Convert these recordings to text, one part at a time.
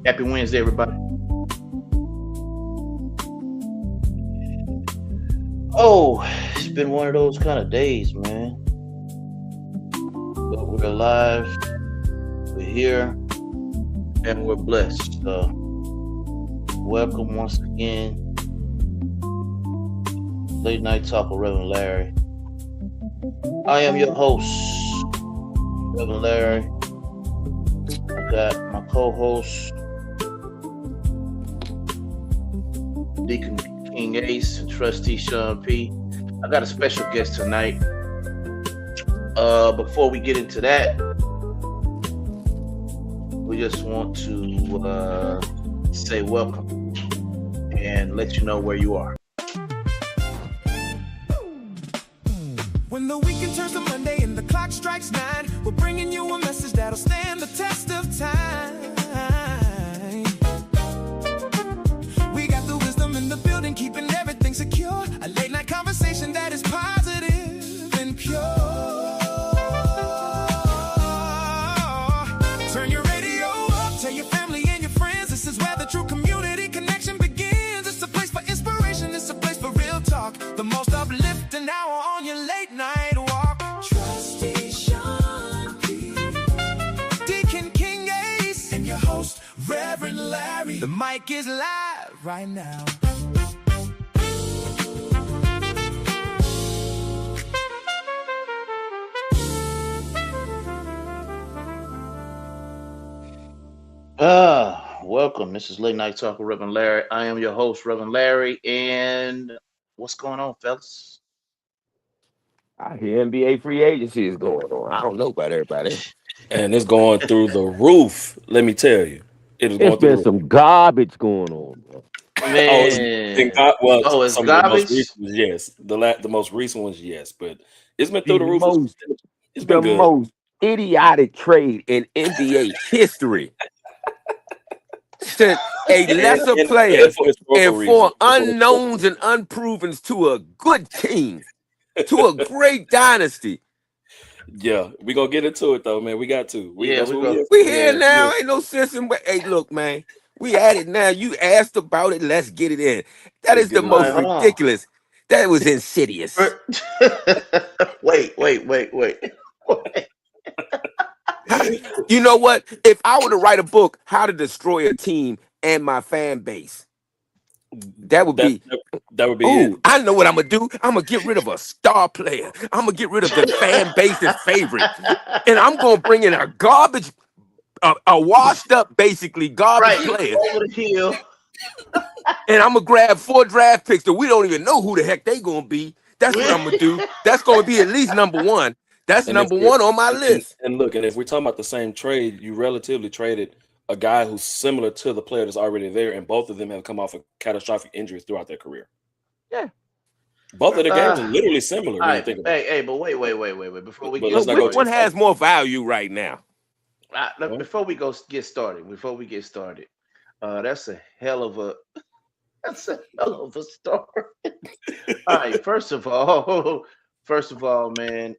Happy Wednesday, everybody. Oh, it's been one of those kind of days, man. But we're alive, we're here, and we're blessed. Welcome once again, Late Night Talk with Reverend Larry. I am your host, Reverend Larry. I got my co-host, Deacon King Ace and Trustee Sean P. I got a special guest tonight. Before we get into that, we just want to say welcome and let you know where you are. When the weekend turns to Monday and the clock strikes 9, we're bringing you a message that'll stand the test of time. We got the wisdom in the building, keeping everything secure. A late night conversation that is positive and pure. Turn your radio up, tell your family and your friends. This is where the true community connection begins. It's a place for inspiration, it's a place for real talk. The most uplifting hour on your late night walk. Trustee Sean P, Deacon King Ace, and your host, Reverend Larry. The mic is live right now. Welcome. This is Late Night Talk with Reverend Larry. I am your host, Reverend Larry, and what's going on, fellas? I hear NBA free agency is going on. I don't know about everybody. And it's going through the roof. Let me tell you, it is There's going through been the roof. some garbage going on, bro. Oh, it's been Man, oh, it's some of the most garbage. recent ones, yes. The most recent ones, yes, but it's been through The the roof. most, It's the been good. most idiotic trade in NBA history. Sent a lesser And player for historical and reasons. four unknowns and unprovens to a good team, to a great dynasty. Yeah, we gonna get into it though, man. We got to. Yeah, That's we what go. We here yeah, now. yeah. Ain't no sense in. Hey, look, man. We at it now. You asked about it. Let's get it in. That Let's is the get it All most right, in. hold on. ridiculous. That was insidious. Wait. You know what? If I were to write a book, How to Destroy a Team and My Fan Base, that would That be, that would be it. ooh, I know what I'm going to do. I'm going to get rid of a star player. I'm going to get rid of the fan base's favorite. And I'm going to bring in a garbage, a washed up, basically, garbage Right, player. over the hill. And I'm going to grab 4 draft picks that we don't even know who the heck they going to be. That's what I'm going to do. That's going to be at least number one. That's And if number we're one on my list. and look, and if we're talking about the same trade, you relatively traded a guy who's similar to the player that's already there, and both of them have come off of catastrophic injuries throughout their career. Yeah. Both of their games are Uh, literally similar All when you right, think about it. hey, but wait. Before we But get let's Look, not go which too one started, far. has more value right now? Huh? before we get started, that's a hell of a story. All right, first of all, man,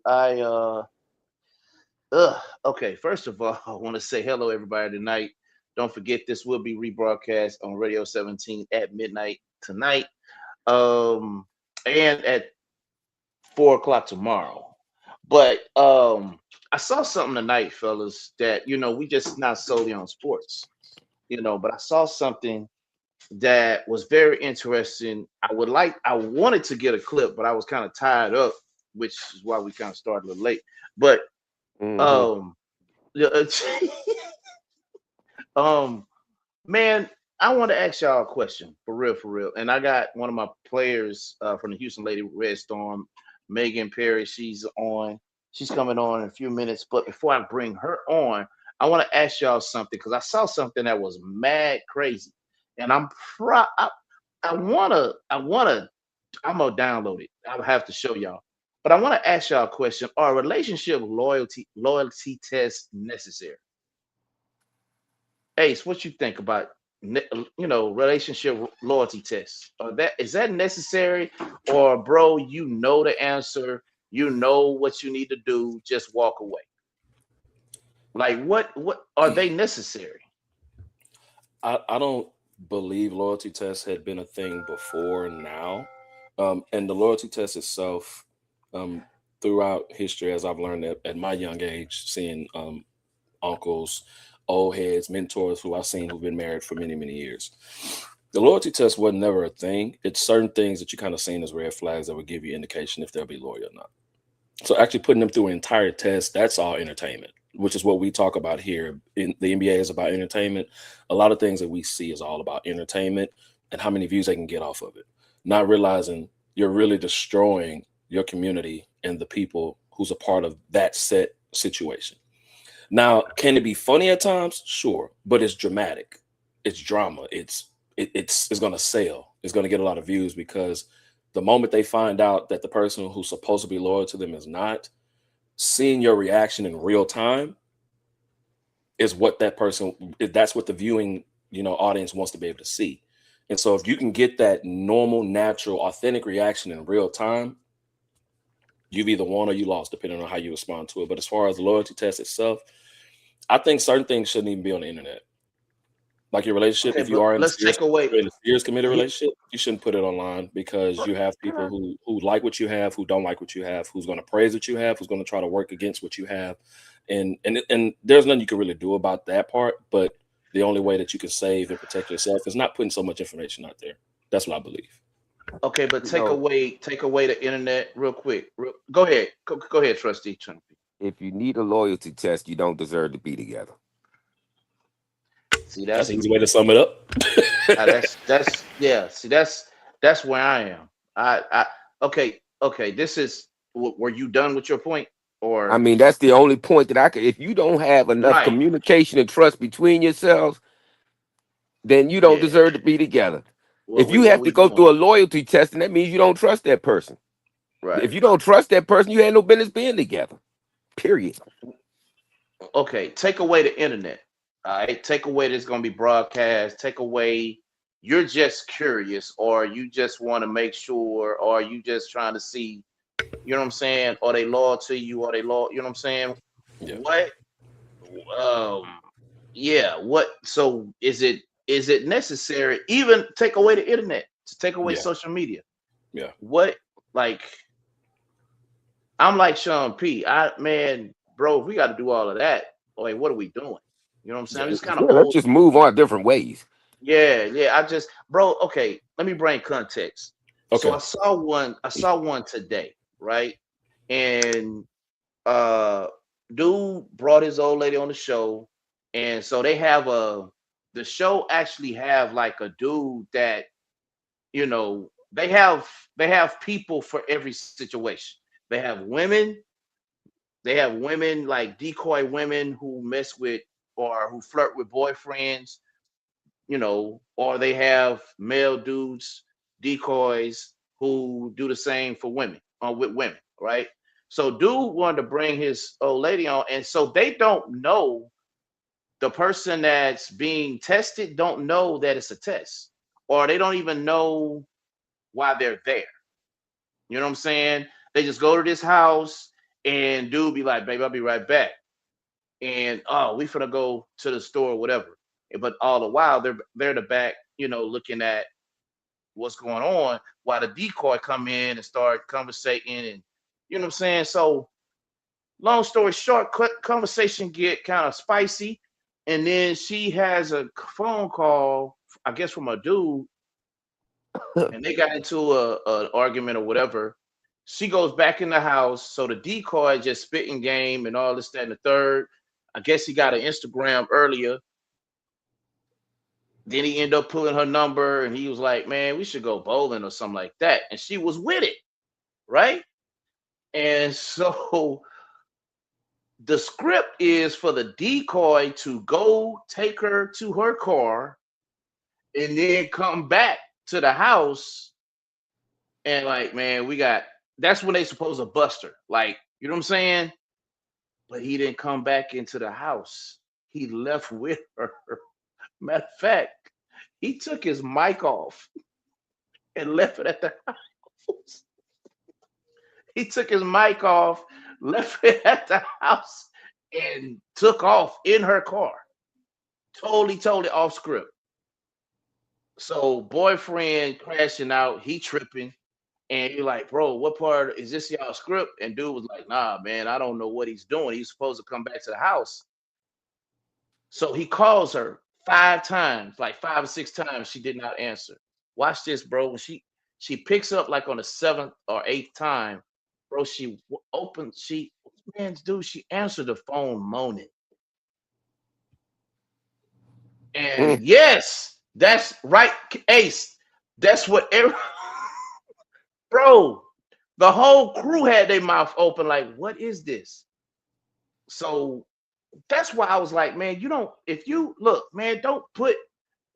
okay. First of all, I want to say hello, everybody, tonight. Don't forget, this will be rebroadcast on Radio 17 at midnight tonight, um, and at 4 o'clock tomorrow. But I saw something tonight, fellas, that we just not solely on sports, but I saw something that was very interesting. I wanted to get a clip, but I was kind of tied up, which is why we kind of started a little late. But Hmm. um, yeah, um, man, I want to ask y'all a question for real. And I got one of my players from the Houston Lady Red Storm, Megan Perry. She's coming on in a few minutes. But before I bring her on, I want to ask y'all something because I saw something that was mad crazy, and I'm gonna download it. I'll have to show y'all. But I want to ask y'all a question: are relationship loyalty tests necessary? Ace, what you think about relationship loyalty tests? That is that necessary, or bro, you know the answer, you know what you need to do, just walk away. Like what are they necessary? I don't believe loyalty tests had been a thing before now. And the loyalty test itself, um, throughout history, as I've learned at my young age, seeing uncles, old heads, mentors who I've seen who've been married for many, many years. The loyalty test was never a thing. It's certain things that you kind of seen as red flags that would give you indication if they'll be loyal or not. So actually putting them through an entire test, that's all entertainment, which is what we talk about here. In the NBA is about entertainment. A lot of things that we see is all about entertainment and how many views they can get off of it. Not realizing you're really destroying your community and the people who's a part of that set situation. Now, can it be funny at times? Sure, but it's dramatic. It's drama. It's going to sell. It's going to get a lot of views because the moment they find out that the person who's supposed to be loyal to them is not, seeing your reaction in real time is what that's what the viewing, audience wants to be able to see. And so if you can get that normal, natural, authentic reaction in real time, you've either won or you lost, depending on how you respond to it. But as far as the loyalty test itself, I think certain things shouldn't even be on the internet. Like your relationship, Okay, if you but are in a let's take away. serious committed relationship, you shouldn't put it online because you have people who like what you have, who don't like what you have, who's going to praise what you have, who's going to try to work against what you have. And there's nothing you can really do about that part. But the only way that you can save and protect yourself is not putting so much information out there. That's what I believe. Okay, but You take know, away the internet real quick. Go ahead. Go ahead, Trustee Trinity. if you need a loyalty test, you don't deserve to be together. See, That's that's an easy way to sum it up. that's yeah. See, that's where I am. I okay. This is. Were you done with your point, I or mean, that's the only point that I could. If you don't have enough right? communication and trust between yourselves, then you don't Yeah. deserve to be together. If you What have to we go doing? through a loyalty test, then that means you don't trust that person. Right. If you don't trust that person, you had no business being together. Period. Okay. Take away the internet. All right. Take away that's going to be broadcast. Take away. You're just curious, or you just want to make sure, or you just trying to see. You know what I'm saying? Are they loyal to you? Are they loyal? You know what I'm saying? Yeah. What? Um. Yeah. What? So is it necessary? Even take away the internet, to take away Yeah. social media. Yeah. What? Like, I'm like Sean P. Man, bro, if we got to do all of that, like, what are we doing? You know what I'm saying? I'm Yeah. just kind Yeah, of let's old. just move on different ways. Yeah. Bro. Okay, let me bring context. So Okay. I saw one today, right? And dude brought his old lady on the show, and so the show actually have like a dude that, they have people for every situation. They have women, like decoy women who mess with or who flirt with boyfriends, or they have male dudes, decoys, who do the same for women, with women, right? So dude wanted to bring his old lady on, and so they don't know, the person that's being tested don't know that it's a test, or they don't even know why they're there. You know what I'm saying? They just go to this house, and dude be like, "Baby, I'll be right back." And oh, we finna go to the store, or whatever. But all the while they're in the back, looking at what's going on, while the decoy come in and start conversating, and you know what I'm saying. So long story short, conversation get kind of spicy, and then she has a phone call, I guess, from a dude, and they got into an argument or whatever. She goes back in the house, so the decoy just spitting game and all this, that, and the third. I guess he got an Instagram earlier. Then he ended up pulling her number, and he was like, "Man, we should go bowling or something like that." And she was with it, right? And so the script is for the decoy to go take her to her car and then come back to the house, and like, man, that's when they supposed to bust her. Like, you know what I'm saying? But he didn't come back into the house. He left with her. Matter of fact, he took his mic off and left it at the house. He took his mic off, left it at the house, and took off in her car. Totally off script. So boyfriend crashing out, he tripping, and you're like, bro, what part is this y'all script? And dude was like, nah, man, I don't know what he's doing. He's supposed to come back to the house. So he calls her 5 times, like 5 or 6 times. She did not answer. Watch this, bro. When she picks up like on the 7th or 8th time, bro, man, dude, she answered the phone moaning. And yes, that's right, Ace. That's what bro, the whole crew had their mouth open, like, what is this? So that's why I was like, man, if you look, man, don't put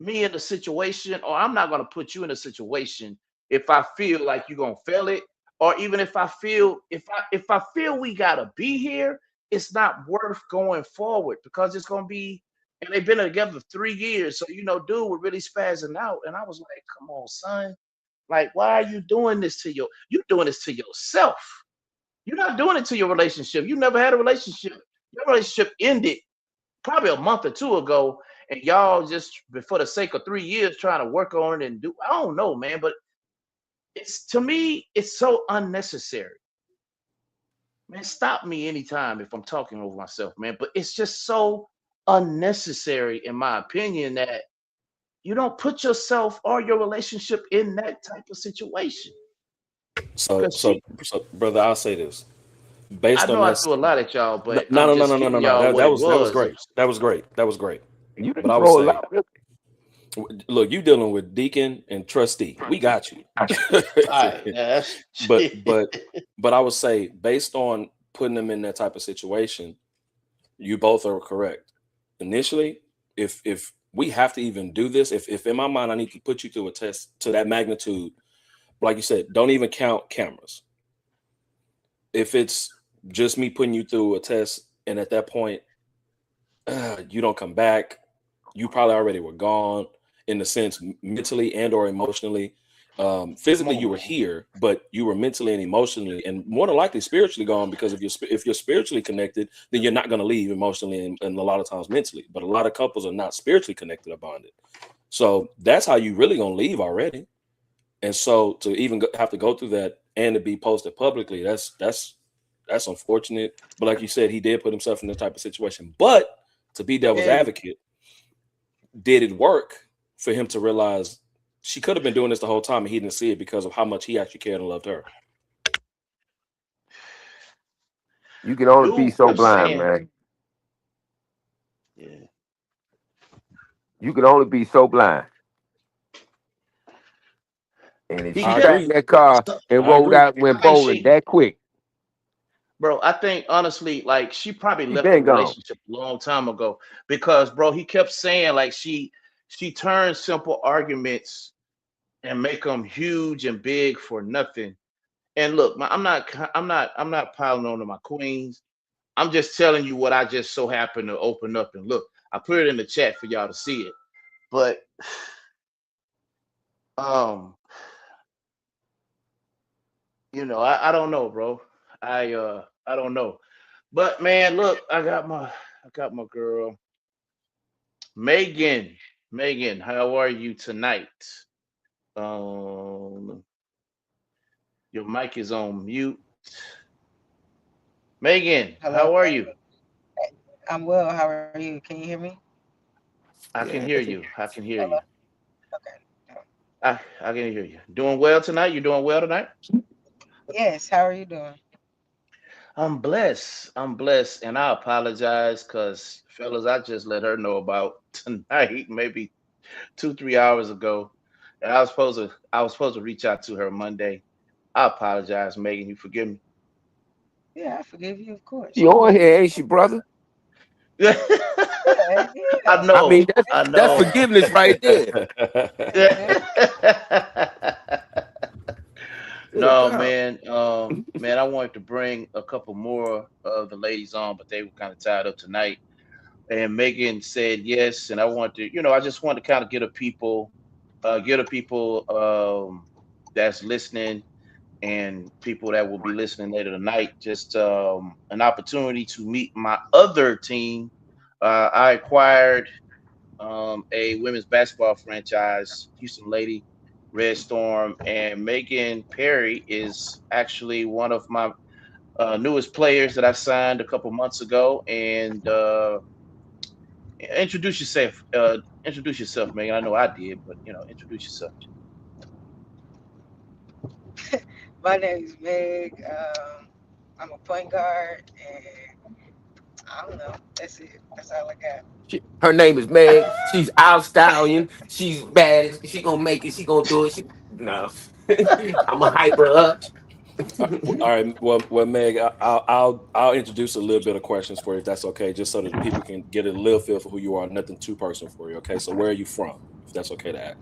me in a situation, or I'm not gonna put you in a situation if I feel like you're gonna fail it, or even if I feel if I feel we gotta be here, it's not worth going forward because it's gonna be. And they've been together 3 years, so dude, we're really spazzing out. And I was like, come on, son, like, why are you doing this to you doing this to yourself? You're not doing it to your relationship. You never had a relationship. Your relationship ended probably a month or two ago, and y'all just for the sake of 3 years trying to work on it and do. I don't know, man, but to me, it's so unnecessary. Man, stop me anytime if I'm talking over myself, man. But it's just so unnecessary, in my opinion, that you don't put yourself or your relationship in that type of situation. So, brother, I'll say this. Based I know on I that, threw a lot at y'all, but no. That was great. That was great. You didn't But I throw a would lot. say, look, you dealing with deacon and trustee. We got you. All right, yeah, but I would say, based on putting them in that type of situation, you both are correct. Initially, if we have to even do this, if in my mind I need to put you through a test to that magnitude, like you said, don't even count cameras. If it's just me putting you through a test, and at that point you don't come back, you probably already were gone, in the sense mentally and or emotionally. Physically you were here, but you were mentally and emotionally, and more than likely spiritually gone, because if you're spiritually connected, then you're not going to leave emotionally and a lot of times mentally. But a lot of couples are not spiritually connected or bonded, so that's how you really going to leave already. And so to even have to go through that and to be posted publicly, that's unfortunate. But like you said, he did put himself in this type of situation. But to be devil's advocate, did it work for him to realize she could have been doing this the whole time and he didn't see it because of how much he actually cared and loved her? You can only be so blind, man. Yeah. You can only be so blind. And if she got in that car and rolled out and went bowling that quick, bro, I think honestly, like, she probably left the relationship a long time ago, because, bro, he kept saying like she turns simple arguments and make them huge and big for nothing. And look, I'm not piling on to my queens. I'm just telling you what I just so happened to open up and look. I put it in the chat for y'all to see it. But I don't know, bro. I don't know. But man, look, I got my girl. Megan, how are you tonight? Your mic is on mute. Megan, Hello. how are you? I'm well. How are you? Can you hear me? I can hear you. I can hear you. Okay. I can hear you. Doing well tonight? You doing well tonight? Yes. How are you doing? I'm blessed. And I apologize because, fellas, I just let her know about tonight, maybe 2-3 hours ago. And I was supposed to reach out to her Monday. I apologize, Megan. You forgive me? Yeah, I forgive you, of course. you on here, ain't she, brother? I know. I mean, I know. that's forgiveness right there. No, man. Man, I wanted to bring a couple more of the ladies on, but they were kind of tied up tonight. And Megan said yes, and I wanted to, I just wanted to kind of get a people that's listening, and people that will be listening later tonight, just an opportunity to meet my other team. I acquired a women's basketball franchise, Houston Lady Red Storm, and Megan Perry is actually one of my newest players that I signed a couple months ago. And introduce yourself. Introduce yourself, Megan. I know I did, but introduce yourself. My name is Meg. I'm a point guard, and I don't know. That's it. That's all I got. Her name is Meg. She's our stallion. She's bad. She gonna make it. She gonna do it. No, I'm gonna hype her up. All right. Well, Meg, I'll introduce a little bit of questions for you, if that's okay, just so that people can get a little feel for who you are. Nothing too personal for you. Okay. So where are you from? If that's okay to ask.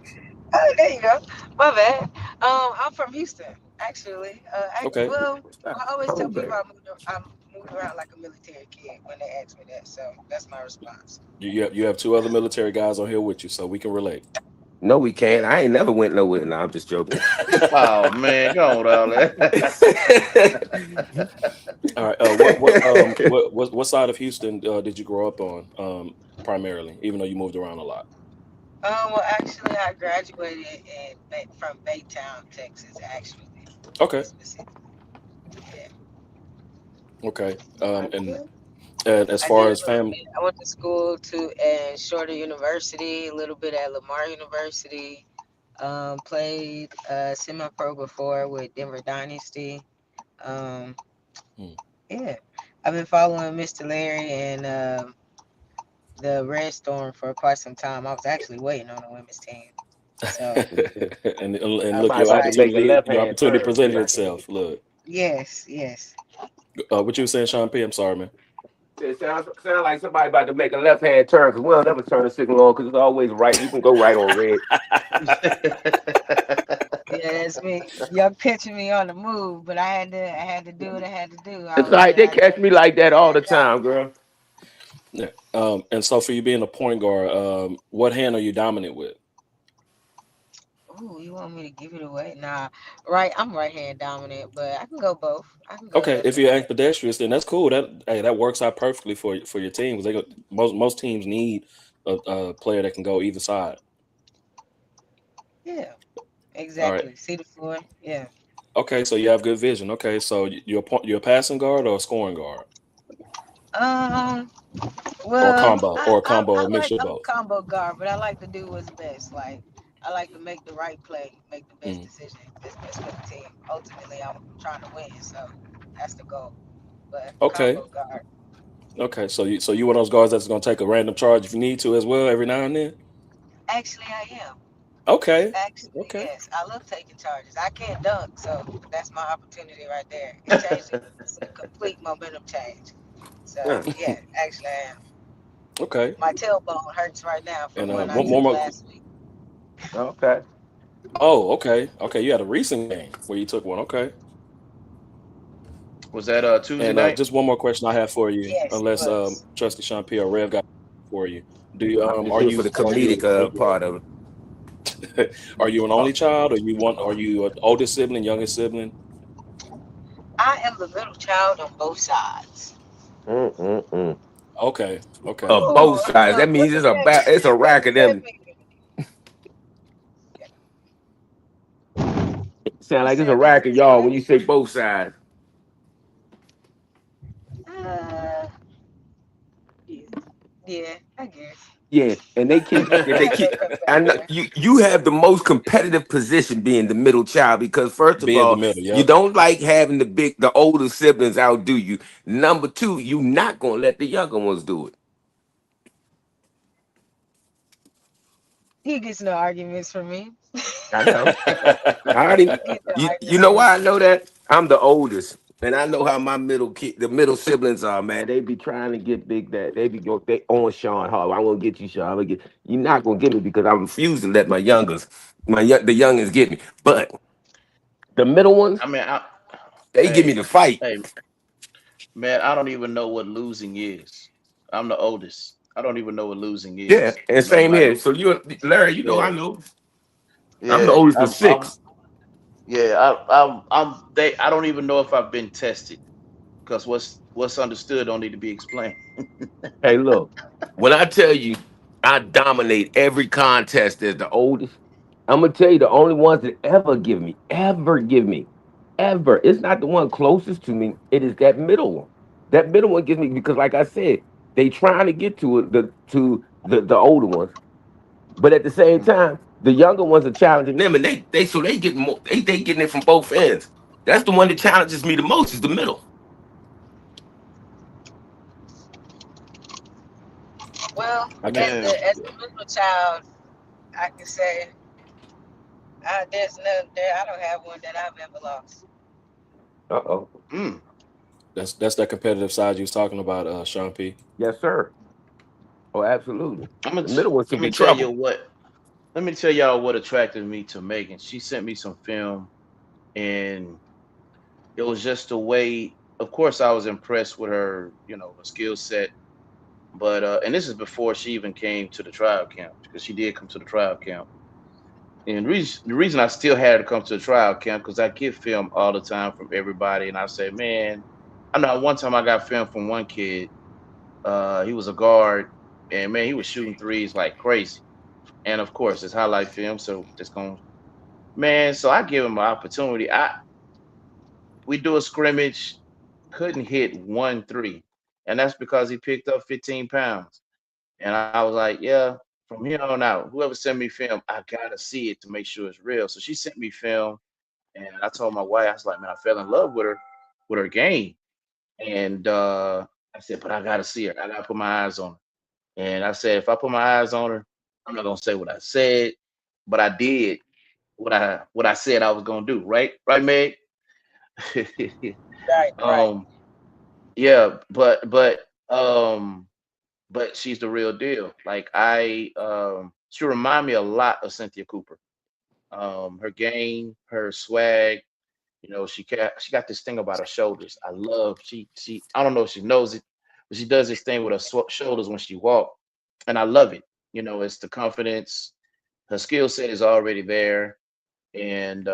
Oh, there you go. My bad. I'm from Houston, actually. Okay. Well, I always tell Okay. people I moved around like a military kid when they ask me that, so that's my response. You have two other military guys on here with you, so we can relate. No, we can't. I ain't never went nowhere. No, I'm just joking. Oh man, go on all that. All right. What side of Houston did you grow up on primarily, even though you moved around a lot? Well, actually, I graduated from Baytown, Texas, actually. Okay. Specifically. Yeah. Okay. And Yeah. as I far did as a little family, bit. I went to school at Shorter University, a little bit at Lamar University. Played semi-pro before with Denver Dynasty. Um, Hmm. yeah, I've been following Mr. Larry and the Red Storm for quite some time. I was actually waiting on the women's team, so and I look, was Somebody about to make a excited. left your hand opportunity turn. presented itself. Look, Yes, yes. what you were saying, Sean P. I'm sorry, man. It sounds like somebody about to make a left hand turn because we'll never turn the signal on because it's always right. You can go right on red. Yeah, that's me. Y'all catching me on the move, but I had to do what I had to do. It's like they I catch me like that all the time, girl. Yeah. And so for you being a point guard, what hand are you dominant with? Oh, you want me to give it away? Nah, right. I'm right hand dominant, but I can go both. I can go Okay, left if and you're right. ambidextrous, then that's cool. That works out perfectly for your team because most teams need a player that can go either side. Yeah, All right. exactly. See the floor? Yeah. Okay, so you have good vision. Okay, so you're a passing guard or a scoring guard Um. or a Well, combo or a combo or a mixture of I'm a both. combo guard, but I like to do what's best. Like I like to make the right play, make the best Mm. decision that's best for the team. Ultimately, I'm trying to win, so that's the goal. But Okay. combo guard. Okay, so you one of those guards that's gonna take a random charge if you need to as well every now and then. Actually, I am. Okay. Actually, Okay. yes. I love taking charges. I can't dunk, so that's my opportunity right there. It changed it. It's a complete momentum change. So Yeah. yeah, actually, I am. Okay. My tailbone hurts right now from And one I one took more. last week. Okay. Oh, okay. Okay, you had a recent game where you took one. Okay. Was that Tuesday And night? just one more question I have for you, Yes, it unless was. Trusty Sean P or Rev got for you. Do you I'm just are here for you the comedic part of it. are you an only child or are you an oldest sibling, youngest sibling? I am the middle child on both sides. Mm-mm-mm. Okay. Okay. Both Oh, sides. That what means does that mean? it's a What rack does of that them. mean? Sound You like it's a said, could you rack of repeat y'all that? when you say both sides. Uh, yeah, yeah, I guess. Yeah, and they keep I they have keep. that comes out And there. you have the most competitive position being the middle child because first of Be in the all, middle. you Yep. don't like having the older siblings outdo you. Number two, you not gonna let the younger ones do it. He gets no arguments from me. I know. I already. He gets no You arguments know from why me. I know that? I'm the oldest, and I know how my the middle siblings are. Man, they be trying to get big. That they on Sean Hall. I won't get you, Sean. I'm gonna get you. Not gonna get me because I refuse to let the youngest get me. But the middle ones, I mean, they give me hey, the fight. hey, man, I don't even know what losing is. I'm the oldest. I don't even know what losing Yeah, is. and same Like, here. So you, Larry, you know, I yeah, know. I'm the yeah, oldest of six. yeah, they. I don't even know if I've been tested because what's understood don't need to be explained. Hey, look, when I tell you, I dominate every contest as the oldest. I'm gonna tell you the only ones that ever give me, ever. It's not the one closest to me. It is that middle one. That middle one gives me because, like I said, they trying to get to it, the older ones, but at the same Mm. time, the younger ones are challenging them, and they getting more. They getting it from both ends. That's the one that challenges me the most is the middle. Well, I can. as Man, the middle child, I can say there's none there. I don't have one that I've ever lost. Uh-oh. mm. That's that competitive side you was talking about, Sean P. Yes, sir. Oh, absolutely. I'm gonna The middle ones can I'm be gonna tell you trouble. what. Let me tell y'all what attracted me to Megan. She sent me some film, and it was just the way. Of course, I was impressed with her, her skill set. But and this is before she even came to the trial camp because she did come to the trial camp. And the reason I still had her to come to the trial camp because I get film all the time from everybody, and I say, man, I know one time I got film from one kid. He was a guard, and man, he was shooting threes like crazy. And of course, it's highlight film, so just going, man. So I give him an opportunity. We do a scrimmage, couldn't hit 1 3, and that's because he picked up 15 pounds. And I was like, yeah, from here on out, whoever sent me film, I gotta see it to make sure it's real. So she sent me film, and I told my wife, I was like, man, I fell in love with her game. And I said, but I gotta see her. I gotta put my eyes on her. And I said, if I put my eyes on her, I'm not gonna say what I said, but I did what I said I was gonna do. Right, right, Meg. Right, right. um, yeah, but she's the real deal. Like she remind me a lot of Cynthia Cooper. Her game, her swag. She got this thing about her shoulders. I love she. I don't know if she knows it, but she does this thing with her shoulders when she walk, and I love it. It's the confidence. Her skill set is already there, and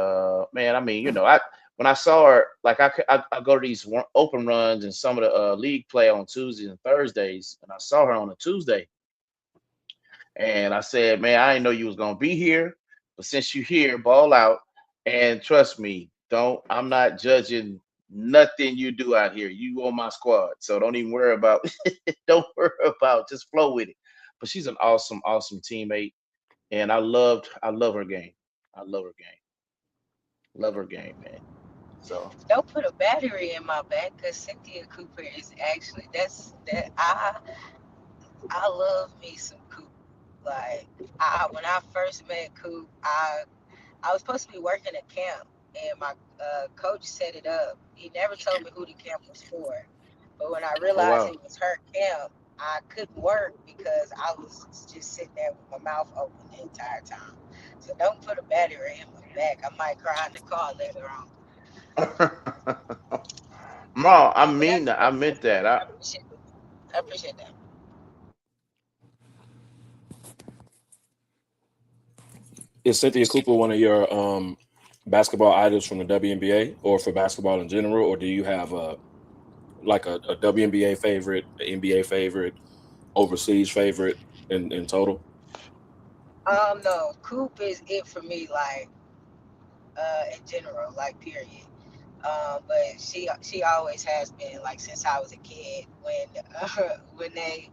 man, I mean, I when I saw her, like I go to these open runs and some of the league play on Tuesdays and Thursdays, and I saw her on a Tuesday, and I said, man, I didn't know you was gonna be here, but since you here, ball out, and trust me, don't I'm not judging nothing you do out here. You on my squad, so don't even worry about don't worry about just flow with it. But she's an awesome, awesome teammate, and I love her game. I love her game. Love her game, man. So Don't put a battery in my back because Cynthia Cooper is actually that I love me some Coop. Like when I first met Coop, I was supposed to be working at camp, and my coach set it up. He never told me who the camp was for, but when I oh realized wow. it was her camp, I couldn't work because I was just sitting there with my mouth open the entire time. So don't put a battery in my back. I might cry in the car later on. No, I But mean that. I meant that. I appreciate it. I appreciate that. Is Cynthia Cooper one of your basketball idols from the WNBA or for basketball in general, or do you have a WNBA favorite, an NBA favorite, overseas favorite in total? No, Coop is it for me, like in general, like period. But she always has been like since I was a kid. When they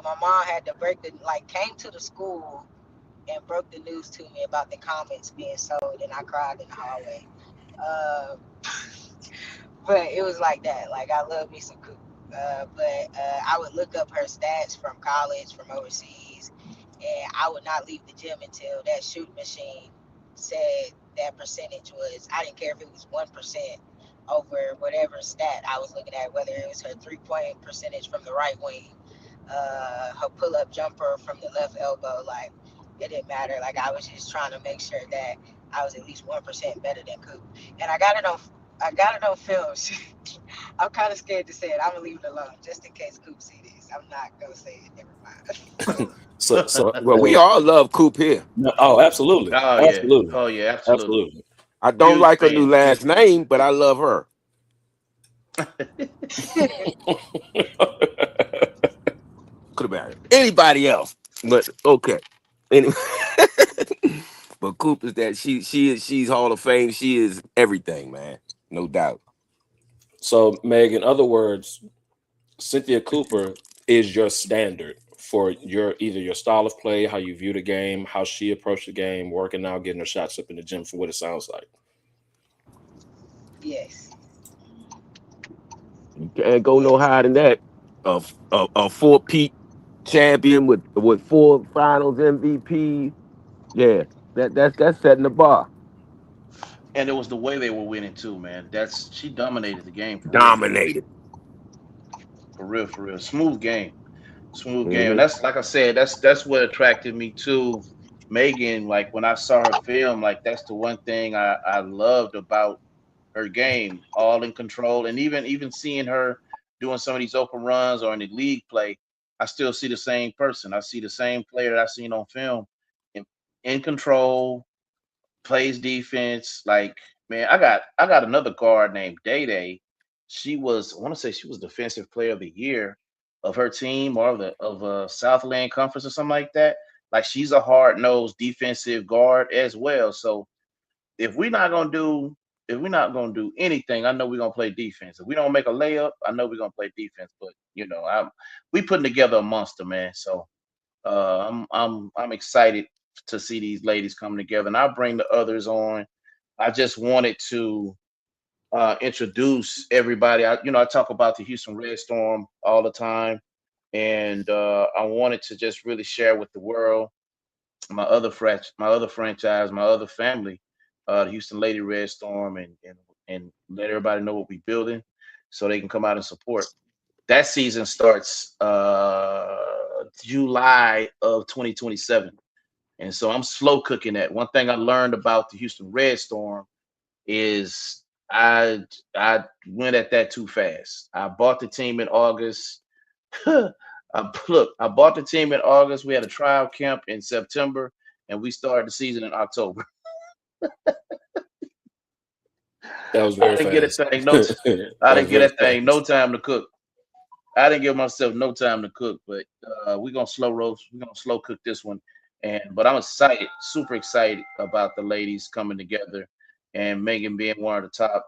my mom had to break the like came to the school and broke the news to me about the comments being sold, and I cried in the hallway. Uh, but it was like that. Like I love me some Coop. But I would look up her stats from college, from overseas, and I would not leave the gym until that shooting machine said that percentage was. I didn't care if it was 1% over whatever stat I was looking at, whether it was her 3 point percentage from the right wing, her pull up jumper from the left elbow. Like it didn't matter. Like I was just trying to make sure that I was at least 1% better than Coop, and I got it on film. I'm kind of scared to say it. I'm gonna leave it alone just in case Coop see this. I'm not gonna say it. Never mind. So Well, we all love Coop here. no, oh, absolutely, Oh yeah. absolutely, Oh yeah. Absolutely. absolutely. I don't Huge like her new fan. Huge last fan. name, but I love her. Could have been anybody else. But okay. Anyway. But Coop is that she's Hall of Fame. She is everything, man. No doubt. So, Meg, in other words, Cynthia Cooper is your standard for your either your style of play, how you view the game, how she approached the game, working out, getting her shots up in the gym, for what it sounds like. Yes. You can't go no Yes. higher than that. A four-peat champion with four finals MVP. Yeah, that's setting the bar. And it was the way they were winning too, man. She dominated the game Dominated. for real, for real. Smooth game, and Hmm. that's like I said, that's what attracted me to Megan. Like when I saw her film, like that's the one thing I loved about her game, all in control, and even seeing her doing some of these open runs or in the league play, I still see the same person. I see the same player that I seen on film, in, in control, plays defense. Like man, I got another guard named Day Day. She was I want to say she was defensive player of the year of her team or of Southland Conference or something like that. Like she's a hard nosed defensive guard as well. So if we're not gonna do if we're not gonna do anything, I know we're gonna play defense. If we don't make a layup, I know we're gonna play defense. But we putting together a monster, man. So I'm excited to see these ladies come together, and I'll bring the others on. I just wanted to introduce everybody. I talk about the Houston Red Storm all the time, and I wanted to just really share with the world my other franchise, my other family, the Houston Lady Red Storm, and let everybody know what we're building, so they can come out and support. That season starts July of 2027. And so I'm slow cooking that. One thing I learned about the Houston Red Storm is I went at that too fast. I bought the team in August. I bought the team in August. We had a trial camp in September, and we started the season in October. That was I very didn't get a fast. thing. That I was didn't get very that thing. No fast. time to cook. I didn't give myself no time to cook, but we're gonna slow roast. We're gonna slow cook this one, but I'm excited, super excited about the ladies coming together, and Megan being one of the top,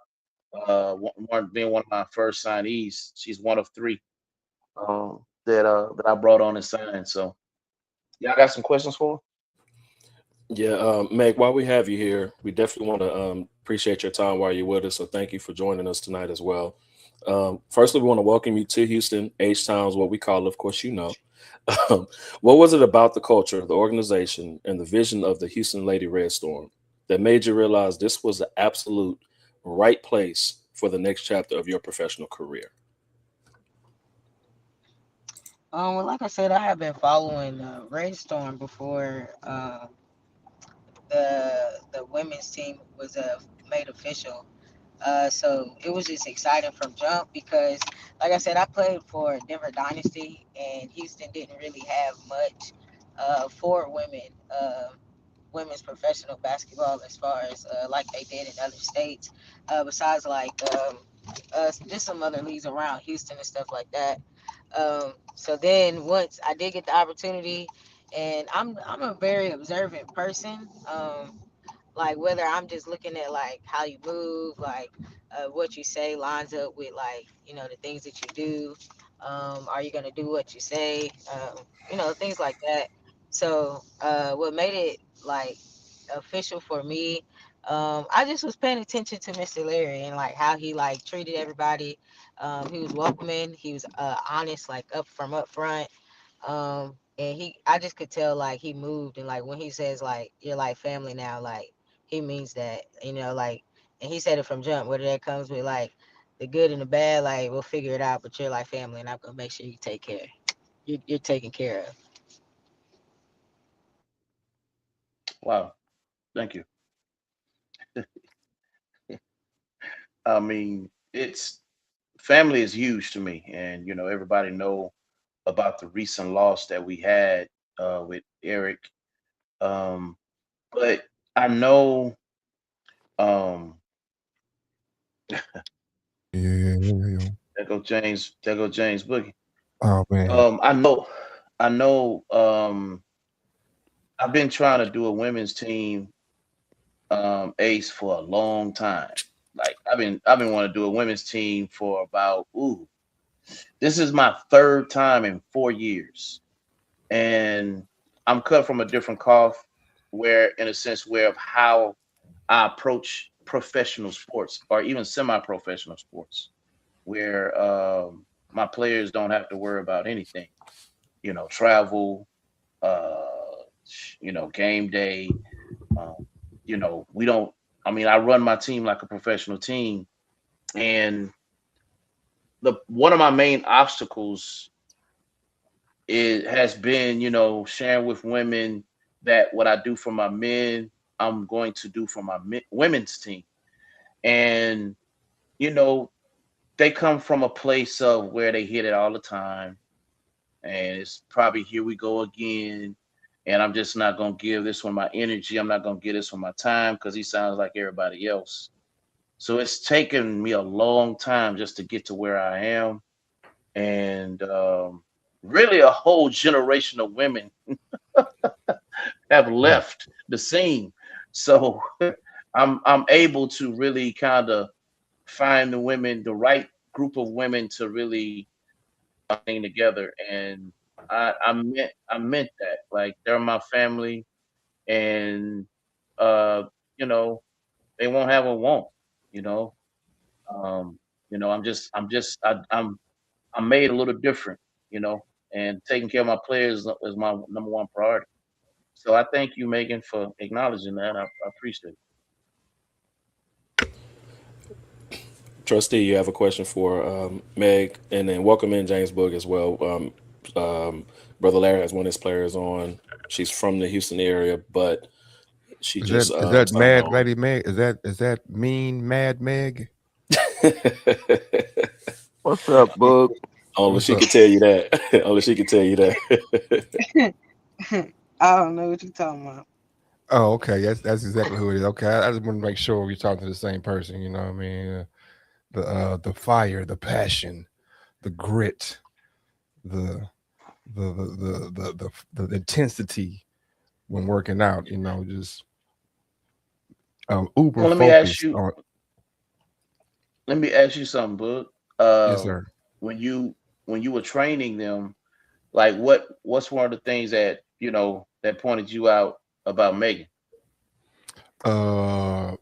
being one of my first signees. She's one of three that I brought on and signed. So y'all got some questions for her? Yeah, Meg, while we have you here, we definitely want to appreciate your time while you're with us. So thank you for joining us tonight as well. Firstly, we want to welcome you to Houston. H Town is what we call it, of course, you know. What was it about the culture, the organization, and the vision of the Houston Lady Red Storm that made you realize this was the absolute right place for the next chapter of your professional career? Well, like I said, I have been following Red Storm before the women's team was made official. So it was just exciting from jump because, like I said, I played for Denver Dynasty, and Houston didn't really have much for women, women's professional basketball as far as like they did in other states. Besides like just some other leagues around Houston and stuff like that. So then once I did get the opportunity, and I'm a very observant person. Like whether I'm just looking at like how you move, like what you say lines up with like the things that you do. Are you gonna do what you say? Things like that. So what made it like official for me, I just was paying attention to Mr. Larry and like how he like treated everybody. He was welcoming. He was honest, like up front. And I just could tell like he moved, and like when he says like you're like family now, like he means that, like, and he said it from jump, whether that comes with like the good and the bad, like we'll figure it out, but you're like family, and I'm gonna make sure you take care. You're taken care of. Wow, thank you. I mean, it's family is huge to me, and everybody know about the recent loss that we had with Eric. Um, but I know, um, Yeah. there go James Boogie. Oh man. I know. I know I've been trying to do a women's team, Ace, for a long time. Like I've been wanting to do a women's team for about this is my third time in 4 years. And I'm cut from a different cloth where in a sense where of how I approach professional sports or even semi-professional sports, where my players don't have to worry about anything, travel, uh, game day. Um, we don't. I mean, I run my team like a professional team, and the one of my main obstacles it has been, sharing with women that what I do for my men, I'm going to do for my women's team. And, you know, they come from a place of where they hit it all the time. And it's probably here we go again. And I'm just not going to give this one my energy. I'm not going to give this one my time because he sounds like everybody else. So it's taken me a long time just to get to where I am. And really, a whole generation of women have left the scene. So I'm able to really kind of find the right group of women to really thing together. And I meant that. Like they're my family, and uh, you know, they won't have a won't. You know, um, I'm made a little different. You know, and taking care of my players is my number one priority. So I thank you, Megan, for acknowledging that. I appreciate it. Trustee, you have a question for Meg, and then welcome in James Book as well. Brother Larry has one of his players on. She's from the Houston area, but she Is just that started Mad on. Lady Meg? Is that mean Mad Meg? What's up, Bug? Only What's she up? could tell you that. Only she could tell you that. I don't know what you're talking about. Oh, okay. That's exactly who it is. Okay, I just want to make sure we're talking to the same person. You know what I mean? The fire, the passion, the grit, the the intensity when working out. You know, just uber Well, let me ask focused you. on. Let me ask you something, Book. Yes, Um, sir. when you were training them, like what's one of the things that that pointed you out about Megan? The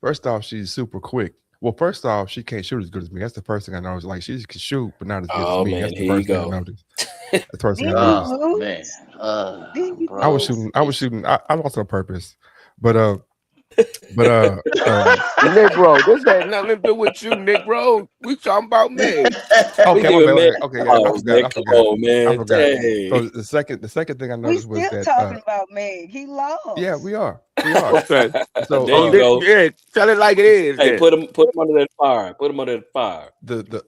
first off, she's super quick. Well, first off, she can't shoot as good as me. That's the first thing I noticed. Like she can shoot, but not as good as Oh me. man, That's the here you first thing I go. noticed. That's the first thing I Didn't you noticed. Oh man, lose? Didn't you I was bro, lose? shooting. I was it's shooting. I lost on purpose, but Negro, this had nothing to do with you, Negro. We talking about Meg. We okay, my giving bad. Meg Okay, yeah, I flowers, forgot. man. I Come forgot. on, I man. forgot. Dang. So the second thing I We noticed was still that talking about Meg. He yeah, lost. we are. Okay. So There you Oh, go. yeah. Tell it like it is. Hey, Then. put him under that fire. Put him under that fire. the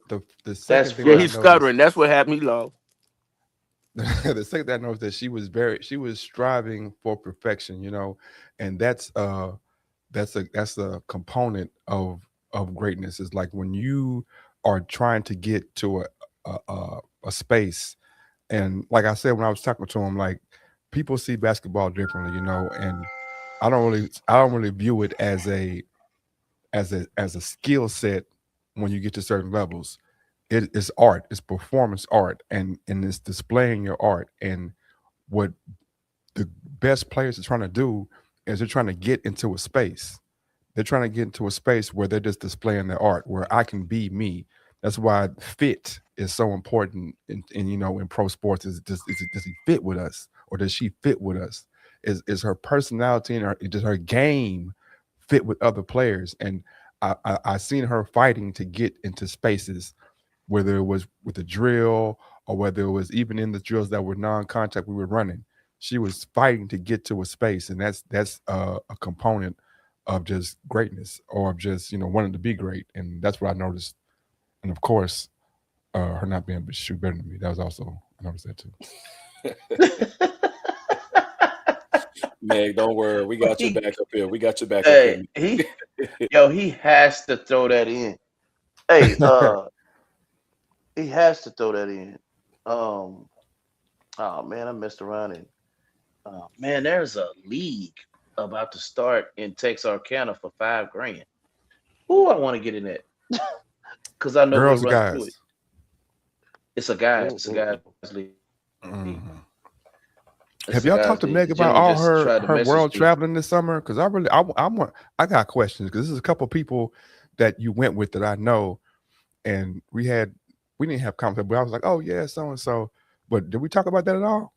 that's second thing Yeah, that I funny. he's noticed stuttering. That's what happened. He lost. the second thing I noticed that she was striving for perfection, and that's a component of greatness. Is like when you are trying to get to a space, and like I said when I was talking to him, like people see basketball differently, and I don't really view it as a skill set when you get to certain levels. It is art, it's performance art, and it's displaying your art. And what the best players are trying to do is they're trying to get into a space. They're trying to get into a space where they're just displaying their art, where I can be me. That's why fit is so important in pro sports. Does he fit with us, or does she fit with us? Is her personality and does her game fit with other players? And I seen her fighting to get into spaces, whether it was with the drill or whether it was even in the drills that were non-contact we were running. She was fighting to get to a space, and that's a component of just greatness, or of just wanting to be great. And that's what I noticed. And of course, her not being able to shoot better than me. That was also, I noticed that too. Meg, don't worry. We got your he, back up here. We got your back up hey, here. he has to throw that in. Hey, he has to throw that in. Oh man, I messed around and man, there's a league about to start in Texarkana for $5 grand. Ooh, I want to get in that because I know we'll Girls or run through it. guys? It's a guys Mm-mm. league. Mhm. It's Have a y'all guys talked to league. The Meg about gentleman all just her tried to her message world me. traveling this summer? Because I really, I want, I got questions because this is a couple of people that you went with that I know, and we didn't have conversation, but I was like, oh yeah, so and so. But did we talk about that at all?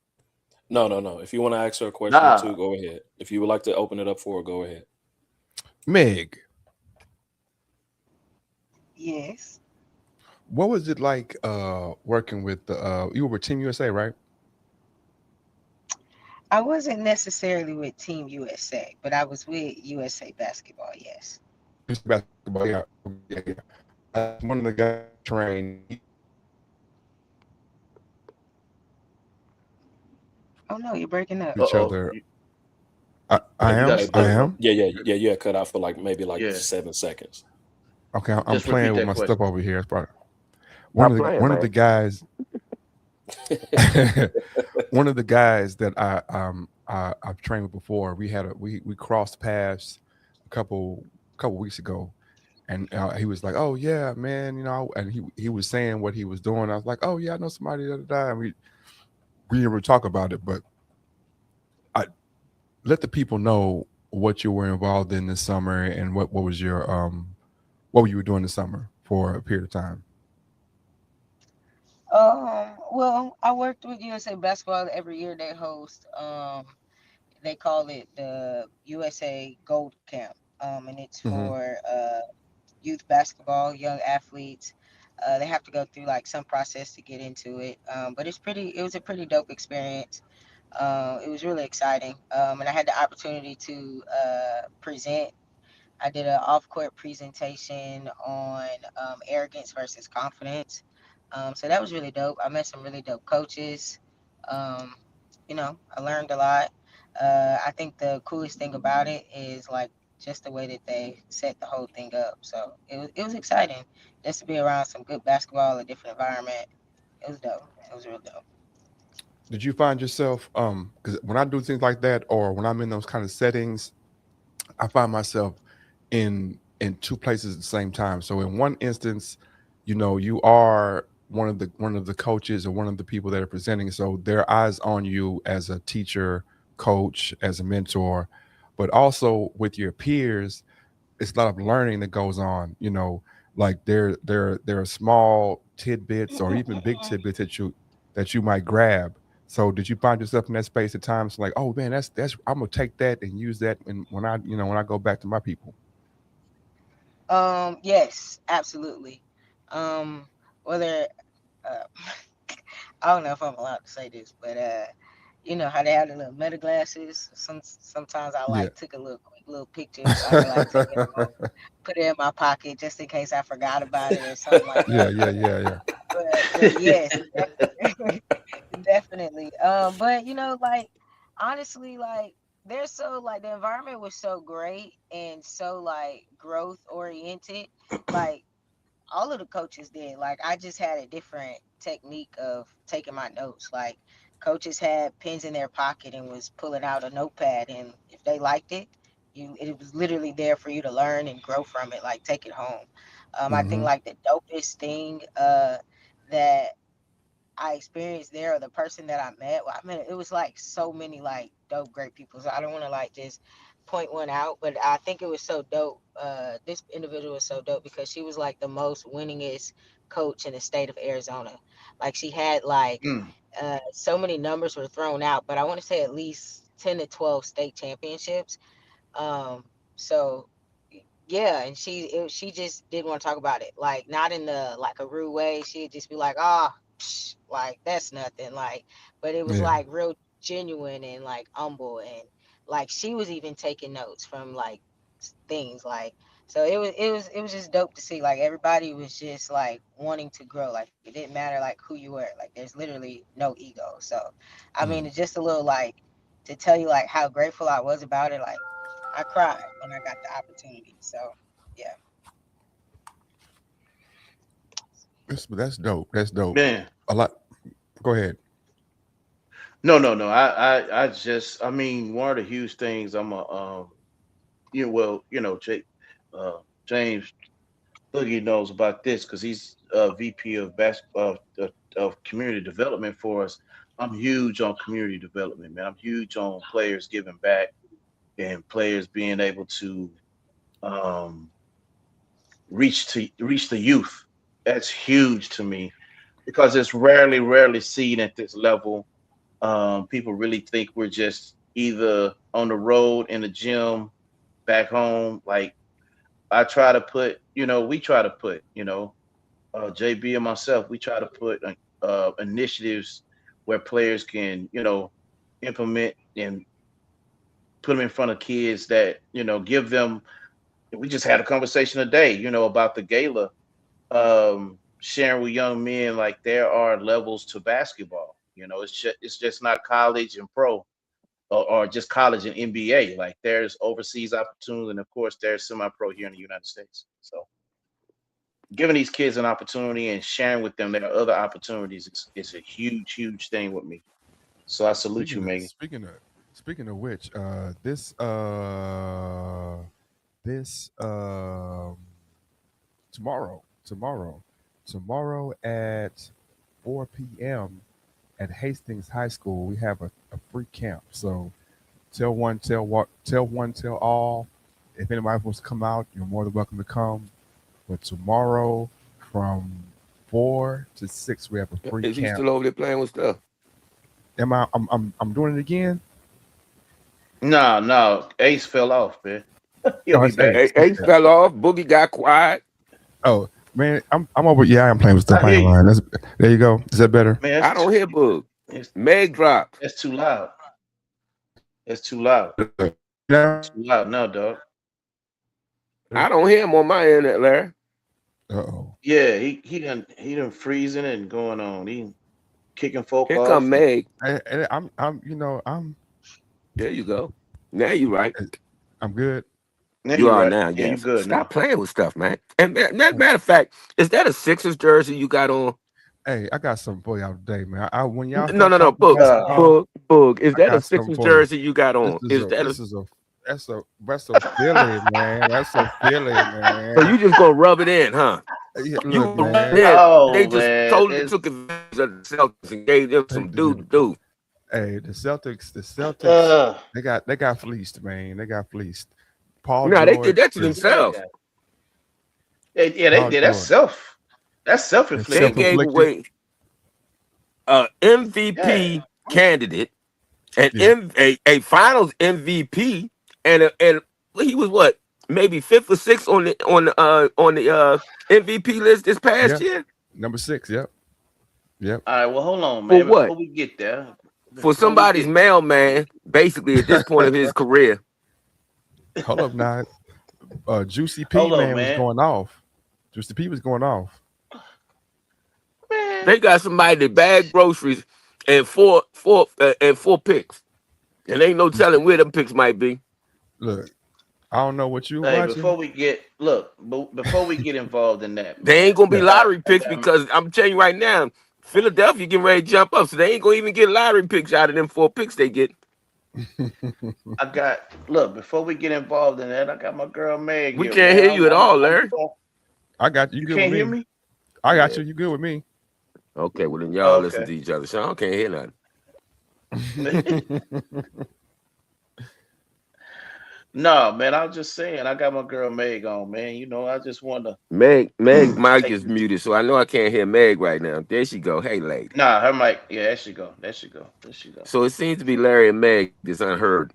No. If you want to ask her a question or Nah, two, go ahead. If you would like to open it up for her, go ahead. Meg, Yes. what was it like working with the you were with Team USA, right? I wasn't necessarily with Team USA, but I was with USA Basketball, yes. It's basketball, yeah, yeah, yeah. One of the guys trained Oh no, you're breaking up. each uh-oh. other. Yeah, I you am, got Hey, I but am. yeah. You got cut off for like maybe like yeah, 7 seconds. Okay, I'm just repeat playing with that my stuff question. over here. It's probably Stop playing, one of the man. guys one of the guys that I've trained with before. We crossed paths a couple weeks ago, and he was like, "Oh yeah, man," and he was saying what he was doing. I was like, "Oh yeah, I know somebody that died." And we didn't really talk about it, but I let the people know what you were involved in this summer and what was your what you were doing this summer for a period of time. Well, I worked with USA Basketball every year. They host they call it the USA Gold Camp. And it's Hmm. for youth basketball, young athletes. They have to go through like some process to get into it. But it was a pretty dope experience. It was really exciting. And I had the opportunity to present. I did an off court presentation on arrogance versus confidence. So that was really dope. I met some really dope coaches. Um, I learned a lot. I think the coolest thing about it is like just the way that they set the whole thing up. So it was exciting just to be around some good basketball, a different environment. It was dope. It was real dope. Did you find yourself because when I do things like that or when I'm in those kind of settings, I find myself in two places at the same time. So in one instance, you are one of the coaches or one of the people that are presenting. So their eyes on you as a teacher, coach, as a mentor, but also with your peers, it's a lot of learning that goes on. Like there are small tidbits or even big tidbits that you might grab. So did you find yourself in that space at times like, oh man, that's I'm gonna take that and use that and when I go back to my people. Yes, absolutely. Um, whether uh, I don't know if I'm allowed to say this, but you know how they have the little meta glasses. Sometimes I Yeah. like took a little quick little picture so I could like take it home, put it in my pocket just in case I forgot about it or something like Yeah, that. yeah, yeah, yeah. But yes, definitely, definitely. But like honestly, like they're so like the environment was so great and so like growth oriented. Like all of the coaches did. Like I just had a different technique of taking my notes. Like coaches had pens in their pocket and was pulling out a notepad, and if they liked it, it was literally there for you to learn and grow from it. Like take it home. I think Hmm. like the dopest thing that I experienced there or the person that I met. Well, I mean, it was like so many like dope, great people. So I don't want to like just point one out, but I think it was so dope. This individual was so dope because she was like the most winningest coach in the state of Arizona. Like she had like Mm. so many numbers were thrown out, but I want to say at least 10 to 12 state championships. Um, so yeah, and she just didn't want to talk about it. Like not in the like a rude way. She'd just be like, "Oh, like that's nothing." Like, but it was Yeah. like real genuine and like humble and like she was even taking notes from like things like so it was just dope to see like everybody was just like wanting to grow like it didn't matter like who you were like there's literally no ego so I mean Mm. it's just a little like to tell you like how grateful I was about it like I cried when I got the opportunity. So yeah. That's dope. That's dope. Man, A lot. Go ahead. No. I mean, one of the huge things I'm a James Boogie knows about this because he's VP of community development for us. I'm huge on community development, man. I'm huge on players giving back and players being able to um, reach the youth. That's huge to me because it's rarely seen at this level. People really think we're just either on the road in the gym, back home. Like I try to put, we try to put, JB and myself, we try to put initiatives where players can, implement and put them in front of kids that, give them. We just had a conversation today, about the gala, sharing with young men like there are levels to basketball. It's just not college and pro or just college and NBA. Like there's overseas opportunities, and of course there's semi-pro here in the United States. So giving these kids an opportunity and sharing with them there are other opportunities is a huge thing with me. So I salute you, Speaking of Megan. speaking of which, this tomorrow at 4 p.m. at Hastings High School, we have a free camp. So tell one, tell all. If anybody wants to come out, you're more than welcome to come. But tomorrow from 4 to 6, we have a free Is he camp. still over there playing with stuff? I'm doing it again. No, Ace fell off, man. He'll Oh, be it's back. Ace. Ace fell off. Boogie got quiet. Oh man, I'm over. Yeah, I'm playing with stuff. I I hear ain't you, lying. There you go. Is that better? man. I don't hear Boog. It's, Meg dropped. it's too loud. It's too loud. Yeah. Too loud now, dog. I don't hear him on my end, Larry. Uh-oh. Yeah, he done freezing and going on. He kicking folk Here off. come Meg. I'm There you go. Now you right. I'm good. Now You you are right. now, Yeah, you yes. good Stop now. playing with stuff, man. And matter of fact, is that a Sixers jersey you got on? Hey, I got something for y'all today, man. When y'all No, start talking Boog. basketball, Boog. Is I that a got something Sixers for you. jersey you got on? That's a Philly, man. That's a Philly, man. So you just gonna rub it in, huh? Yeah, You look, rub man. it in. Oh, They just man. totally It's, took advantage of the Celtics and gave them some do. Hey, the Celtics, uh, they got fleeced, man. They got fleeced. Paul No, they did George that to is themselves. they Paul did. That's George. That's It's self-inflicted. They gave self-inflicted. away Yeah. MVP candidate, and Yeah. a Finals MVP, and he was what, maybe 5th or 6th on the MVP list this past Yeah. year Number 6. Yep. All right. Well, hold on, for man. what? Before we get there, For somebody's mailman, basically at this point of his career. Hold up now. Juicy P Hold on, man was man. going off. Juicy P was going off. Man, They got somebody that bagged groceries and four picks, and ain't no telling where them picks might be. Look, I don't know what you hey, watching. before we get involved in that, They ain't gonna be man, lottery I picks got- because I'm telling you right now, Philadelphia getting ready to jump up, so they ain't gonna even get lottery picks out of them 4 picks they get. before we get involved in that, I got my girl Meg We here, can't man. hear you at all, Larry. I got you. You Good can't with hear me. me? I got you. You good with me? Okay, well then y'all listen Okay. to each other. Sean can't hear nothing. No, man, I was just saying, I got my girl Meg on, man. I just want to. Meg mic Take is this- muted, so I know I can't hear Meg right now. There she go. Hey, lady. Nah, her mic. Yeah, there she go. So it seems to be Larry and Meg that's unheard.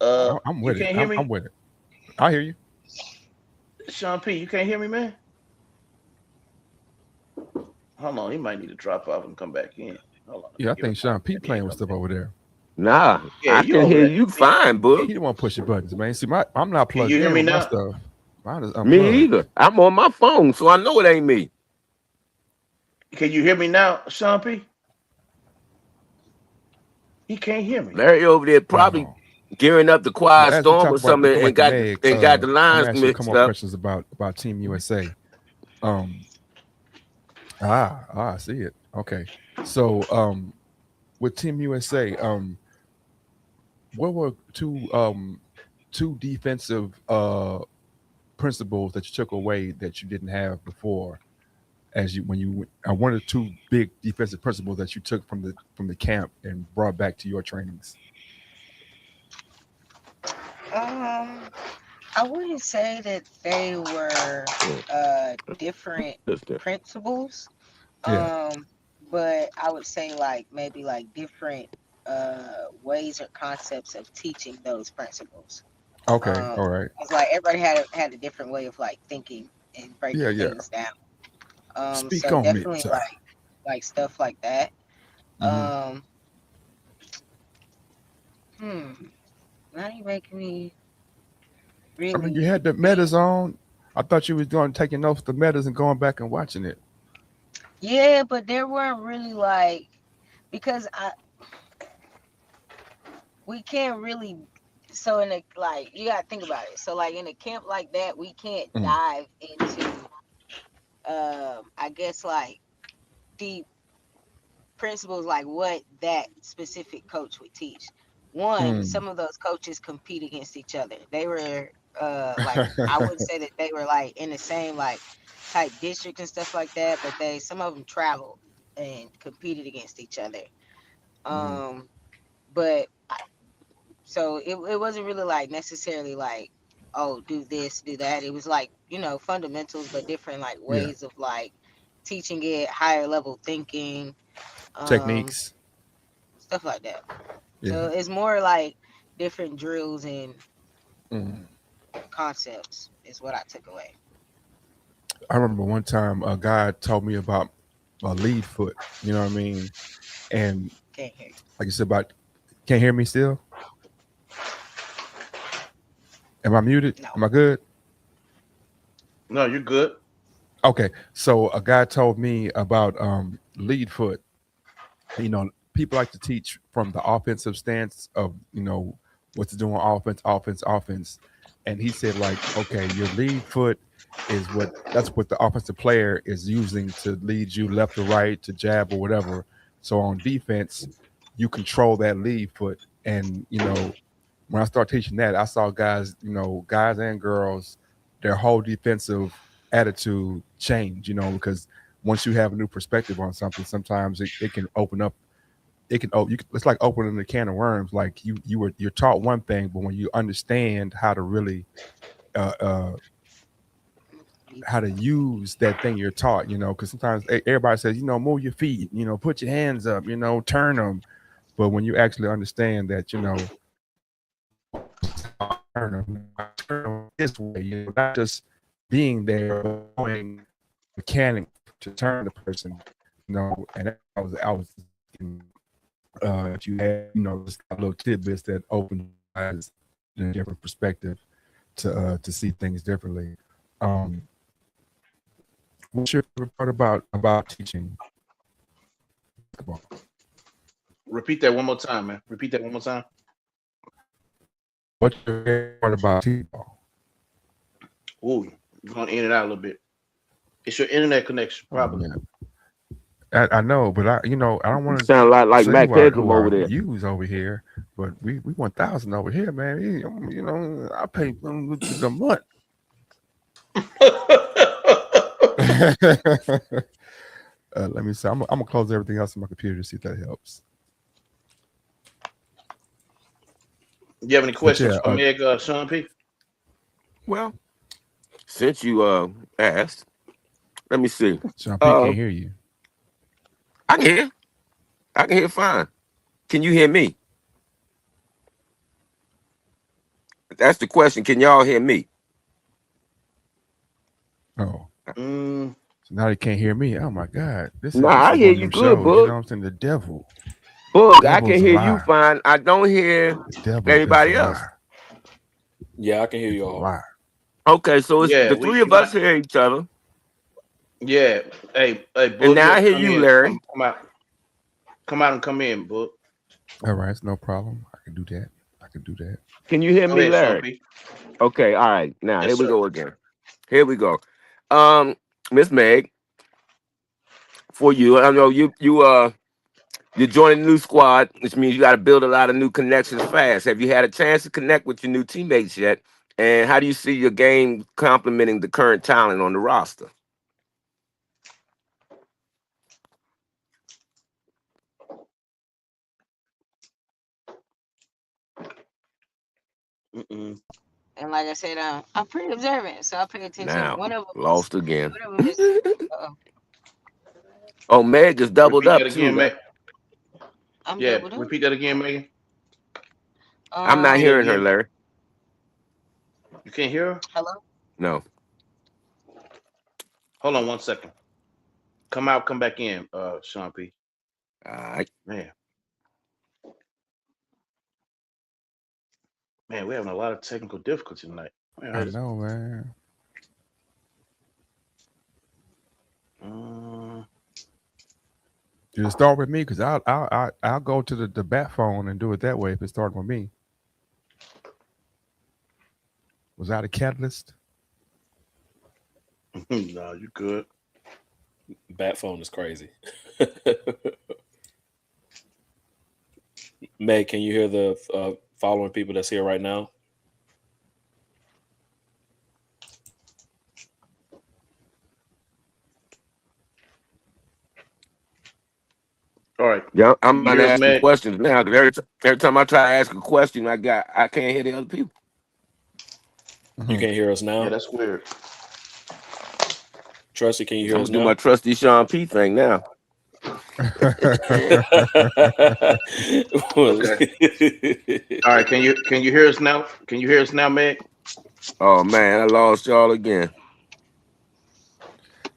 I'm you with it. can't hear me, I'm with it. I hear you. Sean P. You can't hear me, man. Hold on, he might need to drop off and come back in. Hold on. Yeah, I Give think him- Sean P playing with stuff over there. Nah, Yeah, I you can over hear there. you fine, He boo. don't want to push your buttons, man. See, I'm not plugged you hear in me with my now? stuff. Mine is Me unplugged. either. I'm on my phone, so I know it ain't me. Can you hear me now, Sean P? He can't hear me. Larry over there probably No. gearing up the Now, quiet as we storm talk or about something going and to got Meg, the I'm lines asking a mixed couple more up. questions about Team USA. I see it. Okay. So with Team USA, what were two defensive principles that you took away that you didn't have before as you when you one or two big defensive principles that you took from the camp and brought back to your trainings? Um, I wouldn't say that they were different Sister. principles. Yeah. But I would say like maybe like different ways or concepts of teaching those principles. Okay. All right. It's like everybody had a different way of like thinking and Yeah. breaking Yeah. things down. Speak So on it. definitely like stuff like that. Mhm. Um, hmm. Now you making me I mean, you really had the think. metas on. I thought you was doing taking notes of the metas and going back and watching it. Yeah, but there weren't really like because we can't really so in a like you gotta think about it. So like in a camp like that, we can't Mm. dive into I guess like deep principles like what that specific coach would teach. One, Mm. some of those coaches compete against each other. They were like I wouldn't say that they were like in the same like type district and stuff like that, but some of them traveled and competed against each other. Mhm. Um, but so it wasn't really like necessarily like oh do this do that. It was like fundamentals, but different like Yeah. ways of like teaching it, higher level thinking, um, Techniques. stuff like that. So Yeah. it's more like different drills and Mm. concepts is what I took away. I remember one time a guy told me about a lead foot. You know what I mean? And Can't hear you. like you said about, can't hear me still? Am I muted? No. Am I good? No, you're good. Okay. So a guy told me about lead foot. You know, people like to teach from the offensive stance of, what to do on offense. And he said, like, okay, your lead foot is that's what the offensive player is using to lead you left or right, to jab or whatever. So on defense, you control that lead foot. And, when I started teaching that, I saw guys, guys and girls, their whole defensive attitude change, because once you have a new perspective on something, sometimes it can open up. It's like opening a can of worms. Like you're taught one thing, but when you understand how to really how to use that thing you're taught, because sometimes everybody says, move your feet, put your hands up, turn them. But when you actually understand that, turn them this way, not just being there, but going mechanic to turn the person, and I was if you had, just little tidbits that open eyes in a different perspective to see things differently. What's your favorite part about teaching basketball? Repeat that one more time, man. Repeat that one more time. What's your favorite part about teaching ball? Ooh, you're going in and out a little bit. It's your internet connection, probably. I know, but I don't want to Sound like Mac Pedram over there. Use over here, but we 1,000 over here, man. I pay them a month. Let me see. I'm gonna close everything else on my computer to see if that helps. You have any questions for Meg, Sean P? Well, since you asked, let me see. Sean P can't hear you. I can hear fine. Can you hear me? That's the question. Can y'all hear me? Oh. Mm. So now they can't hear me. Oh my God. I hear you good, Boog. You know what I'm saying? The devil. Boog, I can hear you fine. I don't hear anybody else. Yeah, I can hear you all. Wow. Okay, so it's the three of us hear each other. Yeah. Hey, Boog, and now I hear you, Larry. Come out and come in, Boog. All right, it's no problem. I can do that. Can you hear me, Larry? Okay, all right. Now here we go again. Here we go. Miss Meg, for you. I know you're joining a new squad, which means you got to build a lot of new connections fast. Have you had a chance to connect with your new teammates yet? And how do you see your game complementing the current talent on the roster? Mm-mm. And like I said, I'm pretty observant, so I pay attention. Now, One of them is lost again. one of them is. Uh-oh, Oh, Meg just doubled Repeat up that too. again, Meg. I'm Yeah, doubled up. repeat that again, Megan. I'm not Repeat that hearing her, again. Larry. You can't hear her? Hello. No. Hold on 1 second. Come out, come back in, Sean P. All right. Man, we're having a lot of technical difficulty tonight. I know, man. You start with me because I'll go to the bat phone and do it that way if it's starting with me. Was that a catalyst? No, you good. Bat phone is crazy. Meg, can you hear the following people that's here right now? All right. Yeah, I'm You not hear us, asking Meg? questions now because every time I try to ask a question, I can't hear the other people. You can't hear us now? Yeah, that's weird. Trusty, can you hear I'm us gonna do now? my trusty Sean P thing now. Okay. All right. Can you hear us now? Can you hear us now, Meg? Oh man, I lost y'all again.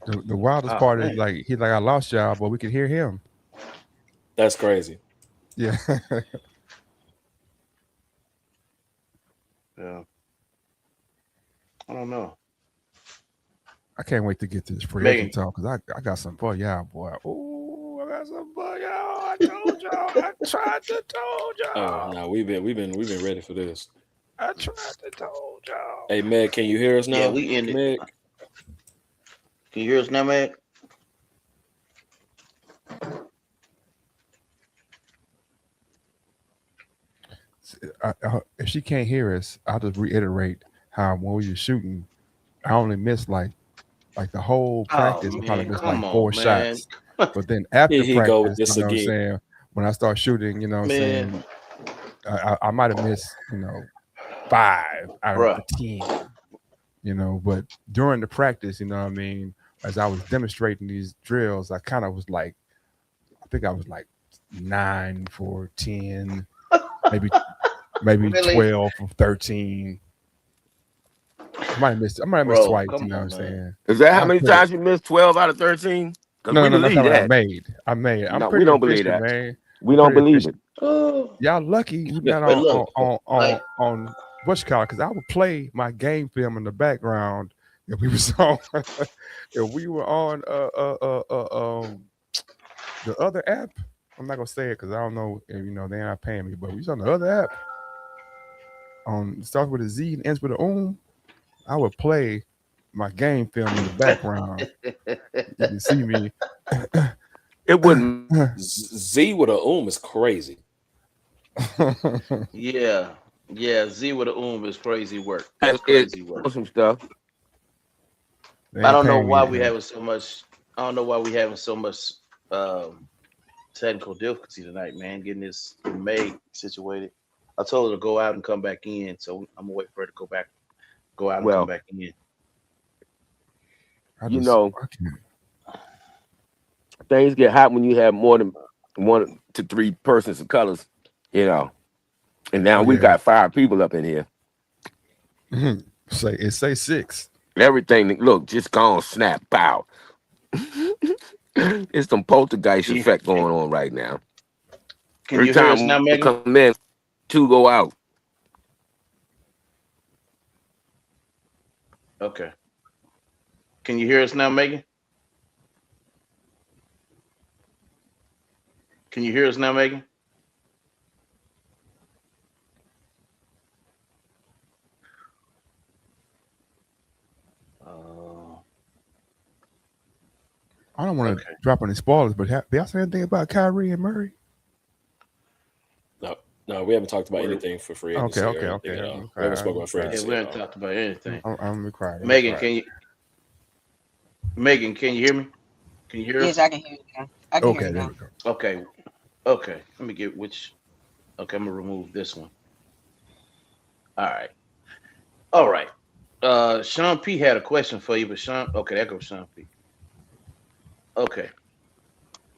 The wildest Oh, part man. is like he's like I lost y'all, but we could hear him. That's crazy. Yeah. Yeah. I don't know. I can't wait to get to this free Megan. agent talk because I got something for y'all, boy. Oh, I got something for y'all. I told y'all. I tried to told y'all. Oh no, we've been ready for this. I tried to told y'all. Hey Meg, can you hear us now? Yeah, we ended. Meg? Can you hear us now, Meg? If she can't hear us, I'll just reiterate how when we were shooting, I only missed like the whole practice. I probably man, missed come like 4 on, man. shots. But then after Here he go with practice, this you know what I'm again. saying, when I start shooting, you know what I'm Man. saying, I might have missed, 5 out Bruh. of the 10, but during the practice, you know what I mean, as I was demonstrating these drills, I kind of was like, I think I was like 9 for 10, maybe Really? 12 for 13. I might have missed Bro, twice, come you know what on, I'm man. saying? Is that how I many put it. times you missed? 12 out of 13? Because No, we that's believe not what I that. made. I'm No, we pretty don't believe efficient, that. man. We I'm don't pretty believe efficient. it. Oh, Y'all lucky we not but look, like, on what's called because I would play my game film in the background if we was on if we were on the other app. I'm not gonna say it because I don't know if they're not paying me, but we was on the other app on starts with a Z and ends with a I would play my game film in the background. You can see me. It wouldn't. Z with a is crazy. yeah, Z with a is crazy work. That's It crazy work. some stuff. They I ain't don't know paying me why yet, we man. having so much. I don't know why we having so much technical difficulty tonight, man. Getting this May situated. I told her to go out and come back in, so I'm gonna wait for her to go out and come Well, back in. I you just know, I can't. things get hot when you have more than 1 to 3 persons of colors, And now Oh we yeah. got 5 people up in here. Say 6. Everything, look, just gone snap, pow. It's some poltergeist Yeah. effect going on right now. Can Every you hear us time now, we Megan? come in, 2 go out. Okay. Can you hear us now, Megan? Can you hear us now, Megan? I don't want to Okay. drop any spoilers, but have y'all said anything about Kyrie and Murray? No, we haven't talked about We're- anything for free Okay, agency okay, or anything okay. at I'm all. gonna We haven't cry. spoken about free I'm Yeah, agency we at haven't all. talked about anything. I'm gonna cry. I'm gonna Megan, cry. Megan, can you hear me? Can you hear Yes, us? I can hear you now. I can hear Okay, you there now. we go. Okay. Okay. Let me get which. Okay, I'm gonna remove this one. All right. All right. Sean P had a question for you, but Sean. Okay, there goes Sean P. Okay.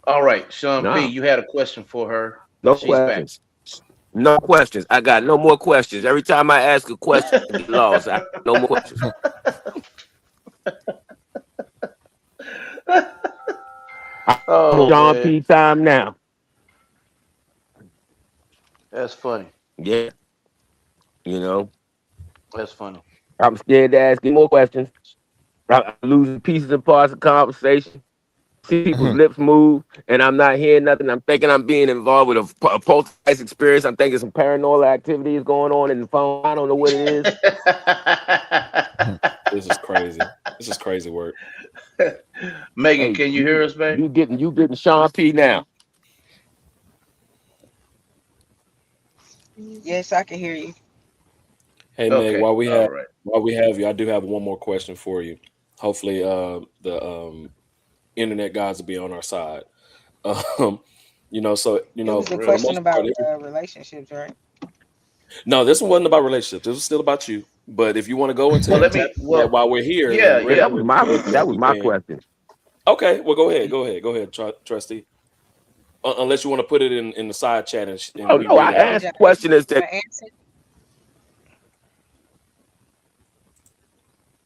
All right, Sean P. No, You had a question for her. no She's back. questions. No questions. I got no more questions. Every time I ask a question, I get lost. I no more questions. Oh Sean man, P. time now. that's funny. Yeah, you know, That's funny. I'm scared to ask any more questions. I'm losing pieces and parts of conversation. See people's lips move, and I'm not hearing nothing. I'm thinking I'm being involved with a poltergeist experience. I'm thinking some paranormal activity is going on in the phone. I don't know what it is. This is crazy. This is crazy work. Megan, Hey, can you hear us, babe? you getting Sean P. now. Yes, I can hear you. Hey Meg, Okay. while we All have right. you, I do have one more question for you. Hopefully, the internet gods will be on our side. So It was a For real. for the question most part, about relationships, right? no, this one wasn't about relationships. This was still about you. But if you want to go into Well, that, let me. tap into that Well, while we're here, yeah, then Yeah, yeah. that was we my can. question. Okay, well, go ahead, Trusty. Unless you want to put it in the side chat and Oh we no, read I it out. asked the question is that Answer.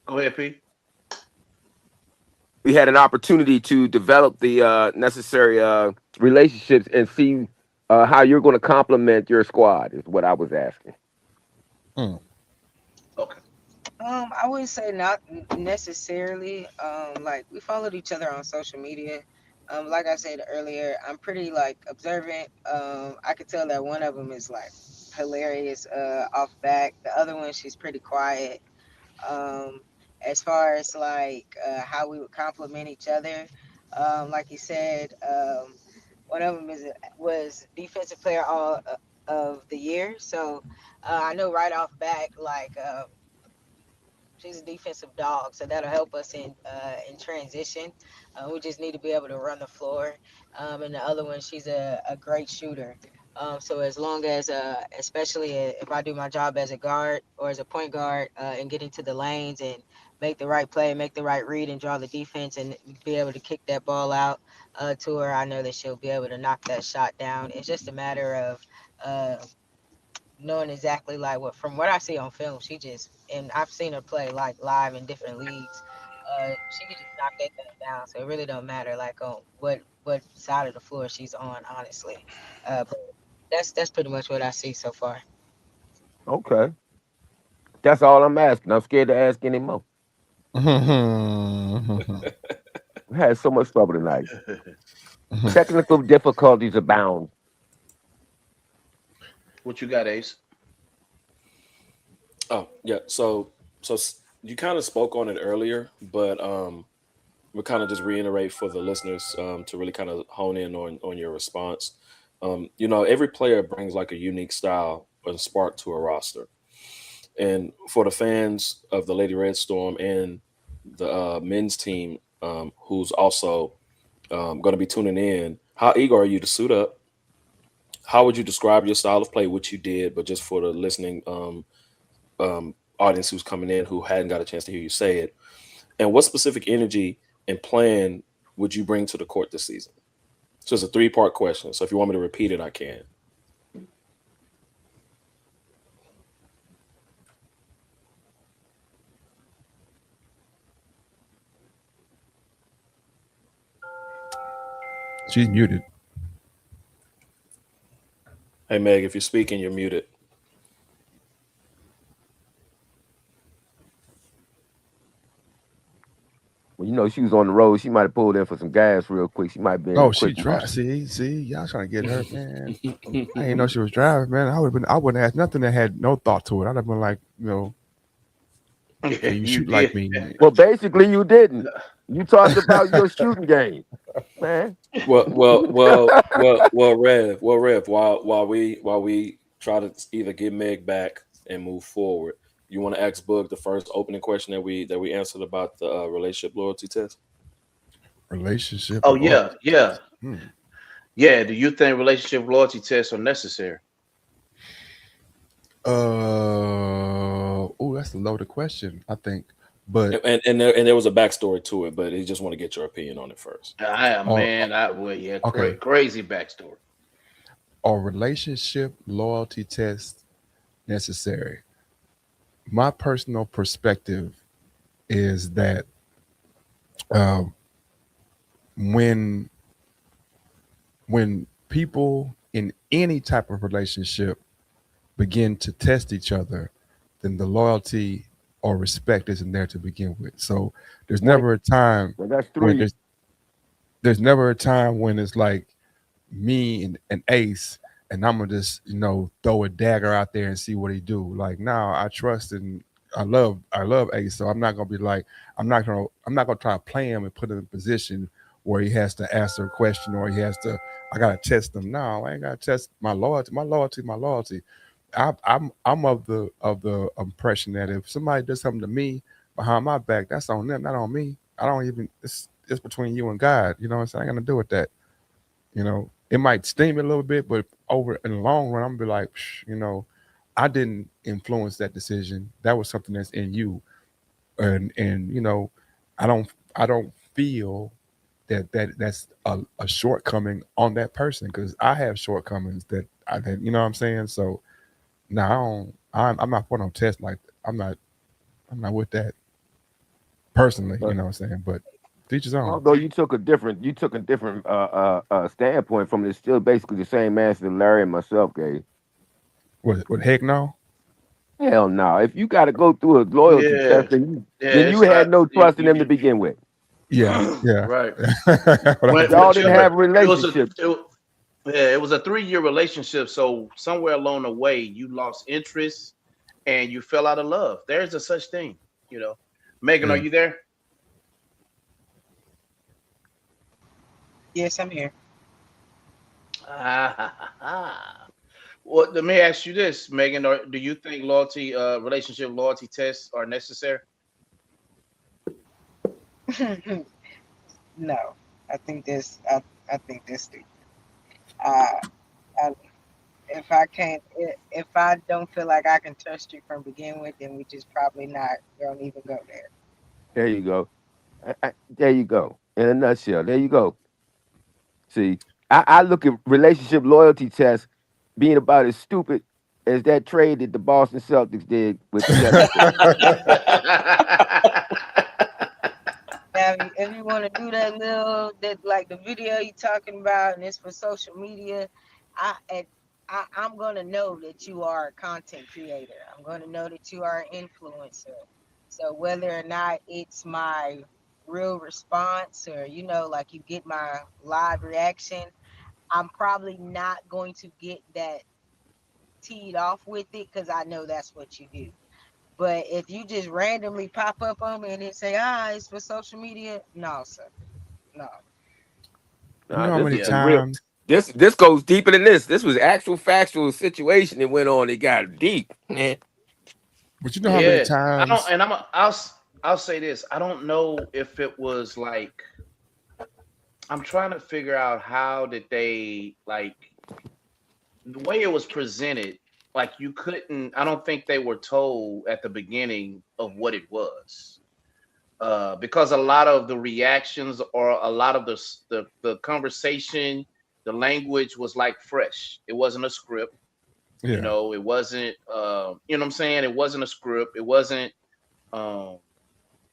Go ahead, P. we had an opportunity to develop the necessary relationships and see how you're going to complement your squad. Is what I was asking. Okay. I would say not necessarily. Like we followed each other on social media. Like I said earlier, I'm pretty like observant. I could tell that one of them is like hilarious off back. The other one, she's pretty quiet. Um, as far as like how we would compliment each other, like you said, one of them was defensive player all of the year. So I know right off back, like. She's a defensive dog, so that'll help us in transition. We just need to be able to run the floor. And the other one, she's a great shooter. So as long as, especially if I do my job as a guard or as a point guard, and get into the lanes and make the right play, make the right read, and draw the defense, and be able to kick that ball out to her, I know that she'll be able to knock that shot down. It's just a matter of knowing exactly like what from what I see on film, she just and I've seen her play like live in different leagues. She can just knock that thing down. So it really don't matter like on what side of the floor she's on, honestly. But that's pretty much what I see so far. Okay, that's all I'm asking. I'm scared to ask any more. We had so much trouble tonight. Technical difficulties abound. What you got, Ace? Oh yeah, so you kind of spoke on it earlier, but we'll kind of just reiterate for the listeners to really kind of hone in on your response. Every player brings like a unique style and spark to a roster, and for the fans of the Lady Red Storm and the men's team, who's also going to be tuning in, how eager are you to suit up? How would you describe your style of play, which you did, but just for the listening audience who's coming in who hadn't got a chance to hear you say it, and what specific energy and plan would you bring to the court this season? So it's a 3-part question. So if you want me to repeat it, I can. She's muted. Hey Meg, if you're speaking, you're muted. Well, she was on the road. She might have pulled in for some gas real quick. She might be in Oh, a she quick drive. See, y'all trying to get her, man. I didn't know she was driving, man. I wouldn't have nothing that had no thought to it. I'd have been like, can you shoot like me? Well, basically, you didn't. You talked about your shooting game, man. Rev. While we try to either get Meg back and move forward, you want to ask Boog the first opening question that we answered about the relationship loyalty test? Relationship. Oh yeah, yeah, Hmm. yeah. Do you think relationship loyalty tests are necessary? Oh, that's a loaded question, I think. But And there was a backstory to it, but he just want to get your opinion on it first. Okay. Crazy backstory. are relationship loyalty tests necessary? My personal perspective is that um, when people in any type of relationship begin to test each other, then the loyalty or respect isn't there to begin with. So there's never a time So that's when three. there's never a time when it's like me and Ace, and I'm gonna just throw a dagger out there and see what he do. Like now, I trust and I love Ace, so I'm not gonna be like I'm not gonna try to play him and put him in a position where he has to answer a question or he has to. I gotta test him. No, I ain't gotta test my loyalty. My loyalty. My loyalty. I'm of the impression that if somebody does something to me behind my back, that's on them, not on me. I don't even. It's between you and God. You know what I'm saying? I ain't gonna do with that. It might sting me a little bit, but over in the long run, I'm gonna be like, I didn't influence that decision. That was something that's in you, and I don't feel that's a shortcoming on that person because I have shortcomings that you know what I'm saying. So now I'm not putting on test like I'm not with that personally. You know what I'm saying, but. Teach his own. Although you took a different standpoint from it, it's still basically the same answer Larry and myself gave. What heck no? Hell no. If you got to go through a loyalty test, then you had no trust in them to begin with. Yeah. Right. Y'all didn't have a relationship. It was a 3-year relationship. So somewhere along the way, you lost interest and you fell out of love. There's a such thing, Megan, are you there? Yes, I'm here. Well, let me ask you this, Megan. Do you think relationship loyalty tests are necessary? No, I think this. I think this stupid. I, if I don't feel like I can trust you from begin with, then we just probably not gonna even go there. There you go. There you go. In a nutshell, there you go. See, I look at relationship loyalty tests being about as stupid as that trade that the Boston Celtics did with the Now, if you want to do that like the video you talking about, and it's for social media, I'm gonna know that you are a content creator. I'm gonna know that you are an influencer. So whether or not it's my real response or like you get my live reaction, I'm probably not going to get that teed off with it because I know that's what you do. But if you just randomly pop up on me and then say, it's for social media, no, sir. No. You know how many is times this goes deeper than this. This was actual factual situation that went on. It got deep, man. But you know how many times I'll say this. I don't know if it was like I'm trying to figure out how did they the way it was presented, like you couldn't. I don't think they were told at the beginning of what it was, because a lot of the reactions or a lot of the conversation, the language was like fresh. It wasn't a script. Yeah. It wasn't. You know what I'm saying? It wasn't a script. It wasn't.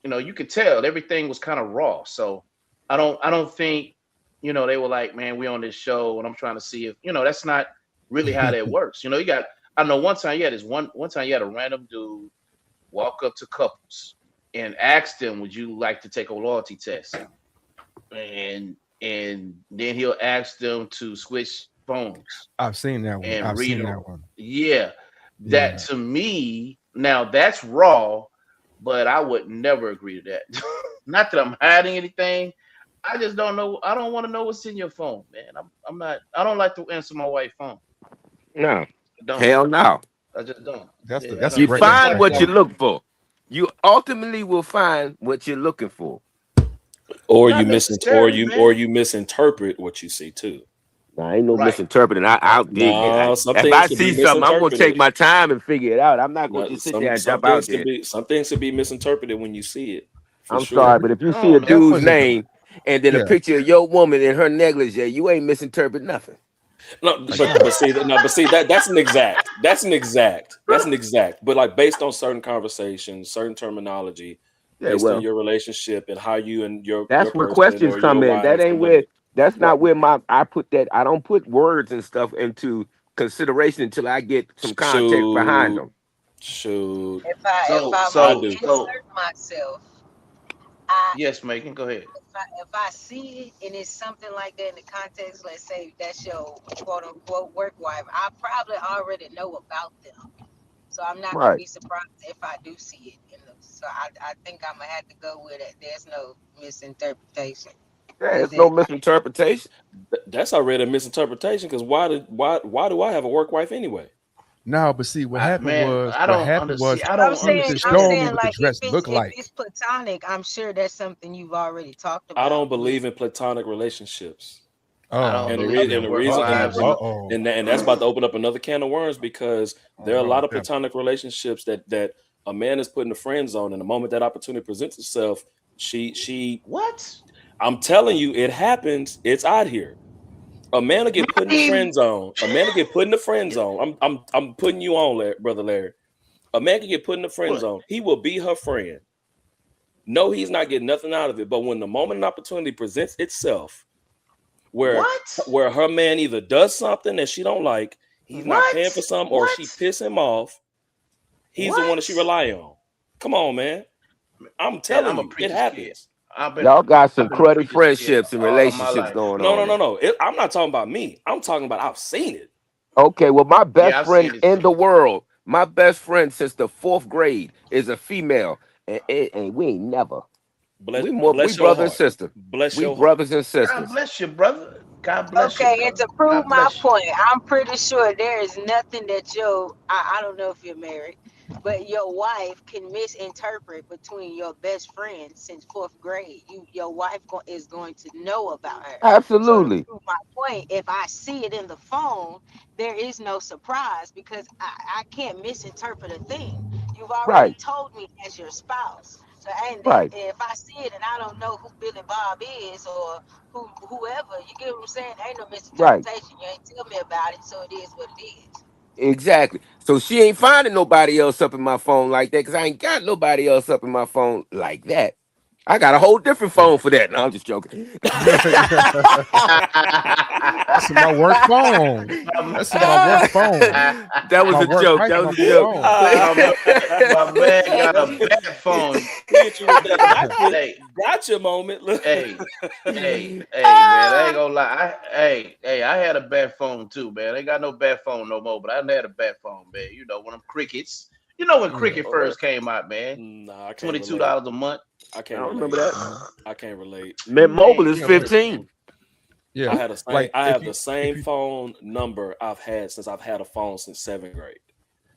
You could tell everything was kind of raw. So I don't think they were like, man, we on this show and I'm trying to see if that's not really how that works. I know one time you had a random dude walk up to couples and ask them, would you like to take a loyalty test? And then he'll ask them to switch phones. I've seen that one. And I've read seen them. that one. Yeah. That to me, now that's raw, but I would never agree to that. Not that I'm hiding anything. I just don't know. I don't want to know what's in your phone, man. I'm not. I don't like to answer my wife's phone. No, I don't. hell no. I just don't. That's Yeah, I that's a You don't. great But that's find like what you insight. look for. You ultimately will find what you're looking for. Or not you necessarily, man. or you misinterpret what you see too. Now, ain't no Right. misinterpreting. I'll dig it. No, some If things I can be see something, I'm gonna take misinterpreted. my time and figure it out. I'm not gonna No, just sit there and jump out things can there. be misinterpreted when you see it, for I'm sure. sorry, but if you I see a don't know. dude's Definitely. name and then a Yeah. picture of your woman in her negligee, you ain't misinterpret nothing. No, Like, Yeah. but see that's an exact. That's an exact. But like based on certain conversations, certain terminology, Yeah, based on well, your relationship and how you and your that's where person questions or your come in. That wives ain't where. communicate. That's Right. not where I put that. I don't put words and stuff into consideration until I get some context behind Shoot, them. shoot. If So I I may so do. so insert myself, I yes, Megan. Go ahead. if I see it and it's something like that in the context, let's say that's your quote unquote work wife, I probably already know about them. So I'm not gonna Right. be surprised if I do see it. So I think I'm gonna have to go with it. There's no misinterpretation. Yeah, Is it's no it? misinterpretation. That's already a misinterpretation because why do I have a work wife anyway? no, but see Man, I what don't happened was I I'm don't you saying, just I'm showed understand. me saying, what the like dress looked if like. it's platonic, I'm sure that's something you've already talked I about don't with. believe in platonic relationships. I Oh, don't And the believe reason in and the work reason Okay, uh-oh, wives well, and uh-oh. and that's about to open up another can of worms because Oh there are a lot Lord, of platonic relationships that a man is put in the friend zone, and the moment that opportunity presents itself, she what? I'm telling you, it happens. It's out here. A man will get put in the friend zone. A man will get put in the friend zone. I'm putting you on, brother Larry. A man can get put in the friend What? zone. He will be her friend. No, he's not getting nothing out of it. But when the moment and opportunity presents itself, where What? her man either does something that she don't like, he's not paying for What? something, or she What? piss him off, he's the one that she What? rely on. Come on, man. I'm Man, telling I'm a you, it preacher's kid. happens. Y'all got some I've been a cruddy preacher's kid friendships and all of my relationships life. going No, on no, no, there. no. I'm not talking about me. I'm talking about I've seen it. Okay, well, my best Yeah, I've friend seen it in too. the world, my best friend since the 4th grade is a female, and we ain't never. We Bless your brother and heart. sister. Bless We your heart. brothers and God sisters. bless you, brother. God bless you, okay, and brother. to prove God my bless you. point, I'm pretty sure there is nothing that I don't know if you're married, but your wife can misinterpret between your best friend since 4th grade. Your wife is going to know about her. So to Absolutely. prove my point, if I see it in the phone, there is no surprise because I can't misinterpret a thing. You've already Right. told me as your spouse. So and Right. if I see it and I don't know who Billy Bob is or whoever, you get what I'm saying? Ain't no Right. misinterpretation. You ain't tell me about it, so it is what it is. Exactly. So she ain't finding nobody else up in my phone like that because I ain't got nobody else up in my phone like that. I got a whole different phone for that. No, I'm just joking. That's my work phone. That's my work phone. That was My a work joke. wife That on was a my joke. phone. My man got a bad phone. He hit you with that Hey, gotcha moment. Look. hey, hey, man. I ain't Ah, gonna lie. I had a bad phone too, man. I ain't got no bad phone no more, but I had a bad phone, man. You know, when them crickets. You know when Yeah. Cricket oh, first came out, man. Nah, I can't $22 relate. a month. I I can't don't relate. remember that. I can't relate. Mint Mobile Man, is Yeah, get but that. 15. yeah, like I if have you the same if you phone number I've had since I've had a phone since 7th grade.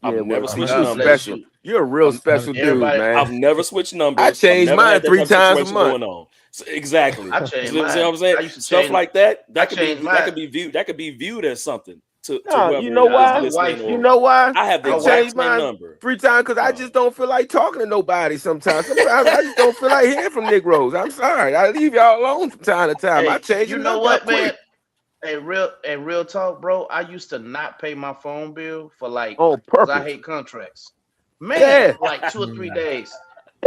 I've Yeah, well, never oh see, switched you God bless numbers. special. you. You're a real hundred special dude, Everybody, man. I've never switched I numbers. I've change never mine had that three type of times a situation month. going on. So, exactly. I See changed what mine. I'm saying? I used to Stuff change. like that. I changed mine. That could be viewed as something to No, you know whoever is Nah, my why? listening. wife. You Or know why? I have the I My exact wife. change same mine number. 3 times because I just don't feel like talking to nobody sometimes. Sometimes I just don't feel like hearing from Negroes. I'm sorry. I leave y'all alone from time to time. I Hey, change the you know number up what, man? quick Real talk, bro. I used to not pay my phone bill for like, on cause I purpose. hate contracts. Man, Yeah, for like mm, 2 or 3 days.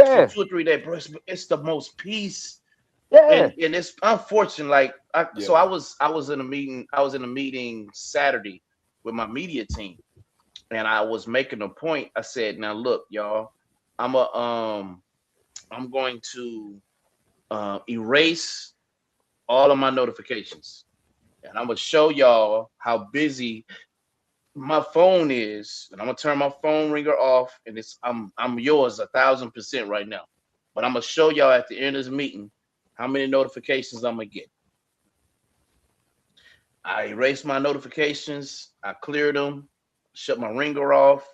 For yeah, 2 or 3 days, bro. It's the most peace. yeah. And it's unfortunate. Like so Yeah. I was in a meeting. I was in a meeting Saturday with my media team, and I was making a point. I said, "Now look, y'all, I'm a I'm going to erase all of my notifications, and I'm gonna show y'all how busy my phone is, and I'm gonna turn my phone ringer off, and I'm yours 1,000% right now." but I'm gonna show y'all at the end of this meeting how many notifications I'm gonna get. I erased my notifications, I cleared them, shut my ringer off,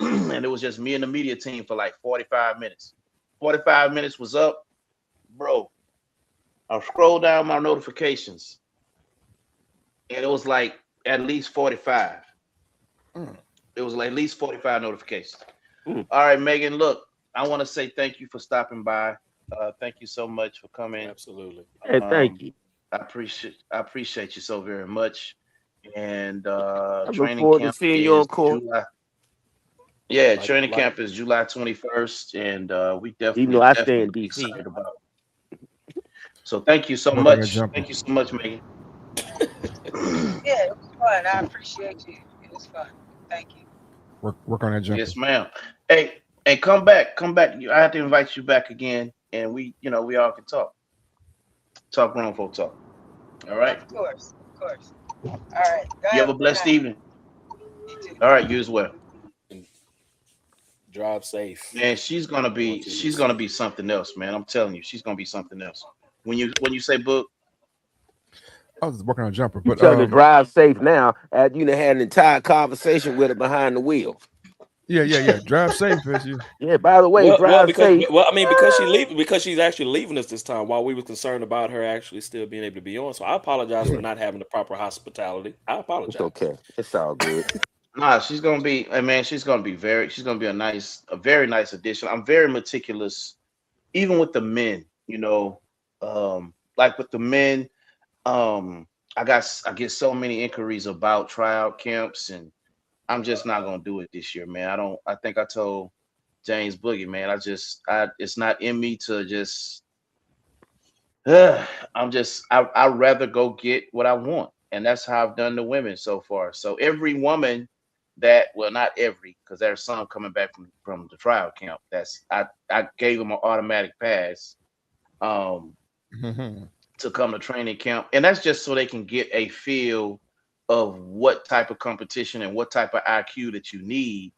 and it was just me and the media team for like 45 minutes. 45 minutes was up, bro. I scrolled down my notifications, and it was like at least 45. It was like at least 45 notifications. All right, Megan, look, I want to say thank you for stopping by. Thank you so much for coming. Absolutely. Hey, thank you. I appreciate you so very much. And I look training forward to camp seeing you on is court. July. Yeah, Like- training like- camp is July 21st, and we Even though I stay definitely in DC. excited about it. So thank you so We're gonna much. jump Thank you so much, Megan. Yeah, it was fun. I appreciate you. It was fun. Thank you. Work on that jumper. Yes, ma'am. Hey, and come back. I have to invite you back again, and we all can talk grown folk talk. All right. Of course. All right. You have a blessed evening. You too. All right, you as well. Drive safe. Man, she's gonna be something else, man. I'm telling you, she's gonna be something else. When you say book, I was working on a jumper, You but tell her to drive safe now. After you done had an entire conversation with her behind the wheel. yeah. Drive safe, issue. Yeah. By the way, Well, drive safe. because she's actually leaving us this time while we were concerned about her actually still being able to be on. So I apologize for not having the proper hospitality. I apologize. It's okay. It's all good. nah, she's gonna be. Man, she's gonna be a very nice addition. I'm very meticulous, even with the men. Like with the men. I get so many inquiries about tryout camps, and I'm just not gonna do it this year, man. I think I told James Boogie, man, it's not in me to just I'd rather go get what I want, and that's how I've done the women so far. So every woman not every, because there's some coming back from the trial camp, I gave them an automatic pass to come to training camp, and that's just so they can get a feel of what type of competition and what type of IQ that you need,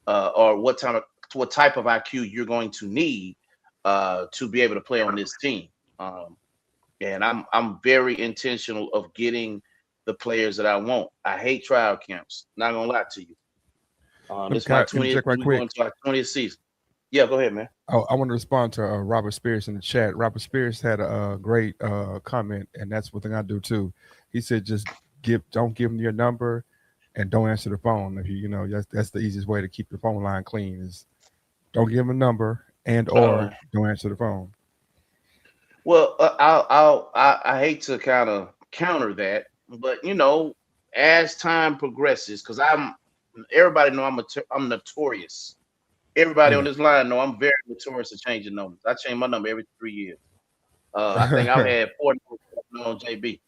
or what type of IQ you're going to need to be able to play on this team. And I'm very intentional of getting the players that I want. I hate trial camps. Not gonna lie to you. This is my 20th. We're going to our 20th season. Yeah, go ahead, man. Oh, I want to respond to Robert Spears in the chat. Robert Spears had a great comment, and that's one thing I do too. He said, "Just don't give them your number, and don't answer the phone. If that's the easiest way to keep the phone line clean is don't give them a number or don't answer the phone." Well, I hate to kind of counter that, but as time progresses, because everybody know I'm notorious. Everybody on this line know I'm very notorious of changing numbers. I change my number every 3 years. I think I've had 4 numbers on JB.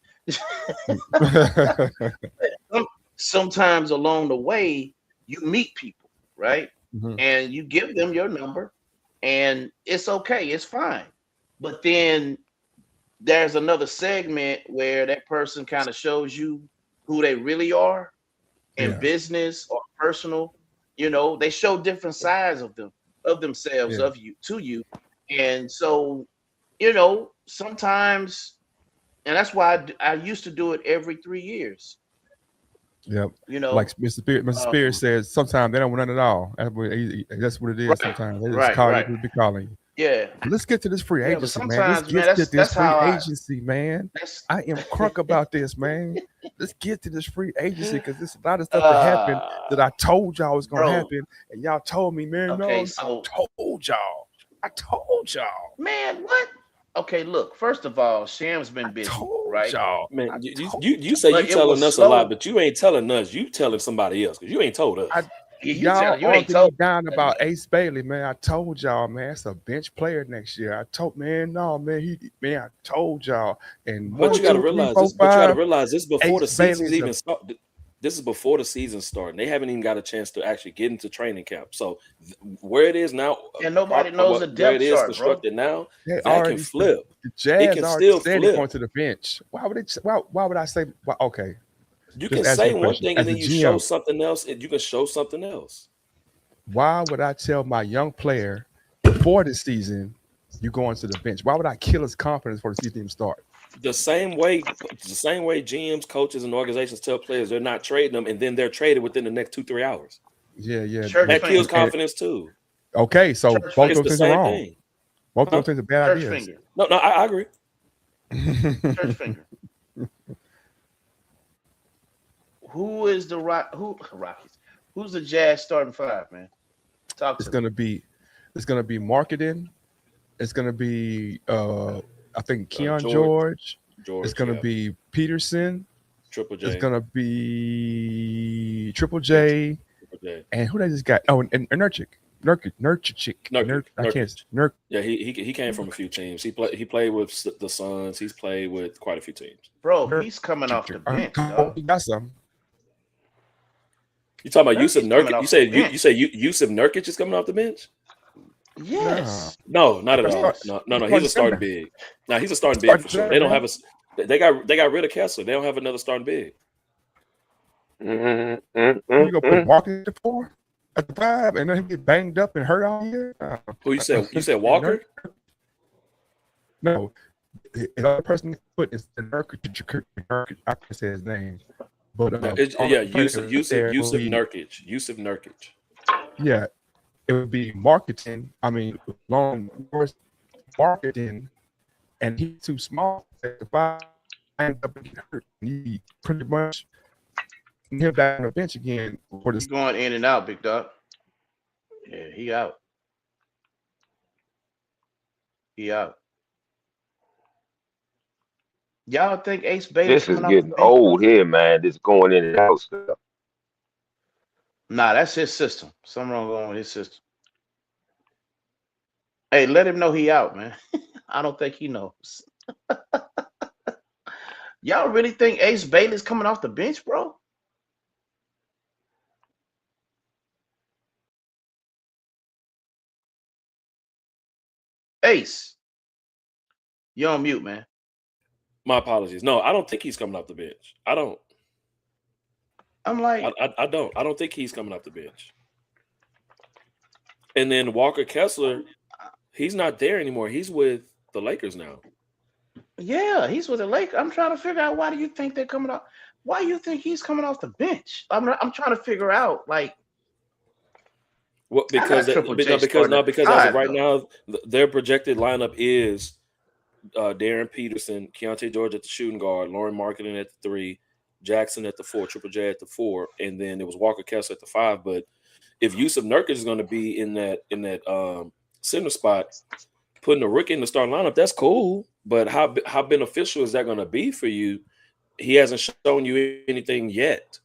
Sometimes along the way, you meet people, right? Mm-hmm. And you give them your number, and it's okay, it's fine. But then there's another segment where that person kind of shows you who they really are in business or personal. They show different sides of themselves, of you, to you. And so, sometimes, and that's why I used to do it every 3 years. Yep. Like Mr. Spears says, sometimes they don't want none at all. That's what it is. Sometimes they just call you, be calling you. Yeah. Let's get to this free agency, man. Let's get to this free agency, man. I am crunk about this, man. Let's get to this free agency, because there's a lot of stuff that happened that I told y'all was gonna happen, and y'all told me, man. Okay, I told y'all. Man, what? Okay, look. First of all, Sham's been busy, right? Y'all. Man, you say you telling us a lot, but you ain't telling us. You telling somebody else, because you ain't told us. Y'all ain't told down about Ace Bailey, man. I told y'all, man, it's a bench player next year. I told I told y'all. And but you got to realize this. But you got to realize this before the season even started. This is before the season started. They haven't even got a chance to actually get into training camp. So where it is now, and nobody knows the depth chart, constructed now. That can flip. The Jazz it can still flip. Going to the bench. Why would I say? Well, okay. You can say one thing and then you show something else, and you can show something else. Why would I tell my young player before the season You go into the bench. Why would I kill his confidence for the season even start? The same way GMs, coaches, and organizations tell players they're not trading them, and then they're traded within the next 2-3 hours. Yeah. Church That kills finger. confidence too. Okay, so Church both finger. of It's those the things are same wrong. thing. Both of those things are bad Church ideas. finger. No, I agree. Church finger. Who is the Rockies? Who's the Jazz starting five, man? Talk to It's me. gonna be marketing. It's gonna be I think Keon George, George. It's gonna be Peterson. Triple J. It's gonna be Triple J. Triple J. And who they just got? Oh, and Nurkic. I can't. Yeah, he came from a few teams. He played with the Suns. He's played with quite a few teams. Bro, he's coming off the bench. Dog. He got some. You talking about Nurkic's Yusuf coming Nurkic? off You said the bench. you say Yusuf Nurkic is coming off the bench? Yes. No, not at all. No. He's a starting big. No, he's a starting big for sure. They don't have a. They got rid of Kessler. They don't have another starting big. You go put Walker at the 4, at the 5, and then he get banged up and hurt all year. Who you said? You said Walker? No, the other person put is the Nurkic. I can say his name, but Yusuf Nurkic. Yusuf Nurkic. Yeah, it would be marketing. I mean, long marketing, and he's too small. The 5 ends up getting hurt. He pretty much him back on the bench again for He's this. going in and out, big dog. Yeah, he out. He out. Y'all think Ace Bailey? This is getting old here, man. This going in and out stuff. Nah, that's his system. Something wrong with his system. Hey, let him know he out, man. I don't think he knows. Y'all really think Ace Bailey's coming off the bench, bro? Ace, you're on mute, man. My apologies. No, I don't think he's coming off the bench. I don't. I'm like, I don't. I don't think he's coming off the bench. And then Walker Kessler, he's not there anymore. He's with the Lakers now. yeah, he's with the Lakers. I'm trying to figure out, why do you think they're coming off? Why do you think he's coming off the bench? I'm trying to figure out, like, Well, because as of right now, their projected lineup is Darren Peterson, Keontae George at the shooting guard, Lauren Marketing at the 3, Jackson at the 4, Triple J at the 4, and then it was Walker Kessler at the 5. But if Yusuf Nurkic is going to be in that center spot, putting a rookie in the starting lineup, that's cool. But how beneficial is that going to be for you? He hasn't shown you anything yet.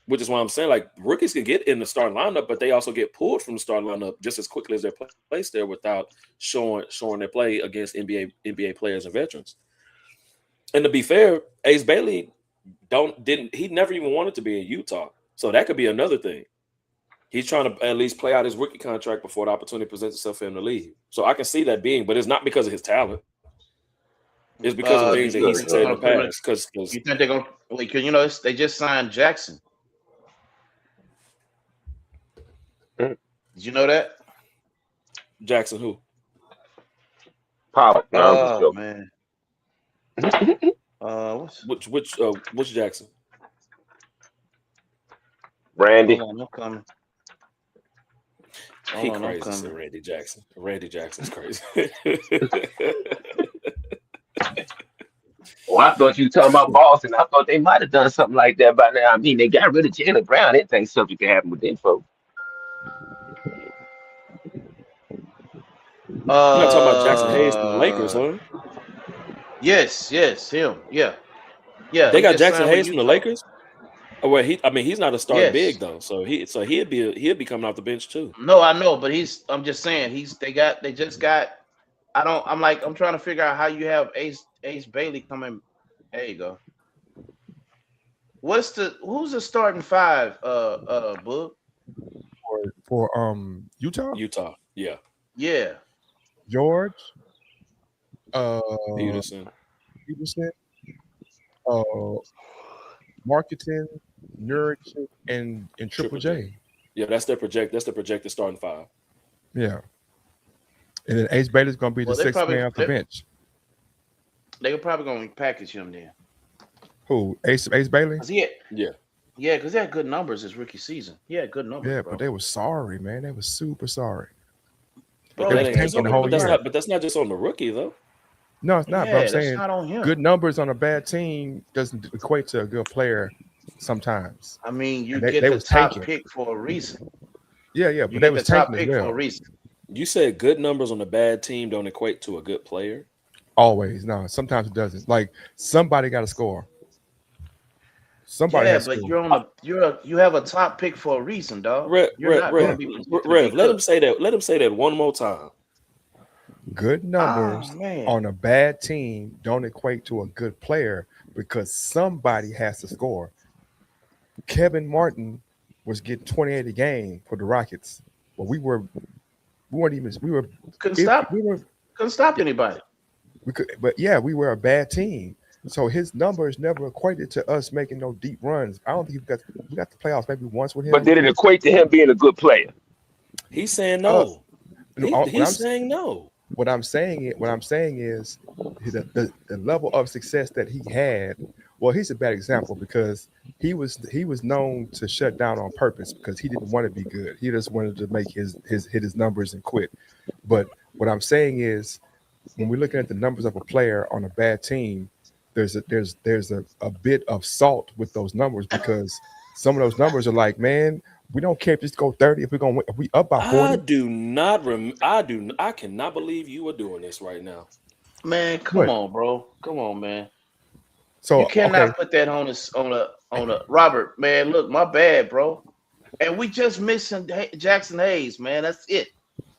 Which is why I'm saying, like, rookies can get in the starting lineup, but they also get pulled from the starting lineup just as quickly as they're placed there without showing their play against NBA players and veterans. And to be fair, Ace Bailey he never even wanted to be in Utah, so that could be another thing. He's trying to at least play out his rookie contract before the opportunity presents itself for him to leave. So I can see that being, but it's not because of his talent. It's because of things that he's said in the past. Because you think they're gonna? Because they just signed Jackson. Did you know that? Jackson who? Power. Oh man. Which Jackson? Randy. Hold on, I'm coming. He crazy, Randy Jackson. Randy Jackson's crazy. Oh, I thought you were talking about Boston. I thought they might have done something like that by now. I mean, they got rid of Jaylen Brown. They think something can happen with them folks. You're not talking about Jackson Hayes from the Lakers, huh? Yes, him. Yeah. They got Jackson Hayes from the Lakers. Oh, well, he's not a starting Yes. big though, so he'd be coming off the bench too. No, I know, but I'm just saying they just got. I'm trying to figure out how you have Ace Bailey coming. There you go. Who's the starting 5? Boog? For Utah, yeah. Yeah. George, Peterson, marketing, Nurkic, and Triple J. Yeah, that's the projected starting 5. Yeah. And then Ace Bailey's going to be Well, the they sixth probably man off the bench. they're probably gonna package him then. Who? Ace Bailey? 'Cause he had, Yeah. yeah, because he had good numbers his rookie season. He had good numbers. Yeah, bro. but they were sorry, man. They were super sorry. Bro, they That was ain't just tanking on the the- whole but that's year. not. But that's not just on the rookie though. No, it's not. yeah, But I'm that's saying not on him. good numbers on a bad team doesn't equate to a good player sometimes. I mean, you And they- get they the was top tanking. pick for a reason. Yeah, You but they get the was top tanking as pick for a well. reason. You said good numbers on a bad team don't equate to a good player. Always. No, sometimes it doesn't. Like somebody got to score. Somebody Yeah, has to but score. you have a top pick for a reason, dog. Rev, You're not Rev, gonna be Rev, projected to Rev, be let him good. say that. Let him say that one more time. Good numbers Oh man. on a bad team don't equate to a good player because somebody has to score. Kevin Martin was getting 28 a game for the Rockets. But we were Couldn't if stop. we were Couldn't stop anybody. we could, but yeah, we were a bad team. So his numbers never equated to us making no deep runs. I don't think we got the playoffs maybe once with him. But did it equate to him being a good player? He's saying no. What He's saying no. I'm saying is the level of success that he had. Well, he's a bad example because he was known to shut down on purpose because he didn't want to be good. He just wanted to make hit his numbers and quit. But what I'm saying is when we're looking at the numbers of a player on a bad team, there's a bit of salt with those numbers because some of those numbers are like, man, we don't care if just go 30 if we're gonna win, if we up by 40. I cannot believe you are doing this right now. Man, come on, bro. Come on, man. So You cannot put that on a Robert, man. Look, my bad, bro. And we just missing Jackson Hayes, man. That's it.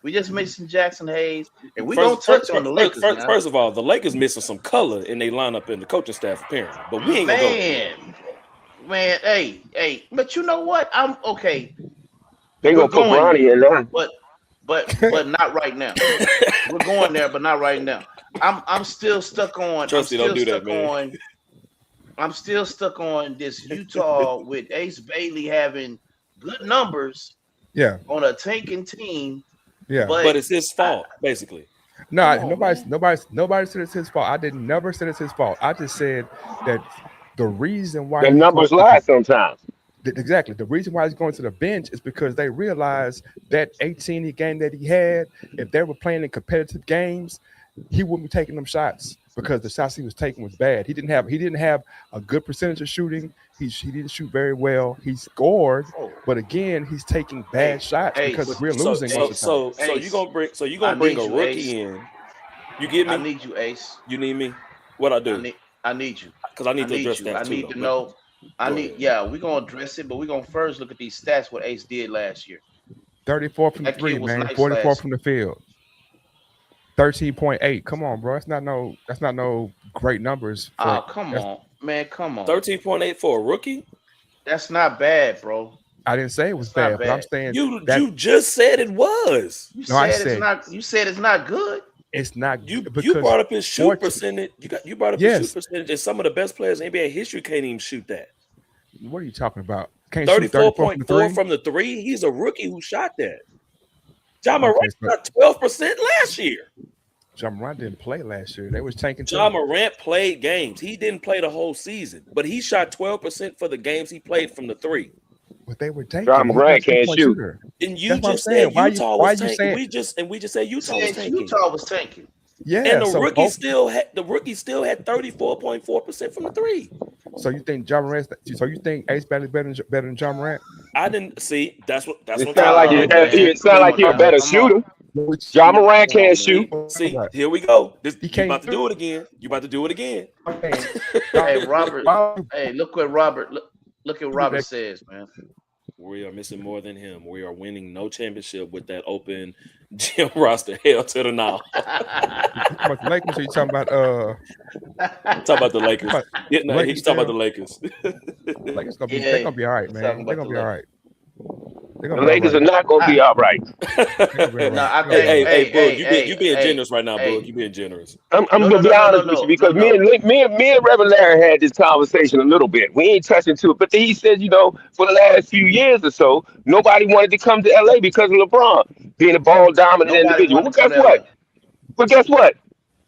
We just missing Jackson Hayes, and we don't touch on the Lakers. First of all, the Lakers missing some color in their lineup in the coaching staff apparently, but we ain't gonna go. Man, hey, but you know what? I'm okay. They gonna put Bronny in there. But not right now. We're going there, but not right now. I'm still stuck on. Trusty, don't do that, man. I'm still stuck on this Utah with Ace Bailey having good numbers. Yeah. On a tanking team. Yeah. But it's his fault, basically. No, nobody said it's his fault. I didn't never said it's his fault. I just said that the reason why the numbers lie sometimes. Exactly. The reason why he's going to the bench is because they realized that 18 game that he had, if they were playing in competitive games, he wouldn't be taking them shots because the shots he was taking was bad. He didn't have a good percentage of shooting. He didn't shoot very well. He scored, but again, he's taking bad shots because we're losing. So you gonna bring a rookie in. You get me? I need you, Ace. You need me? What I do? I need you. Because I need to address that I too. need to know. We're gonna address it, but we're gonna first look at these stats what Ace did last year. 34 from the three, man. Nice 44 from the field. 13.8. Come on, bro. That's not no great numbers. Come on, man. Come on. 13.8 for a rookie? That's not bad, bro. I didn't say it was bad, but I'm saying you just said it was. You said it's not good. It's not. You brought up his shoot percentage. You brought up his shoot percentage, and some of the best players in NBA history can't even shoot that. What are you talking about? 34.4 from the three. He's a rookie who shot that. Ja Morant shot 12% last year. Ja Morant didn't play last year. They was tanking. Ja Morant played games. He didn't play the whole season, but he shot 12% for the games he played from the three. But they were tanking. Ja Morant can't shoot. And you just said Utah was tanking. We just said Utah was tanking. Utah was tanking. Yeah, and the rookie still had 34.4% from the three. So you think Ja Morant? So you think Ace Bailey better than Ja Morant? I didn't see. That's what. It sound like you're a better shooter. Ja Morant can't shoot. See, here we go. You about to do it again. You about to do it again. Hey, Robert. Hey, look what Robert. Look at what Robert says, man. We are missing more than him. We are winning no championship with that open gym roster. Hell to the now. About the Lakers? Or you talking about talking about the Lakers? He's talking about the Lakers. Lakers they're gonna be all right, man. They're gonna be all right. The Lakers are not gonna be all right. Hey, Boog, you being generous right now, Boog. You being generous. I'm gonna be honest with you because me and Reverend Larry had this conversation a little bit. We ain't touching to it, but he said, for the last few years or so, nobody wanted to come to LA because of LeBron being a ball dominant individual. Well, guess what? But guess what?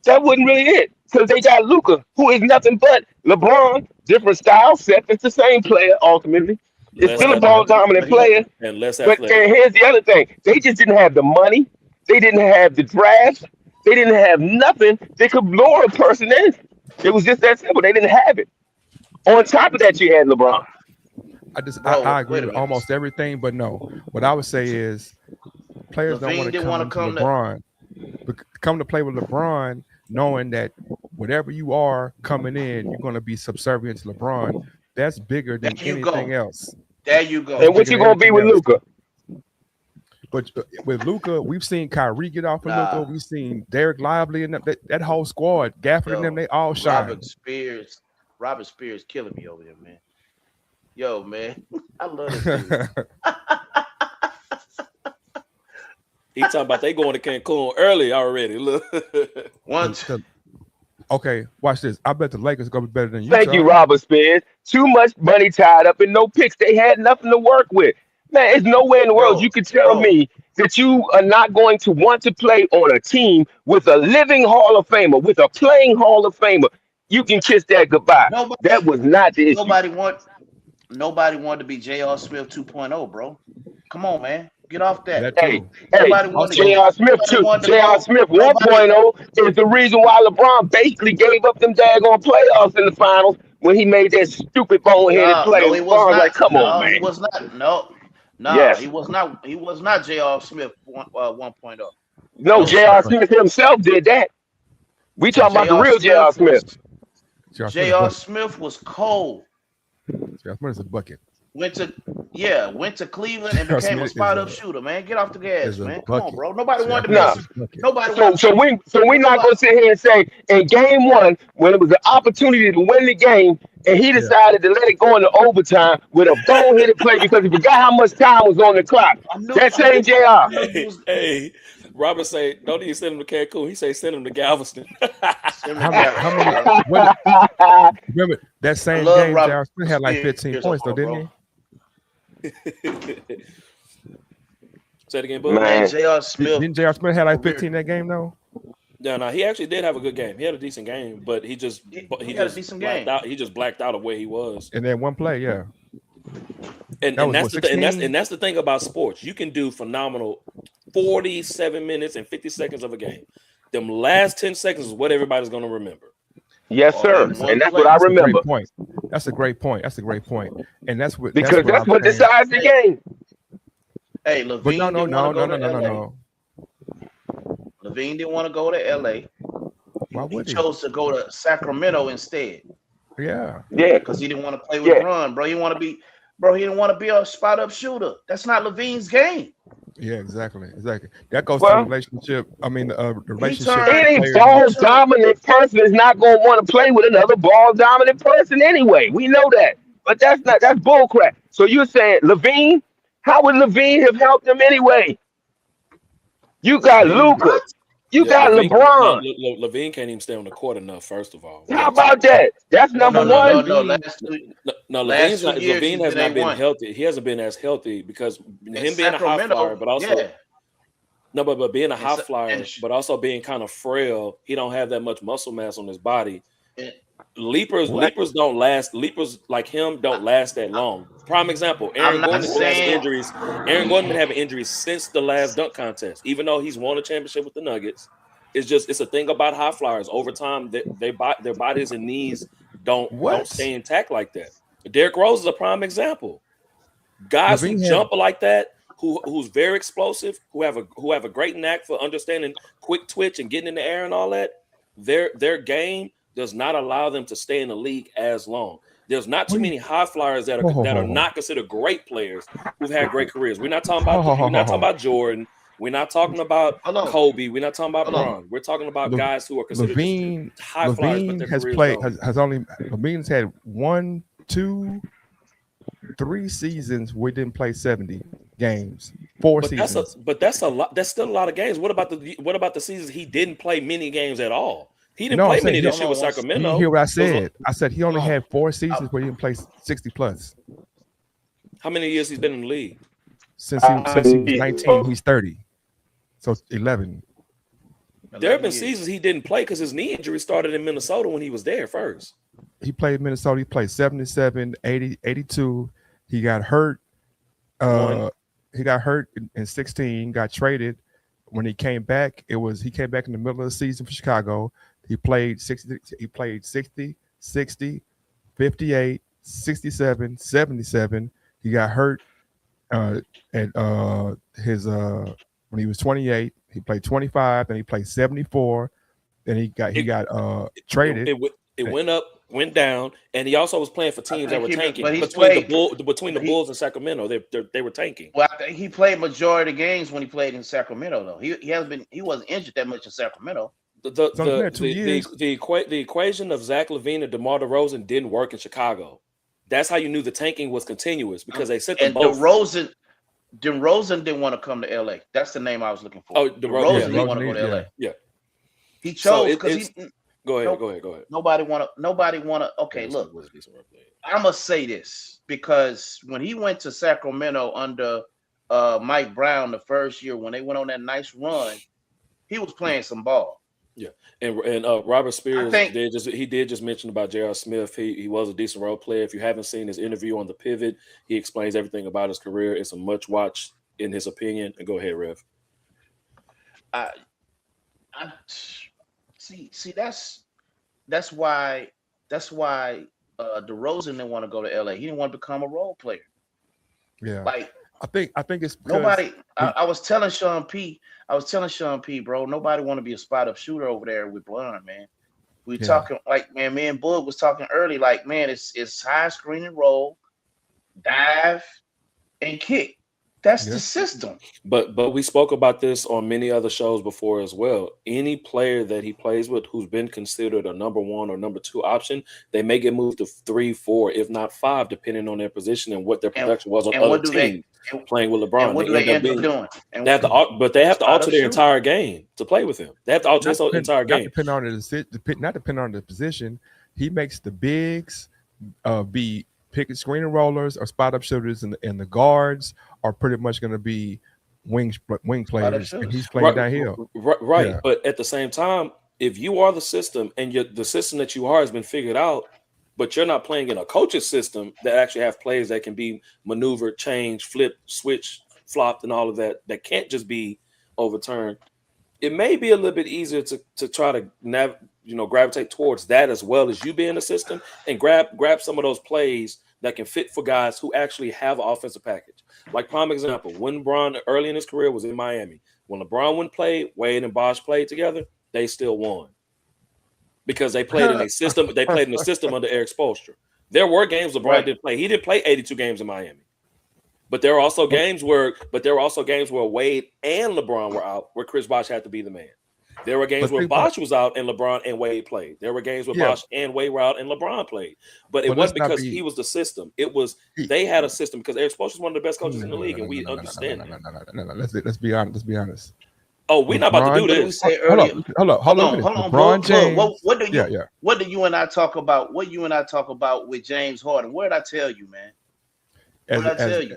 That wasn't really it because they got Luca, who is nothing but LeBron, different style set. It's the same player ultimately. It's Less still a But ball athletic dominant but he player. and less But athletic. and here's the other thing: they just didn't have the money. They didn't have the draft. They didn't have nothing. They could lure a person in. It was just that simple. They didn't have it. On top of that, you had LeBron. I bro, agree wait a with minute. almost everything, but no. What I would say is players don't Levine want to didn't come want to into come to. LeBron, come to play with LeBron, knowing that whatever you are coming in, you're going to be subservient to LeBron. That's bigger There than you anything go. else. There you That's And go. what bigger you than gonna be anything with else. Luca? But with Luca, we've seen Kyrie get off of Luca. Nah, We've seen Derek Lively and that whole squad, Gafford and them, yo, they all shine. Robert Spears killing me over here, man. Yo, man, I love this dude. He talking about they going to Cancun early already. Look. One, Okay, watch this. I bet the Lakers going to be better than Thank you, Utah. Robert Spears. Too much money tied up in no picks. They had nothing to work with. Man, there's nowhere in the world you bro, could tell bro. me that you are not going to want to play on a team with a living Hall of Famer, with a playing Hall of Famer. You can kiss that goodbye. That Nobody, was not the issue. nobody want, nobody wanted to be J.R. Smith 2.0, bro. Come on, man, get off that. That Hey, too. hey, Nobody wanted to Also, get. J.R. Smith Nobody too. wanted to J.R. go. Smith Nobody. 1.0 is the reason why LeBron basically gave up them daggone playoffs in the finals when he made that stupid boneheaded No, play. no, he was LeBron's not. like, come on, No, he man. was not. No, no, Yes. he was not. He was not J.R. Smith 1.0. No, No, J.R. sir. Smith himself did that. We talking about the J.R. real J.R. Smith Smith. was J.R. Smith is a J.R. bucket. Smith was cold. J.R. Smith is a bucket. Went to Cleveland and J.R. became a Smith spot up shooter, man. Get off the gas, is a man. Come on, bucket. bro. Nobody J.R. wanted to Smith Nah. is miss. a bucket. Nobody So wanted. so we so we not Nobody. gonna sit here and say in game one when it was an opportunity to win the game and he Yeah. decided to let it go into overtime with a boneheaded play because he forgot how much time was on the clock. I knew. That I knew. same JR. I knew you Hey, was. hey, Robert say, don't even send him to Cancun. He say send him to Galveston. Send How me many? How Galveston, many? bro. When, remember that I same love game? Robert J.R. Smith had like 15 Spears, points though, didn't bro. he? Say it again, Boo. Man, Man, J.R. Smith Didn't J.R. Smith have like career. 15 that game though? No, he actually did have a good game. He had a decent game, but he He had a decent blacked game. out. He just blacked out of where he was. And then one play, yeah. And That was that's what, the thing. 16? That's the thing about sports. You can do phenomenal 47 minutes and 50 seconds of a game. Them last 10 seconds is what everybody's gonna remember. yes, All sir. in And one that's play. what I That's a great remember. point. That's a great point. That's a great point. And that's what Because that's I'm what saying. decides the Hey, game. hey, But Levine didn't want to go to L.A. no. Levine didn't want to go to L.A. Why He would he? chose to go to Sacramento instead Yeah. Yeah, because he didn't want to play with yeah. Bron, bro. He want to be, bro. He didn't want to be a spot up shooter. That's not Levine's game. Yeah, exactly. That goes to the Well, relationship. I mean, the He relationship turned. with any players. He ball turned. dominant person is not gonna want to play with another ball dominant person anyway. We know that. But that's bull crap. So you're saying Levine? How would Levine have helped him anyway? You got Levine, Luca. What? You got LeBron. Levine can't even stay on the court enough. First of all, How one. about that? That's No, number no, no, no, one. no. Levine, no, Last 2 years Levine he's has been not been A1 healthy. He hasn't been as healthy because in him being a high flyer, Sacramento. but also Yeah, no, but being a and high so, flyer, but also being kind of frail, he don't have that much muscle mass on his body. and What? Leapers don't last. Leapers like him don't last that long. Prime example: I'm Aaron not Gordon has been having saying. injuries. Aaron Gordon been having injuries since the last dunk contest. Even though he's won a championship with the Nuggets, it's a thing about high flyers. Over time, their bodies and knees don't What? stay intact like that. Derrick Rose is a prime example. Guys who Levine had jump like that, who's very explosive, who have a great knack for understanding quick twitch and getting in the air and all that. Their game does not allow them to stay in the league as long. There's not too many high flyers that are not considered great players who've had great careers. We're not talking about Jordan. We're not talking about Hold on, Kobe. We're not talking about hold on. Bron. We're talking about guys who are considered Levine just high flyers, but Levine their has careers played don't. Levine's had 1, 2, 3 seasons where he didn't play 70 games. 4 seasons. That's a lot. That's still a lot of games. What about the seasons he didn't play many games at all? He didn't No, play I'm many saying this hold year on with one You Sacramento. didn't hear what I Those are- said. I said he only Hold on. had 4 seasons where he didn't play 60 plus. How many years he's been in the league? Since he was 19, he's 30. So 11. There have 11 been years. seasons he didn't play because his knee injury started in Minnesota when he was there first. He played Minnesota. He played 77, 80, 82. He got hurt. He got hurt in 16, got traded. When he came back, he came back in the middle of the season for Chicago. He played 60, 60, 58, 67, 77. He got hurt at when he was 28. He played 25, then he played 74. Then he got traded. It went up, went down, and he also was playing for teams that were tanking. But Between the Bulls and Sacramento, they were tanking. Well, I think he played majority of the games when he played in Sacramento, though. He wasn't injured that much in Sacramento. The equation of Zach LaVine and DeMar DeRozan didn't work in Chicago. That's how you knew the tanking was continuous because they sent them both. DeRozan didn't want to come to LA. That's the name I was looking for. Oh, DeRozan didn't want to go to LA. Yeah. He chose because Go ahead. Nobody want to. Okay, look, I'm gonna say this because when he went to Sacramento under Mike Brown the first year when they went on that nice run, he was playing some ball. Yeah, and Robert Spears did just mention about J.R. Smith. He was a decent role player. If you haven't seen his interview on The Pivot, he explains everything about his career. It's a much watch in his opinion. And go ahead, Rev. I see. That's why DeRozan didn't want to go to LA. He didn't want to become a role player. Yeah, like I think it's because nobody. I was telling Sean P, bro. Nobody want to be a spot up shooter over there with Blonde, man. We talking like, man. Me and Boog was talking early, like, man, it's high screen and roll, dive, and kick. That's the system. But we spoke about this on many other shows before as well. Any player that he plays with who's been considered a number 1 or number 2 option, they may get moved to 3, 4, if not 5, depending on their position and what their production was on other teams playing with LeBron. And what do they end up doing? They have to alter their entire game to play with him. They have to alter their entire game. Not depending on the position. He makes the bigs be pick and screen and rollers or spot up shooters, and the guards are pretty much going to be wing players, and he's playing downhill. Right. Yeah. But at the same time, if you are the system and the system that you are has been figured out, but you're not playing in a coach's system that actually have plays that can be maneuvered, changed, flipped, switched, flopped, and all of that can't just be overturned, it may be a little bit easier to try to gravitate towards that as well as you being a system and grab some of those plays that can fit for guys who actually have an offensive package. Like prime example, when LeBron early in his career was in Miami, when LeBron went play, Wade and Bosh played together, they still won because they played in a system. They played in a system under Eric Spoelstra. There were games LeBron didn't play. He didn't play 82 games in Miami, but there were also games where Wade and LeBron were out, where Chris Bosh had to be the man. There were games where Bosh was out and LeBron and Wade played. There were games where Bosh and Wade were out and LeBron played. But it wasn't because he was the system. It was they had a system because Eric Spoelstra is one of the best coaches in the league, and we understand that. No. Let's be honest. Oh, we're not about to do this. Hold on. LeBron James. What do you and I talk about? What you and I talk about with James Harden? What did I tell you, man? What did I tell you?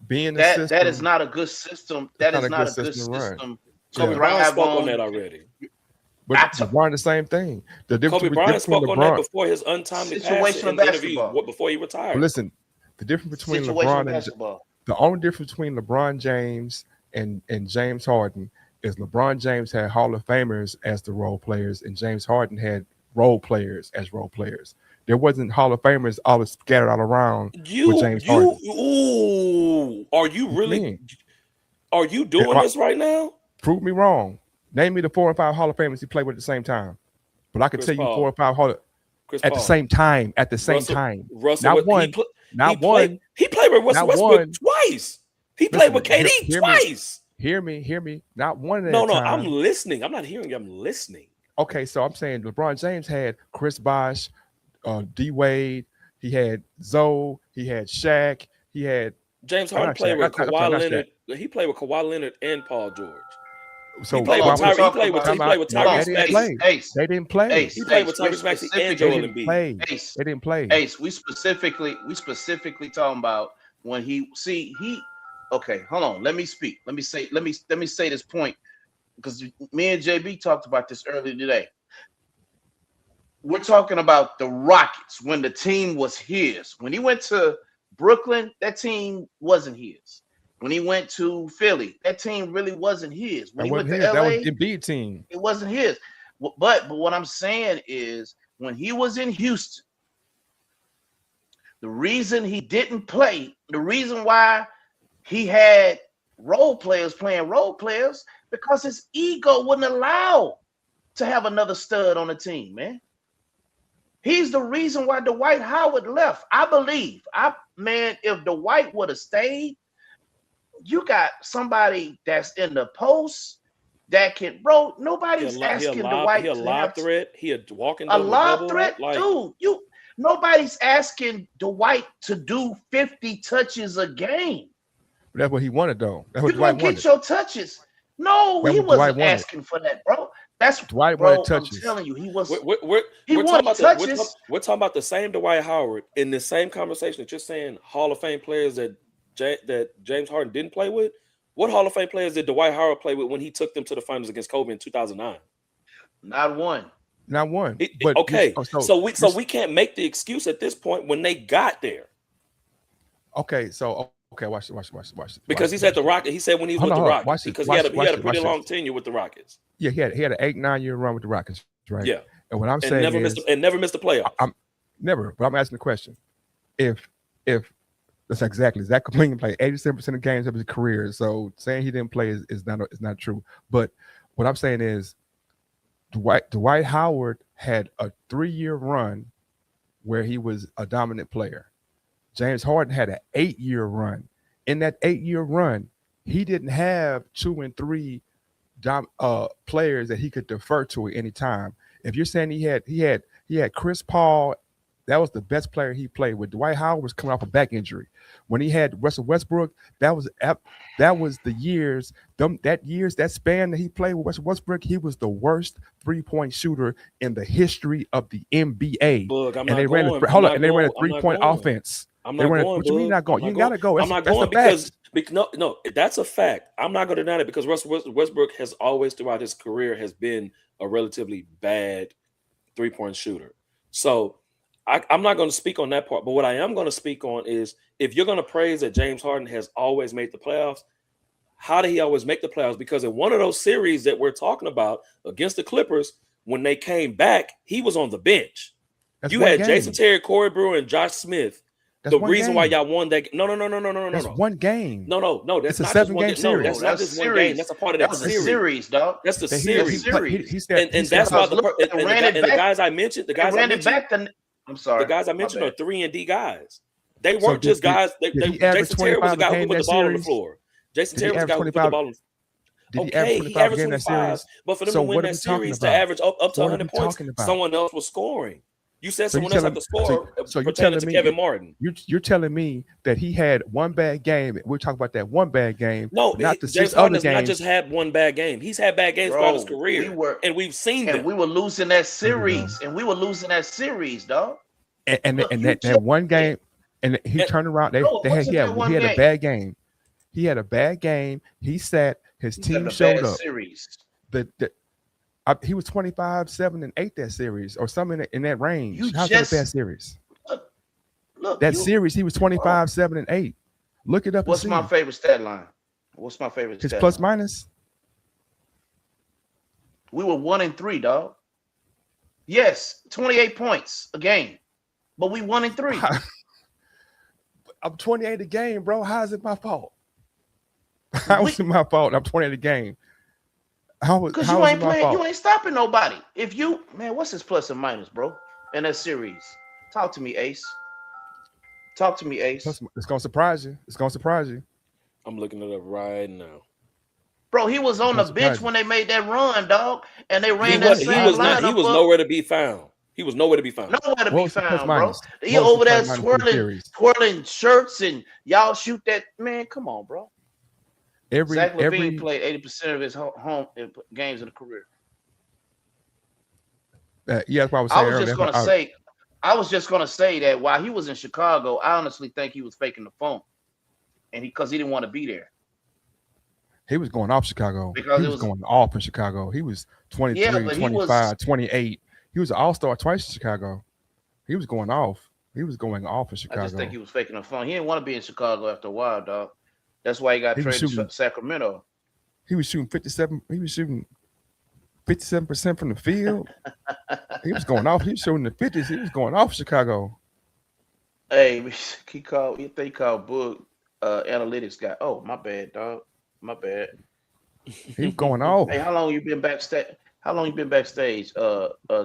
Being that is not a good system. That is not a good system. Kobe Bryant spoke on that already. But LeBron, the same thing. Kobe Bryant spoke on that before his untimely passing in interview before he retired. Well, listen, the difference between LeBron and the only difference between LeBron James and James Harden is LeBron James had Hall of Famers as the role players, and James Harden had role players as role players. There wasn't Hall of Famers all scattered all around with James Harden. Are you really? Are you doing this right now? Prove me wrong. Name me the 4 and 5 Hall of Famers he played with at the same time. But I can tell you 4 or 5 Hall at the same time. At the same time. Russell, not one. He played with Russell Westbrook twice. He played with KD twice. Hear me. Not one at No, time. I'm listening. I'm not hearing you. I'm listening. Okay, so I'm saying LeBron James had Chris Bosh, D Wade. He had Zoe. He had Shaq. He had James Harden played with Kawhi Leonard. He played with Kawhi Leonard and Paul George. So he played with Tyrese Maxey. They didn't play. He played with Tyrese Maxey and Joel Embiid. They didn't play. Ace, we specifically talking about when he. Okay, hold on. Let me speak. Let me say this point because me and JB talked about this earlier today. We're talking about the Rockets when the team was his. When he went to Brooklyn, that team wasn't his. When he went to Philly, that team really wasn't his. When he went to LA, that was Embiid team. it wasn't his. But what I'm saying is, when he was in Houston, the reason he didn't play, the reason why he had role players playing role players, because his ego wouldn't allow to have another stud on the team, man. He's the reason why Dwight Howard left. I believe, if Dwight would have stayed, you got somebody that's in the post that can, bro. Nobody's asking Dwight to have threat. He a walking a lob threat, like, dude. Nobody's asking Dwight to do 50 touches a game. That's what he wanted, though. That's what You're gonna Dwight get wanted. your touches. No, That's he what Dwight wasn't wanted. asking for that, bro. That's Dwight bro, wanted touches. I'm telling you, he was. We're wanted talking about touches. we're talking about the same Dwight Howard in the same conversation that you're saying Hall of Fame players that James Harden didn't play with. What Hall of Fame players did Dwight Howard play with when he took them to the finals against Kobe in 2009? Not one. Not one. But okay, so we can't make the excuse at this point when they got there. Okay, so watch this. Because he's at the Rockets. He said when he was with the Rockets, because he had a pretty long tenure with the Rockets. Yeah, he had an 8-9 year run with the Rockets, right? Yeah. And what I'm saying never missed the playoffs. I'm never, but I'm asking the question: if that's exactly Zach Kaplan played 87% of games of his career, so saying he didn't play is not true. But what I'm saying is, Dwight Howard had a 3-year run where he was a dominant player. James Harden had an 8-year run. In that 8-year run, he didn't have 2 and 3 players that he could defer to at any time. If you're saying he had Chris Paul, that was the best player he played with. Dwight Howard was coming off a back injury. When he had Russell Westbrook, that was the years, that span that he played with Russell Westbrook, he was the worst 3-point shooter in the history of the NBA. Look, they ran a 3-point offense. I'm not going. What you mean not going? You gotta go. I'm not going because no, that's a fact. I'm not going to deny it because Russell Westbrook has always throughout his career has been a relatively bad 3-point shooter. So I'm not going to speak on that part. But what I am going to speak on is if you're going to praise that James Harden has always made the playoffs, how did he always make the playoffs? Because in one of those series that we're talking about against the Clippers, when they came back, he was on the bench. You had Jason Terry, Corey Brewer, and Josh Smith. That's the reason why y'all won that no. That's one game. No. That's a not 7-game just series. No, that's not just one game. That's a part of that series. The series, dog. That's the series. He said, and that's why the guys I mentioned, the guys I mentioned are 3-and-D guys. They weren't just guys. Jason Terry was the guy who put the ball on the floor. Jason Terry was the guy who put the ball on. Okay, he averaged 25, but for them to win that series, to average up to 100 points, someone else was scoring. You said someone else had to score. So you're telling me Kevin Martin. You're telling me that he had one bad game. We're talking about that one bad game. No, not the James 6 Harden other has not games. just had one bad game. He's had bad games throughout his career, and we've seen them. And we were losing that series, dog. And that one game, and he turned around. He had a bad game. He had a bad game. He sat. His team showed up. Series. He was 25-7-8 that series, or something in that range. How's that a bad series? Look, that series, he was 25-7-8. Look it up. What's my favorite stat line? His plus minus. We were 1-3, dog. Yes, 28 points a game, but we 1-3. I'm 28 a game, bro. How is it my fault? How is it my fault? I'm 28 a game. Because you ain't playing, you ain't stopping nobody. If you, man, what's his plus and minus, bro? In that series. Talk to me, Ace. It's gonna surprise you. I'm looking it up right now. Bro, he was on the bench when they made that run, dog. And they ran that same lineup. He was nowhere to be found. Nowhere to be found, bro. He over there twirling shirts and y'all shoot that. Man, come on, bro. Zach LaVine played 80% of his home games in the career. Yeah, that's what I was saying. I was just gonna say that while he was in Chicago, I honestly think he was faking the phone, and because he didn't want to be there. He was going off Chicago. Because He it was was going off in Chicago. He was yeah, 23, but he was 25, 28. He was an all-star twice in Chicago. He was going off. He was going off in I just think Chicago. he was faking the fun. He didn't want to be in Chicago after a while, dog. That's why he got He was traded to shooting. Sacramento. He was shooting 57. He was shooting 57% from the field. He was going off. He was shooting the 50s. He was going off Chicago. Hey, he called Boog analytics guy. Oh, my bad, dog. My bad. He was going off. Hey, how long you been backstage? How long you been backstage,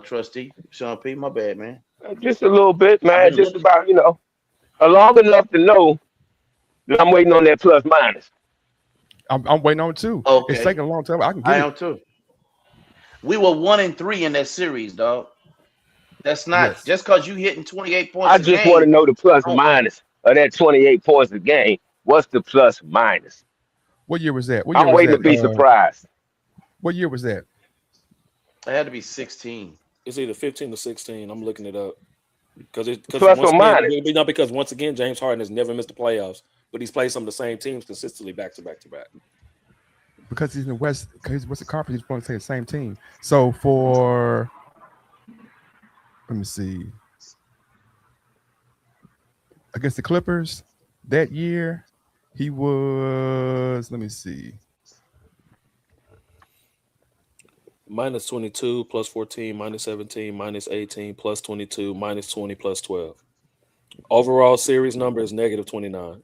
trustee Sean P? My bad, man. Just a little bit, I've man. been Just looking. about, long enough to know that I'm waiting on that plus minus. I'm waiting on it too. It's Okay, taking a long time. I can I get it. am too. We were 1-3 in that series, dog. That's not Yes. just because you hitting 28 I points a just want to game. know the plus Don't minus of that 28 points a game. What's the plus minus? What year was that? What year I'm was waiting to be that? surprised. What year was that? it had to be 16. It's either 15 or 16. I'm looking it up because Plus once or again, minus. not because once again James Harden has never missed the playoffs, but he's played some of the same teams consistently back to back to back. Because he's in the West. Because what's the conference? He's going to say the same team. So for let me see, against the Clippers that year, he was. Let me see. Minus 22, plus 14, minus 17, minus 18, plus 22, minus 20, plus 12. Overall series number is negative 29.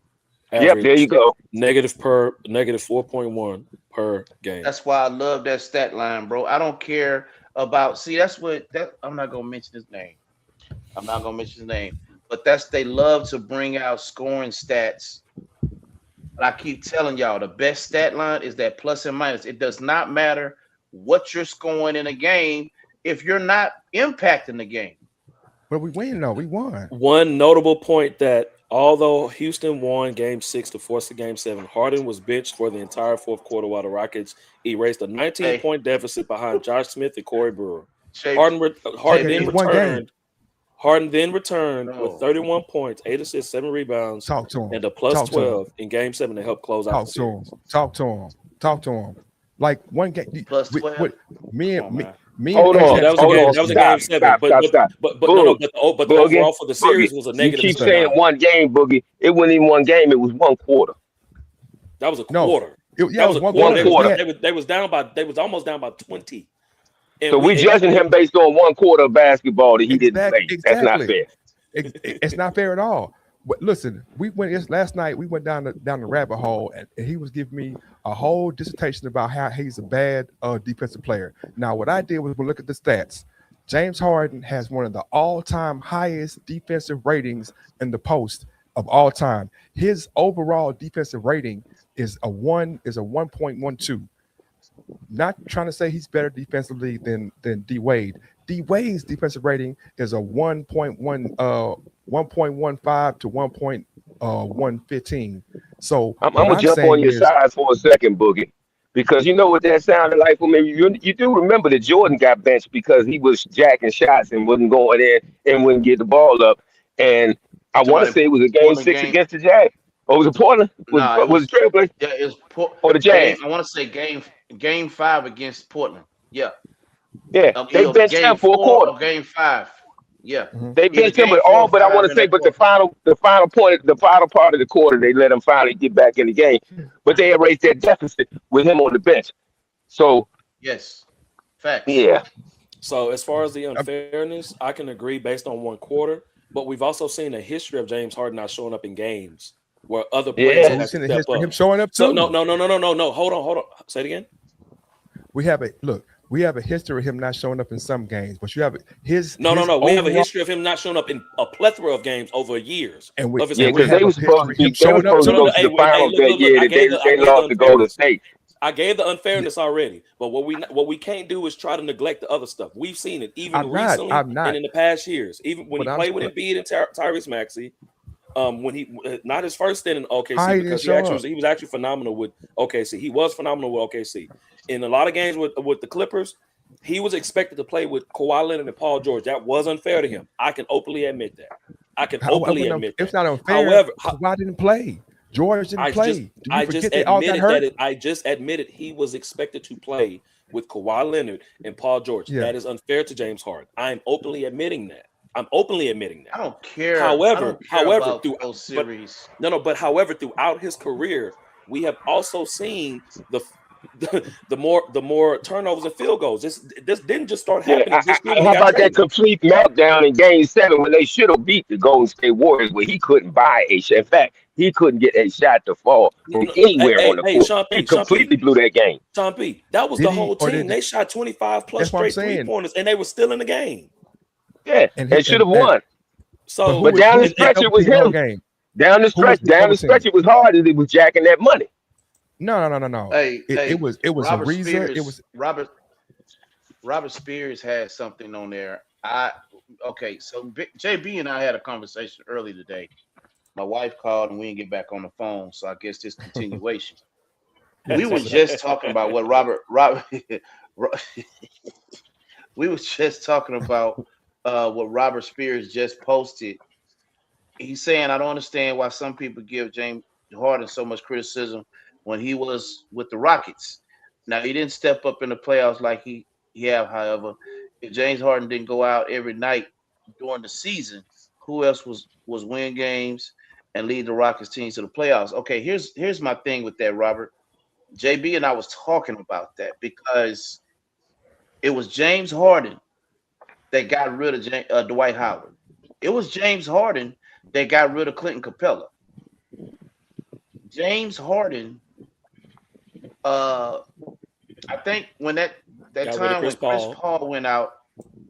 Yep, there you Average go. negative 4.1 per game. That's why I love that stat line, bro. I don't care about. See, I'm not gonna mention his name. I'm not gonna mention his name, but they love to bring out scoring stats. But I keep telling y'all, the best stat line is that plus and minus. It does not matter what you're scoring in a game if you're not impacting the game. But we win though. We won. One notable point that although Houston won Game 6 to force the Game 7, Harden was benched for the entire fourth quarter while the Rockets erased a 19-point deficit behind Josh Smith and Corey Brewer. Shay, Harden Okay, then it's one game. returned No. with 31 points, 8 assists, 7 rebounds, Talk to him. and a plus Talk to him. 12 in Game 7 to help close out Talk the to him. series. Talk to him. Talk to him. Like one game. plus 12. Me Come on, and me, man. me Hold and on. Ace That had was a Hold game. on. That was a Stop. Game 7. Stop. But Boogie. the Boogie. overall for the series was a You negative keep 29. saying one game, Boogie. It wasn't even one game. It was one quarter. That was a No. quarter. Yeah, That it was was a one quarter. quarter. They was down by. They was almost down by 20. And So we judging him based on one quarter of basketball that he didn't play. That's not Exactly. fair. It's not fair at all. But listen, last night. We went down the rabbit hole, and he was giving me a whole dissertation about how he's a bad defensive player. Now, what I did was look at the stats. James Harden has one of the all-time highest defensive ratings in the post of all time. His overall defensive rating is a 1.12. Not trying to say he's better defensively than D Wade. D Wade's defensive rating is a 1.15 to 1.115. So I'm what gonna jump on saying your is, side for a second, Boogie, because you know what that sounded like for me. You do remember that Jordan got benched because he was jacking shots and wasn't going in and wouldn't get the ball up. And I want Somebody to say it was a game Portland 6 game. against the Jazz. Or was it Portland? Nah, it Was was it Trailblazers yeah, it was or the Jazz? I want to say game 5 against Portland. Yeah. Yeah, they Either benched game him for a 4 quarter. or game 5. Yeah. They Either benched him, game but 4 or but I 5 want to in say, that but the quarter. final point, the final part of the quarter, they let him finally get back in the game. But they erased that deficit with him on the bench. So Yes. Facts. yeah, So as far as the unfairness, I can agree based on one quarter, but we've also seen a history of James Harden not showing up in games where other players Yeah. have we've had seen to a step history of him up. showing up too. So no. Hold on. Say it again. We have a history of him not showing up in some games, but you have his No. his We have a overall- history of him not showing up in a plethora of games over years. and we, of his yeah, and we because career. have they a were supposed to history of him be, they showing were up supposed to too. go to the finals that year. I That gave they the lost to Golden unfairness. State. I gave the unfairness already, but what we can't do is try to neglect the other stuff. We've seen it even recently I'm not. and in the past years. Even when But he I'm played with Embiid and Tyrese Maxey, when he not his first stint in How OKC he because didn't show up? he was actually phenomenal with OKC. He was phenomenal with OKC. In a lot of games with the Clippers, he was expected to play with Kawhi Leonard and Paul George. That was unfair to him. I can openly admit that. It's not unfair. However, Kawhi didn't play. George didn't play. Do you forget they all got hurt? I just admitted he was expected to play with Kawhi Leonard and Paul George. Yeah. That is unfair to James Harden. I'm openly admitting that. I don't care. However, about through those series. But however, throughout his career, we have also seen the more turnovers and field goals. This didn't just start happening. This year when he How got about that traded. complete meltdown in Game 7 when they should have beat the Golden State Warriors, where he couldn't buy a shot? In fact, he couldn't get a shot to fall from anywhere on the court. Sean P, He completely blew that game. Sean P, that was Did the he, whole or team. did They shot 25 plus That's what I'm straight saying. 3-pointers, and they were still in the game. Yeah, And they he- should have and- won. So, But down the stretch, it was him. Game. Down the stretch, it was hard as he was jacking that money. No. Hey, It was Robert Ariza. Spears, It was Robert Spears had something on there. So JB and I had a conversation early today. My wife called and we didn't get back on the phone, so I guess this continuation. We were just talking about what we were just talking about what Robert Spears just posted. He's saying, I don't understand why some people give James Harden so much criticism when he was with the Rockets. Now, he didn't step up in the playoffs like he have, however. If James Harden didn't go out every night during the season, who else was win games and lead the Rockets teams to the playoffs? Okay, here's my thing with that, Robert. JB and I was talking about that because it was James Harden that got rid of Dwight Howard. It was James Harden that got rid of Clinton Capella. James Harden, I think when that time when Chris Paul went out,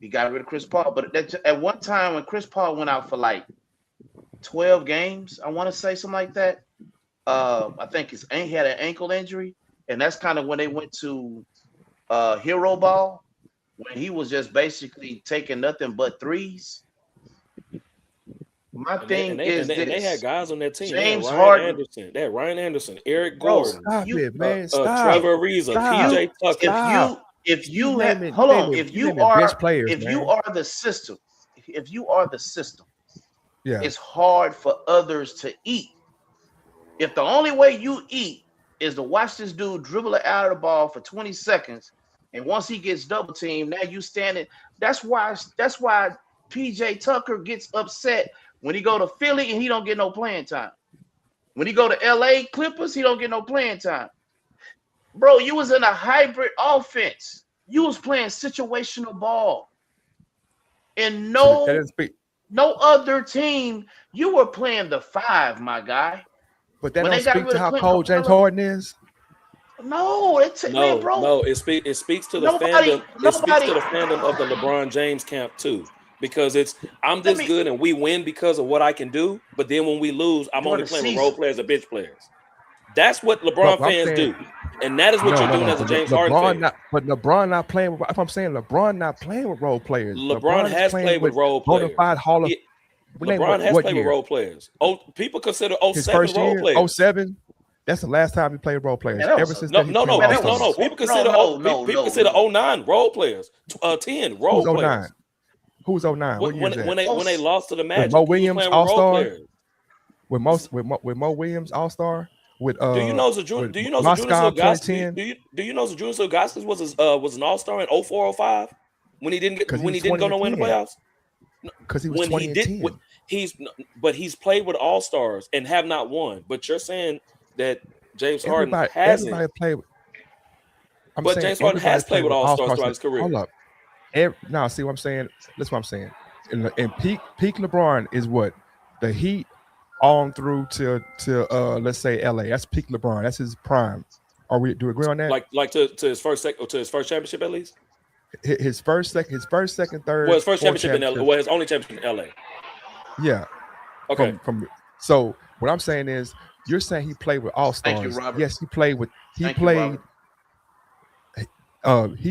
he got rid of Chris Paul. But at one time when Chris Paul went out for like 12 games, I want to say something like that. I think he had an ankle injury, and that's kind of when they went to hero ball, when he was just basically taking nothing but threes. My thing is this. They had guys on that team. James Harden. They had Ryan Anderson, Eric Gordon, stop it, man. Stop. Trevor Ariza, PJ Tucker. If you are the system, Yeah. it's hard for others to eat. If the only way you eat is to watch this dude dribble it out of the ball for 20 seconds, and once he gets double teamed, now you standing. That's why PJ Tucker gets upset when he go to Philly and he don't get no playing time. When he go to LA Clippers, he don't get no playing time. Bro, you was in a hybrid offense. You was playing situational ball. And no other team, you were playing the 5, my guy. But that don't speak to how cold James Harden is. No, man, bro. No, it speaks to the fandom. It speaks to the fandom of the LeBron James camp too. Because I'm this good and we win because of what I can do, but then when we lose, I'm only playing with role players or bench players. That's what LeBron fans do, and that is what you're doing as a James Harden fan. But LeBron not playing with. If I'm saying LeBron not playing with role players, LeBron has played with role players. LeBron has played with role players. Oh, people consider 07 role players. 07. That's the last time he played role players. Ever since no. People consider 09 role players. 10 role players. Who's 09? When they lost to the Magic, Mo Williams All-Star. With Mo Williams All-Star. Do you know Zydrunas Ilgauskas was an All-Star in 04-05 when he didn't go nowhere in the playoffs? Because he was 2010. He's played with All-Stars and have not won. But you're saying that James Harden hasn't. Everybody played with. James Harden has played with All-Stars throughout his career. Hold up. Now, see what I'm saying? That's what I'm saying. In peak LeBron is what? The Heat on through to let's say LA. That's peak LeBron. That's his prime. Do we agree on that? Like to his first championship at least? His first, second, third. Well, his first championship in LA. Well, his only championship in LA. Yeah. Okay. So what I'm saying is, you're saying he played with All-Stars. Thank you, Robert. Yes, he played with. He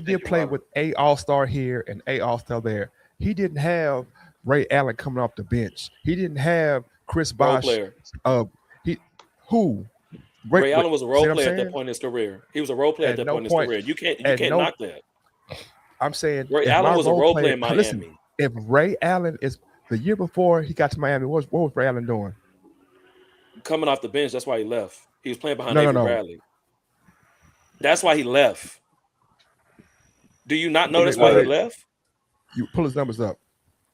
did play with a All-Star here and a All-Star there. He didn't have Ray Allen coming off the bench. He didn't have Chris Bosh. Ray Allen was a role player at that point in his career. He was a role player at that point in his career. You can't knock that. I'm saying Ray Allen was a role player in Miami. Listen, if Ray Allen is the year before he got to Miami, what was Ray Allen doing? coming off the bench. That's why he left. He was playing behind No, Avery no. Bradley. That's why he left. Do you not know Okay, that's why he wait. left? You pull his numbers up.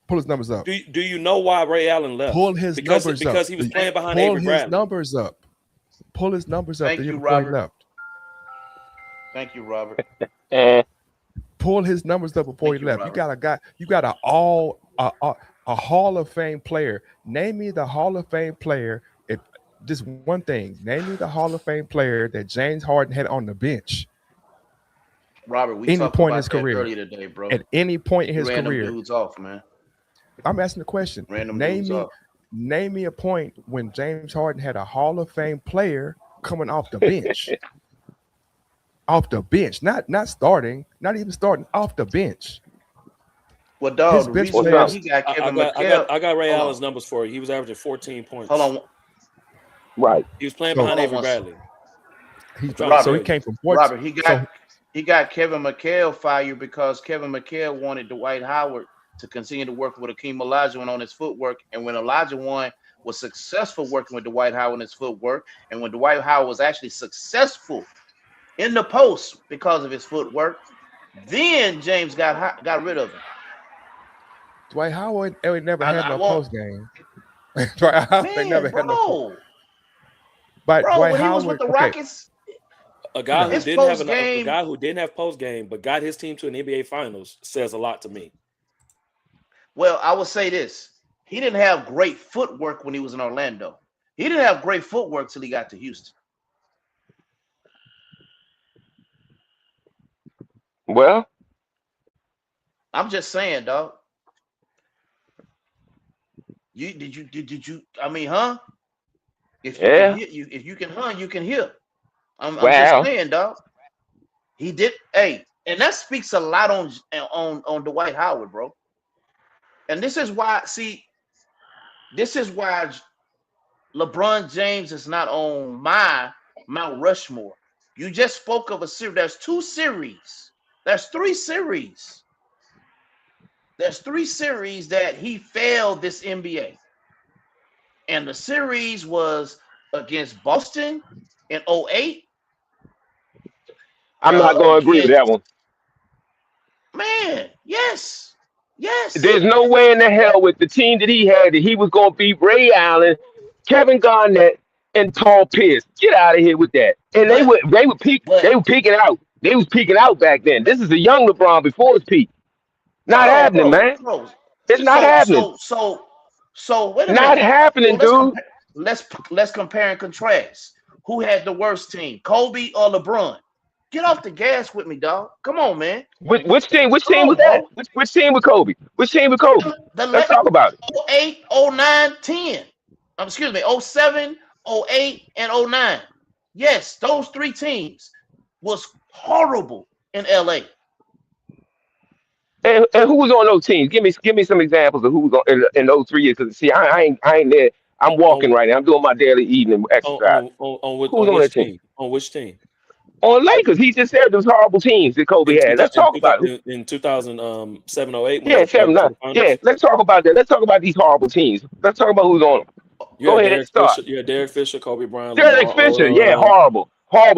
Pull his numbers up. Do you know why Ray Allen left? Pull his numbers up. Because he was playing behind Pull Avery his Bradley. numbers up. Pull his numbers up. Thank the you, year before he Robert. left. Thank you, Robert. Pull his numbers up before Thank he you, left. Robert. You got a guy. You got a Hall of Fame player. Name me the Hall of Fame player. If just one thing, name me the Hall of Fame player that James Harden had on the bench Robert, we Any talked point in about his that career. earlier today, bro. at any point in his Ran them career. dudes off, man. I'm asking the question. Ran them Name dudes me, off. name me a point when James Harden had a Hall of Fame player coming off the bench. Off the bench, not starting, not even starting, off the bench. Well, dog, His the bench reason why players- he got I Kevin got Ray Hold on. Allen's numbers for you. He was averaging 14 points. Hold on, Right. He was playing So- behind Hold Avery on Bradley. He, Robert, so he came from 14. Robert. He got so- he got Kevin McHale fired because Kevin McHale wanted Dwight Howard to continue to work with Akeem Olajuwon on his footwork, and when Olajuwon was successful working with Dwight Howard on his footwork, and when Dwight Howard was actually successful in the post because of his footwork, then James got rid of him. Dwight Howard never I- had I no won't- post game. Dwight Howard Man, never had no. bro, But bro, Dwight when he Howard, was with the okay, Rockets, A guy who His didn't have post-game- a guy who didn't have post game but got his team to an NBA Finals says a lot to me. well, I would say this: he didn't have great footwork when he was in Orlando. He didn't have great footwork till he got to Houston. Well, I'm just saying, dog. Did you? I mean, huh? If you Yeah. can hear, if you can hunt, you can hear. I'm Wow. just saying, dog. He did. Hey, and that speaks a lot on Dwight Howard, bro. And this is why. See, this is why LeBron James is not on my Mount Rushmore. You just spoke of a series. There's 2 series. There's 3 series. There's 3 series that he failed this NBA. And the series was against Boston in 2008. I'm not going to agree with that one. Man, yes. Yes. There's no way in the hell with the team that he had that he was going to beat Ray Allen, Kevin Garnett, and Paul Pierce. Get out of here with that. And they were peaking out. They was peaking out back then. This is a young LeBron before his peak. Not happening, man. Bro. It's not happening. So wait a Not minute. happening, So dude. let's compare and contrast. Who had the worst team, Kobe or LeBron? Get off the gas with me, dog. Come on, man. Which team? Which Come team on, was that? bro. Which team with Kobe? Which team with Kobe? Let's talk about it. 08, 09, 10. Excuse me, 07, 08, and 09. Yes, those 3 teams was horrible in LA. And who was on those teams? Give me some examples of who was on in those 3 years. Because see, I ain't there. I'm walking right now. I'm doing my daily eating and exercise. On Who's which on that team? team? On which team? On Lakers, he just said those horrible teams that Kobe had. Let's talk about it. In 2007, 08. Yeah, 7, 9. Yeah, let's talk about that. Let's talk about these horrible teams. Let's talk about who's on them. Go ahead and start. Derek Fisher, Kobe Bryant. Derek Fisher, yeah, horrible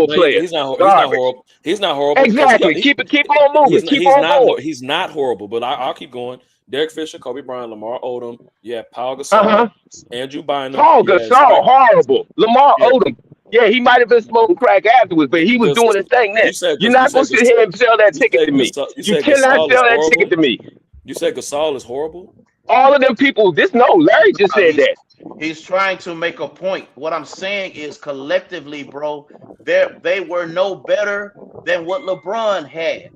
player. He's not Garbage. horrible. He's not horrible. Exactly. Keep on moving. Keep on going. He's not horrible, but I'll keep going. Derek Fisher, Kobe Bryant, Lamar Odom. Yeah, Paul Gasol, Andrew Bynum. Paul Gasol, horrible. Lamar Odom. Yeah, he might have been smoking crack afterwards, but he was doing his thing then. You're not going to sit here and sell that ticket to me. You cannot sell that ticket to me. You said Gasol is horrible? All of them people, Larry just said that. He's trying to make a point. What I'm saying is collectively, bro, they were no better than what LeBron had.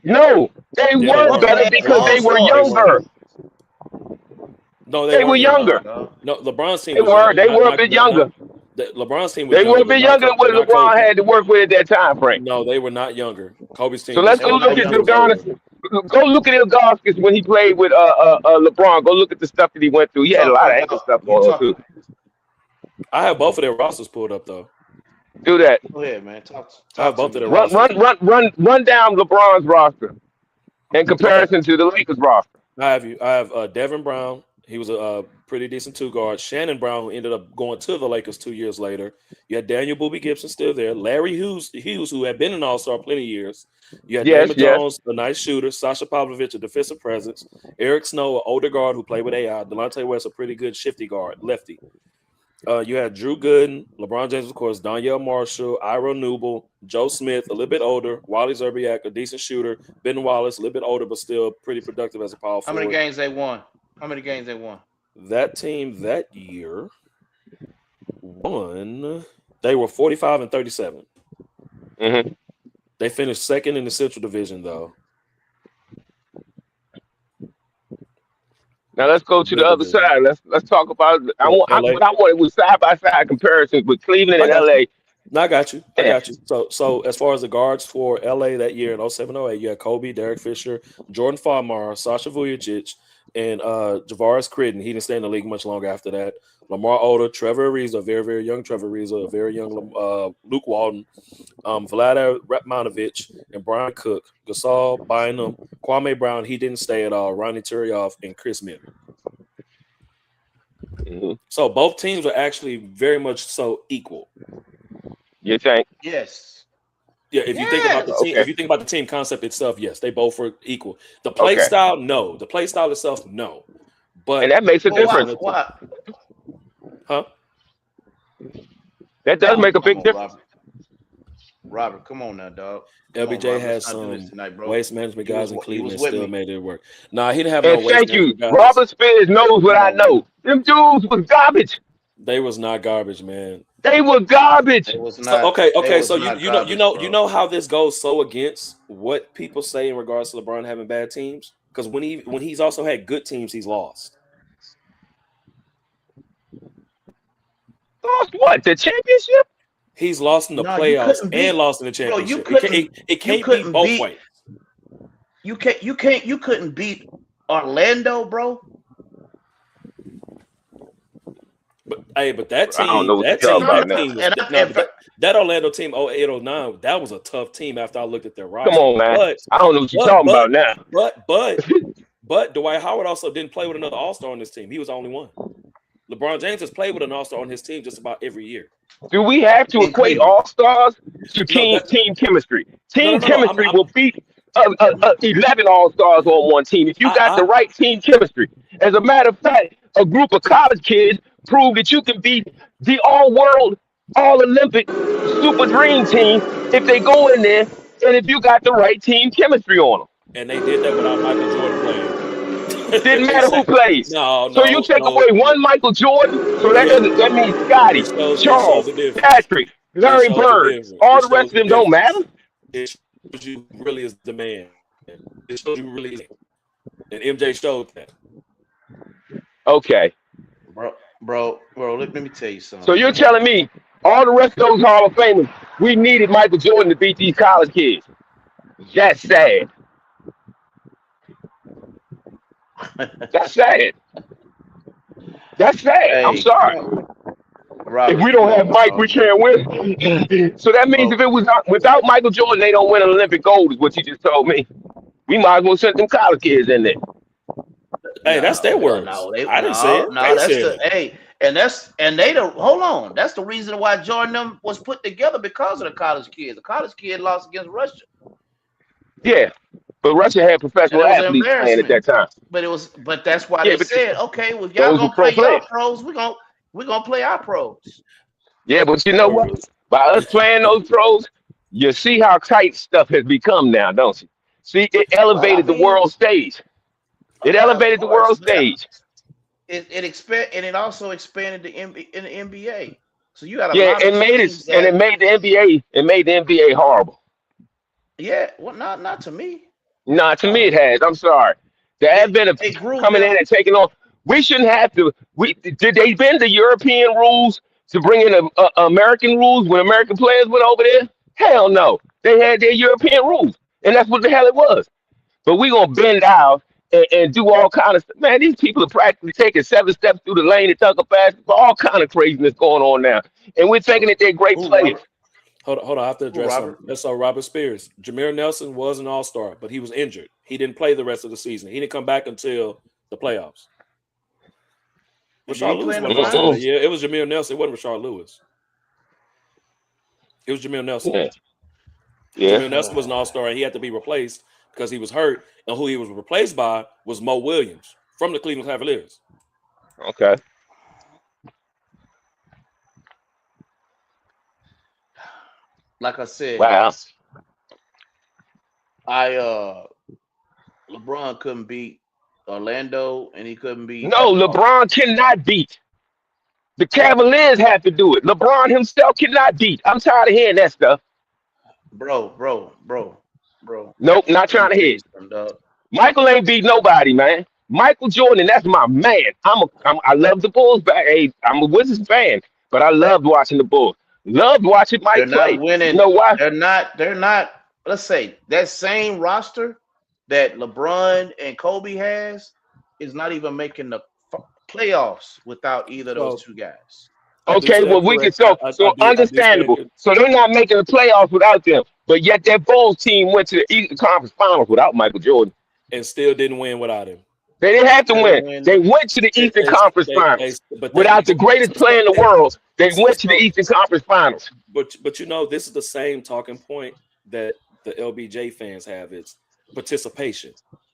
No, they weren't better because they were younger. No, they were younger. No, LeBron's team. They were a bit younger. LeBron's team was They were a bit younger than what LeBron had to work with at that time frame. No, they were not younger. Kobe's team. So let's go look at Ilgauskas. Go look at Ilgauskas when he played with LeBron. Go look at the stuff that he went through. He had a lot of ankle stuff going on too. I have both of their rosters pulled up though. Do that. Go ahead, man. Talk I have both of their rosters. Run down LeBron's roster in comparison to the Lakers roster. I have Devin Brown, He was a pretty decent 2 guard. Shannon Brown, who ended up going to the Lakers 2 years later. You had Daniel Boobie Gibson still there. Larry Hughes, who had been an All-Star plenty of years. You had Damon Jones, a nice shooter. Sasha Pavlovich, a defensive presence. Eric Snow, an older guard who played with AI. Delonte West, a pretty good shifty guard, lefty. You had Drew Gooden, LeBron James, of course, Donyell Marshall, Ira Newble, Joe Smith, a little bit older, Wally Zerbiak, a decent shooter, Ben Wallace, a little bit older, but still pretty productive as a power forward. How many games they won? That team that year won. They were 45-37. Mm-hmm. They finished second in the Central Division, though. Now let's go to the other side. Let's talk about. I wanted was side by side comparisons with Cleveland and LA. No, I got you. So as far as the guards for LA that year in 07-08, you had Kobe, Derek Fisher, Jordan Farmar, Sasha Vujacic, and Javaris Critton. He didn't stay in the league much longer after that. Lamar Odom, Trevor Ariza, a very, very young Trevor Ariza, a very young Luke Walton, Vlada Ratmanovich, and Brian Cook, Gasol, Bynum, Kwame Brown. He didn't stay at all. Ronnie Turioff and Chris Miller. Mm-hmm. So both teams are actually very much so equal. You think? Yes. Yeah, if you think about the team, if you think about the team concept itself, yes, they both were equal. The play style, no. The play style itself, no. But and that makes a difference. Why? Huh? That does make a big difference. Robert, come on now, dog. LBJ has some waste management guys in Cleveland still made it work. Nah, he didn't have no waste management guys. Robert Spears knows what I know. Them dudes was garbage. They was not garbage, man. They were garbage. It was not, okay. So you know how this goes so against what people say in regards to LeBron having bad teams? Because when he's also had good teams, he's lost. Lost what? The championship? He's lost in the playoffs and lost in the championship. It can't be both ways. You couldn't beat Orlando, bro. But that team, that Orlando team 08-09, that was a tough team after I looked at their roster. Come on, man. I don't know what you're talking about now. But Dwight Howard also didn't play with another All-Star on this team. He was the only one. LeBron James has played with an All-Star on his team just about every year. Do we have to equate All-Stars to team chemistry? Team chemistry will beat 11 All-Stars on one team if you got the right team chemistry. As a matter of fact, a group of college kids prove that you can beat the all-world, all-Olympic super dream team if they go in there and if you got the right team chemistry on them. And they did that without Michael Jordan playing. Didn't matter who plays. So you take away one Michael Jordan, so that means Scotty, Charles, Patrick, Larry Bird. All the rest of them don't matter. It shows you really is the man. It shows you really is. And MJ showed that. Okay. Bro, let me tell you something. So you're telling me all the rest of those Hall of Famers, we needed Michael Jordan to beat these college kids. That's sad. That's sad. That's sad. Hey, I'm sorry. Robert, if we don't have Mike, we can't win. So that means if it was without Michael Jordan, they don't win an Olympic gold, is what you just told me. We might as well send them college kids in there. Hey, that's their words. I didn't say it. No, that's hold on. That's the reason why Jordan was put together, because of the college kids. The college kid lost against Russia. Yeah. But Russia had professional athletes playing at that time. But that's why they said, okay, well, y'all gonna play your pros, we're gonna play our pros. Yeah, but you know what? By us playing those pros, you see how tight stuff has become now, don't you? See, it elevated the world stage. It elevated the world stage. It expanded, and it also expanded in the NBA. So you got it made the NBA horrible. Yeah, well, not to me. Nah, to me it has. I'm sorry. The advent of coming in and taking on. We shouldn't have to. Did they bend the European rules to bring in American rules when American players went over there? Hell no. They had their European rules, and that's what the hell it was. But we gonna bend out and do all kind of stuff. Man, these people are practically taking 7 steps through the lane to talk about all kind of craziness going on now, and we're thinking that they're great players. Hold on, I have to address something. That's Robert Spears. Jameer Nelson was an all-star, but he was injured. He didn't play the rest of the season. He didn't come back until the playoffs. Rashard Lewis play in won the an All-Star that finals? year. It was Jameer Nelson. It wasn't Rashard Lewis. It was Jameer Nelson. Yeah. Yeah. Jameer Nelson was an All-Star, and he had to be replaced because he was hurt. And who he was replaced by was Mo Williams from the Cleveland Cavaliers. Okay. Like I said, Wow. LeBron couldn't beat Orlando, and he couldn't beat. No, LeBron cannot beat. The Cavaliers have to do it. LeBron himself cannot beat. I'm tired of hearing that stuff. Bro. Nope, not trying to hear it. Michael ain't beat nobody, man. Michael Jordan, that's my man. I love the Bulls. Hey, I'm a Wizards fan, but I loved watching the Bulls. Loved watching Mike They're play. not winning. You know why? They're not. Let's say that same roster that LeBron and Kobe has is not even making the playoffs without either of those two guys. Okay, well we can so understandable. I So they're not making the playoffs without them, but yet that Bulls team went to the Eastern Conference Finals without Michael Jordan. And still didn't win without him. They didn't have to win. They went to the Eastern Conference Finals without the greatest player in the world. They went to the Eastern Conference Finals. But you know, this is the same talking point that the LBJ fans have. It's participation,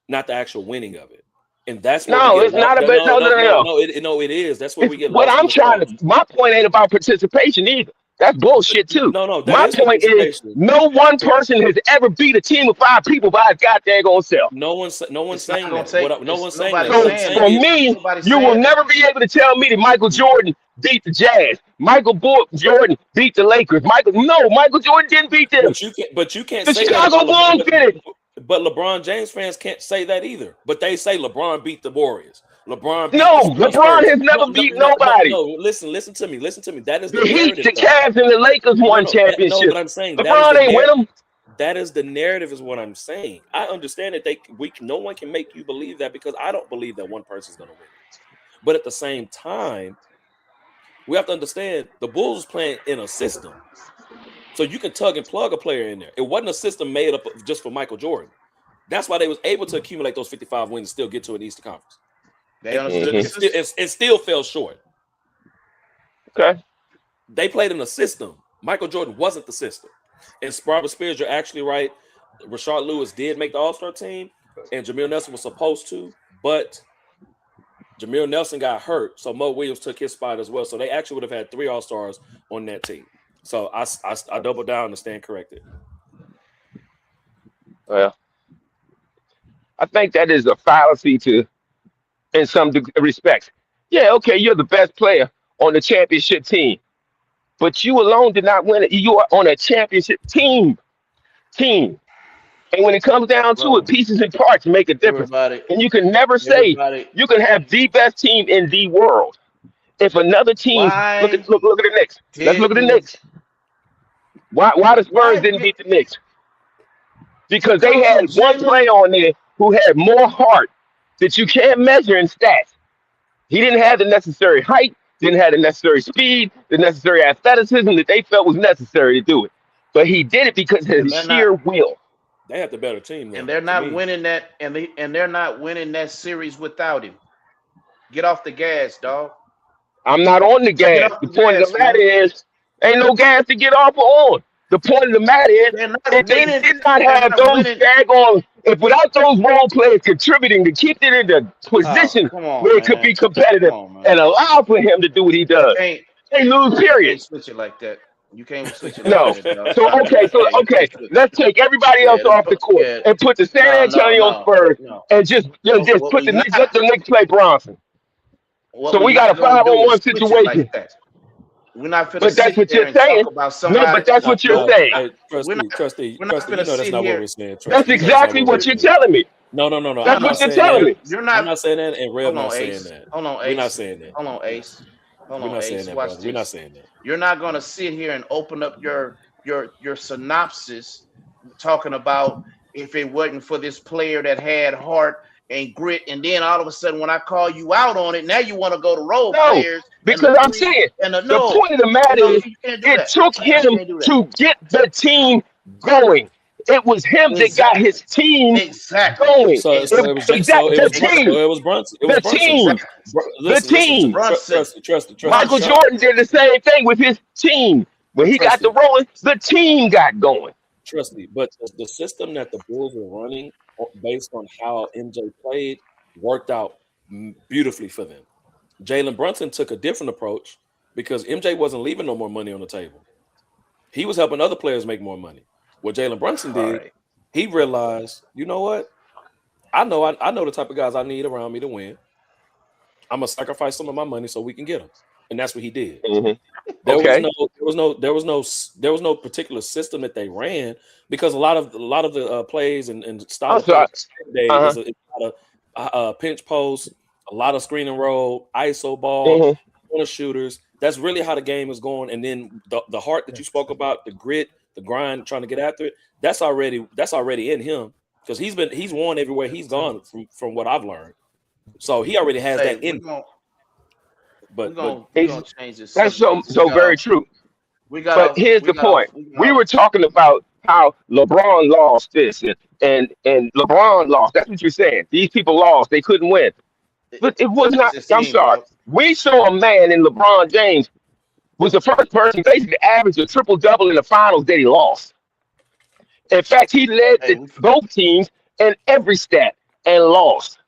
not the actual winning of it. And that's where no, it's not about no, it is. That's where we get. What I'm trying to. My point ain't about participation either. That's bullshit too. No. My point is, no one person has ever beat a team of 5 people by his goddamn own self. No one's saying that. No one's saying So that. for me, you will never be able to tell me that Michael Jordan beat the Jazz. Michael Jordan beat the Lakers. Michael Jordan didn't beat them. But you can't The say Chicago Bulls did it. But LeBron James fans can't say that either. But they say LeBron beat the Warriors. LeBron has never beat nobody. No, listen to me. That is the Heat, the Cavs, and the Lakers won championships. No, but I'm saying LeBron ain't win them. That is the narrative, is what I'm saying. I understand that no one can make you believe that, because I don't believe that one person's going to win. But at the same time, we have to understand the Bulls was playing in a system. So you can tug and plug a player in there. It wasn't a system made up just for Michael Jordan. That's why they was able to accumulate those 55 wins and still get to an Eastern Conference. They understood it still fell short. Okay. They played in a system. Michael Jordan wasn't the system. And Robert Spears, you're actually right. Rashard Lewis did make the All-Star team, and Jameer Nelson was supposed to, but Jameer Nelson got hurt, so Mo Williams took his spot as well. So they actually would have had 3 All-Stars on that team. So I double down and stand corrected. Well, I think that is a fallacy in some respects. Yeah, okay, you're the best player on the championship team, but you alone did not win it. You are on a championship team. And when it comes down to it, pieces and parts make a difference. And you can never say you can have the best team in the world if another team look at the Knicks. Let's look at the Knicks. Why the Spurs didn't beat the Knicks? Because they had one player on there who had more heart that you can't measure in stats. He didn't have the necessary height, didn't have the necessary speed, the necessary athleticism that they felt was necessary to do it. But he did it because of his sheer will. They have the better team, and they're not winning that, and they're not winning that series without him. Get off the gas, dog. I'm not on the gas. The point of the matter is, ain't no gas to get off or on. The point of the matter is, if they did not have those daggone, if without those role players contributing to keep it in the position where it could be competitive and allow for him to do what he does, they lose, period. You can't switch it like that. You can't switch it no. like that, dog. So okay, let's take everybody else off the court and put the San Antonio Spurs and just put let the Knicks play Bronson. So we got a 5-on-1 situation. We're not finna but that's what you're saying. No, but that's what you're saying. Trustee, you know that's not what we're saying. That's exactly what you're telling me. No. That's what you're telling me. You're not. I'm not saying that, and Rev not saying that. Hold on, Ace. We're not saying that. Hold on, Ace. Hold on, Ace. Watch this. We're not saying that. You're not gonna sit here and open up your synopsis talking about if it wasn't for this player that had heart and grit, and then all of a sudden when I call you out on it, now you want to go to role players. Because I'm saying the point of the matter is it took him to get the team going. It was him that got his team Exactly. going. So it was Exactly. The team. it was Brunson. It was The Brunson. team. Listen, team. Trust. Michael Jordan did the same thing with his team. When he got the rolling, the team got going. Trust me, but the system that the Bulls were running based on how MJ played worked out beautifully for them. Jalen Brunson took a different approach because MJ wasn't leaving no more money on the table. He was helping other players make more money. What Jalen Brunson did, he realized, you know what? I know the type of guys I need around me to win. I'm gonna sacrifice some of my money so we can get them, and that's what he did. Mm-hmm. There was no particular system that they ran because a lot of the plays and style of play today is a lot of pinch post, a lot of screen and roll, ISO ball, corner shooters. That's really how the game is going. And then the heart that you spoke about, the grit, the grind, trying to get after it. That's already in him because he's won everywhere he's gone from what I've learned. So he already has that in. But change this. That's so very true. But here's the point. We were talking about how LeBron lost this and LeBron lost. That's what you're saying. These people lost. They couldn't win. But it was not. I'm sorry. Bro. We saw a man in LeBron James was the first person basically to average a triple-double in the finals that he lost. In fact, he led both teams in every stat and lost.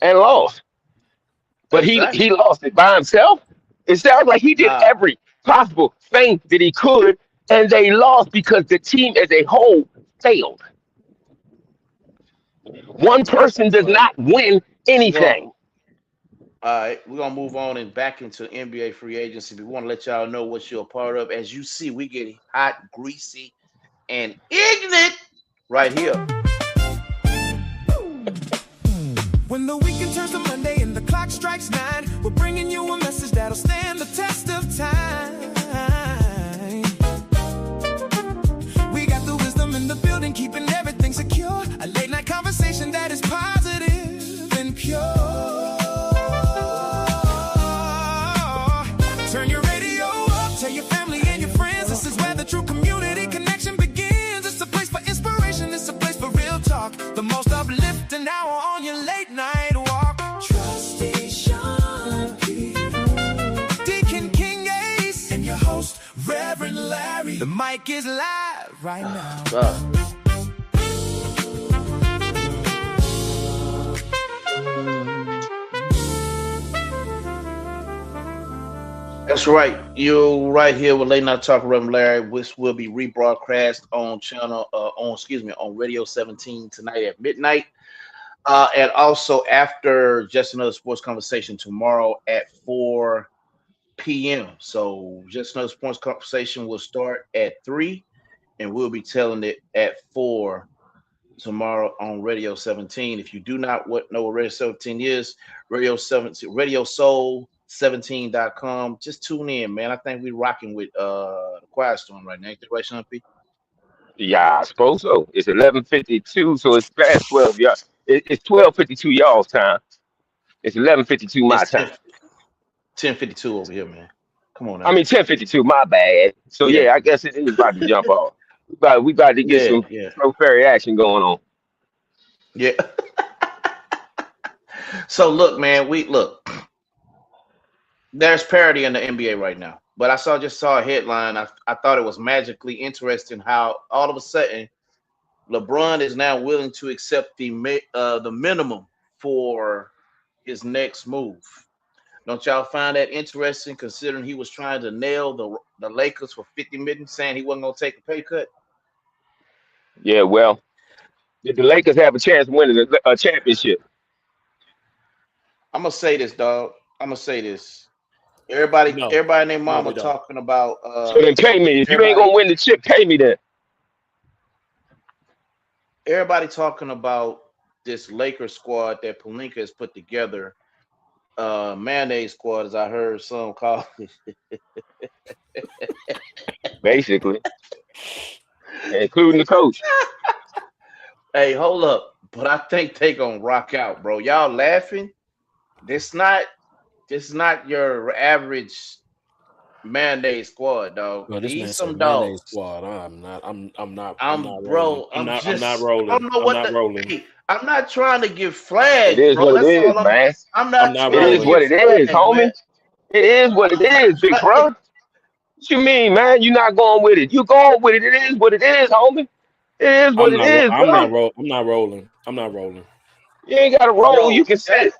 But he lost it by himself. It sounds like he did every possible thing that he could, and they lost because the team as a whole failed. One person does not win anything. All right, we're gonna move on and back into NBA free agency. We want to let y'all know what you're a part of. As you see, we get hot, greasy, and ignorant right here. When the weekend turns to Monday and the clock strikes 9, we're bringing you a message that'll stand the test of time. We got the wisdom in the building, keeping everything secure. A late night conversation that is positive and pure. Turn your radio up, tell your family and your friends. This is where the true community connection begins. It's a place for inspiration, it's a place for real talk. The most uplifting hour on your late night walk. Trust Station P. Deacon King Ace and your host, Reverend Larry. The mic is live right now. That's right. You're right here with Late Night Talk, Reverend Larry, which will be rebroadcast on Radio 17 tonight at midnight. And also after Just Another Sports Conversation tomorrow at 4 p.m. So Just Another Sports Conversation will start at 3, and we'll be telling it at 4 tomorrow on Radio 17. If you do not know what Radio 17 is, Radio Soul 17.com. Just tune in, man. I think we're rocking with the Quiet Storm right now. Ain't that right, Sean P? Yeah, I suppose so. It's 11:52, so it's past 12. Y'all. It's 12:52 y'all's time. It's 11:52 my time. 10:52 over here, man. Come on now. I mean 10:52. My bad. So yeah, I guess it is about to jump off. We about to get some pro fairy action going on. Yeah. So look, man. There's parity in the NBA right now, but I just saw a headline. I thought it was magically interesting how all of a sudden LeBron is now willing to accept the minimum for his next move. Don't y'all find that interesting, considering he was trying to nail the Lakers for $50 million, saying he wasn't going to take a pay cut? Yeah, well, did the Lakers have a chance of winning a championship? I'm gonna say this, dog. Everybody and their mama talking about. So then pay me. If you ain't gonna win the chip, pay me then. Everybody talking about this Lakers squad that Pelinka has put together. Mayonnaise squad, as I heard some call it. Basically. Including the coach. Hey, hold up. But I think they gonna rock out, bro. Y'all laughing? This not your average Mayonnaise squad, dog. No, this man He's some said mayonnaise dogs. squad. I'm not Bro. rolling. I'm I'm not just. I rolling. don't know I'm what not the. rolling. Hey, I'm not trying to get It flagged, is bro. what it That's is, all I'm. man. I'm I'm not not It trying to is rolling. what get it is, flagged, homie. man. It is what it is, big Like, bro. What you mean, man? You not going with it. You going with it. It is what it is, homie. It is what I'm it not. is, I'm bro. not roll. I'm not rolling. I'm not rolling. You ain't got to roll. You yo, can sit.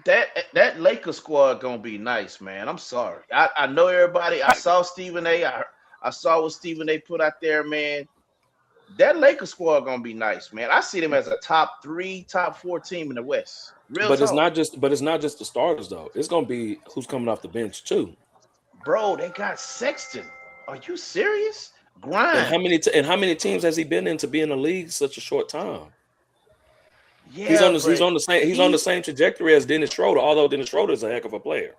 that Lakers squad gonna be nice, man. I'm sorry. I know everybody. I saw Stephen A. I saw what Stephen A. put out there, man. That Lakers squad gonna be nice, man. I see them as a top 3, top 4 team in the West. Real But it's talk, not just. But it's not just the starters though. It's gonna be who's coming off the bench too. bro. They got Sexton. Are you serious? And how Grimes. many teams has he been in to be in the league such a short time? He's Yeah, on the he. same trajectory as Dennis Schroeder, although Dennis Schroeder is a heck of a player.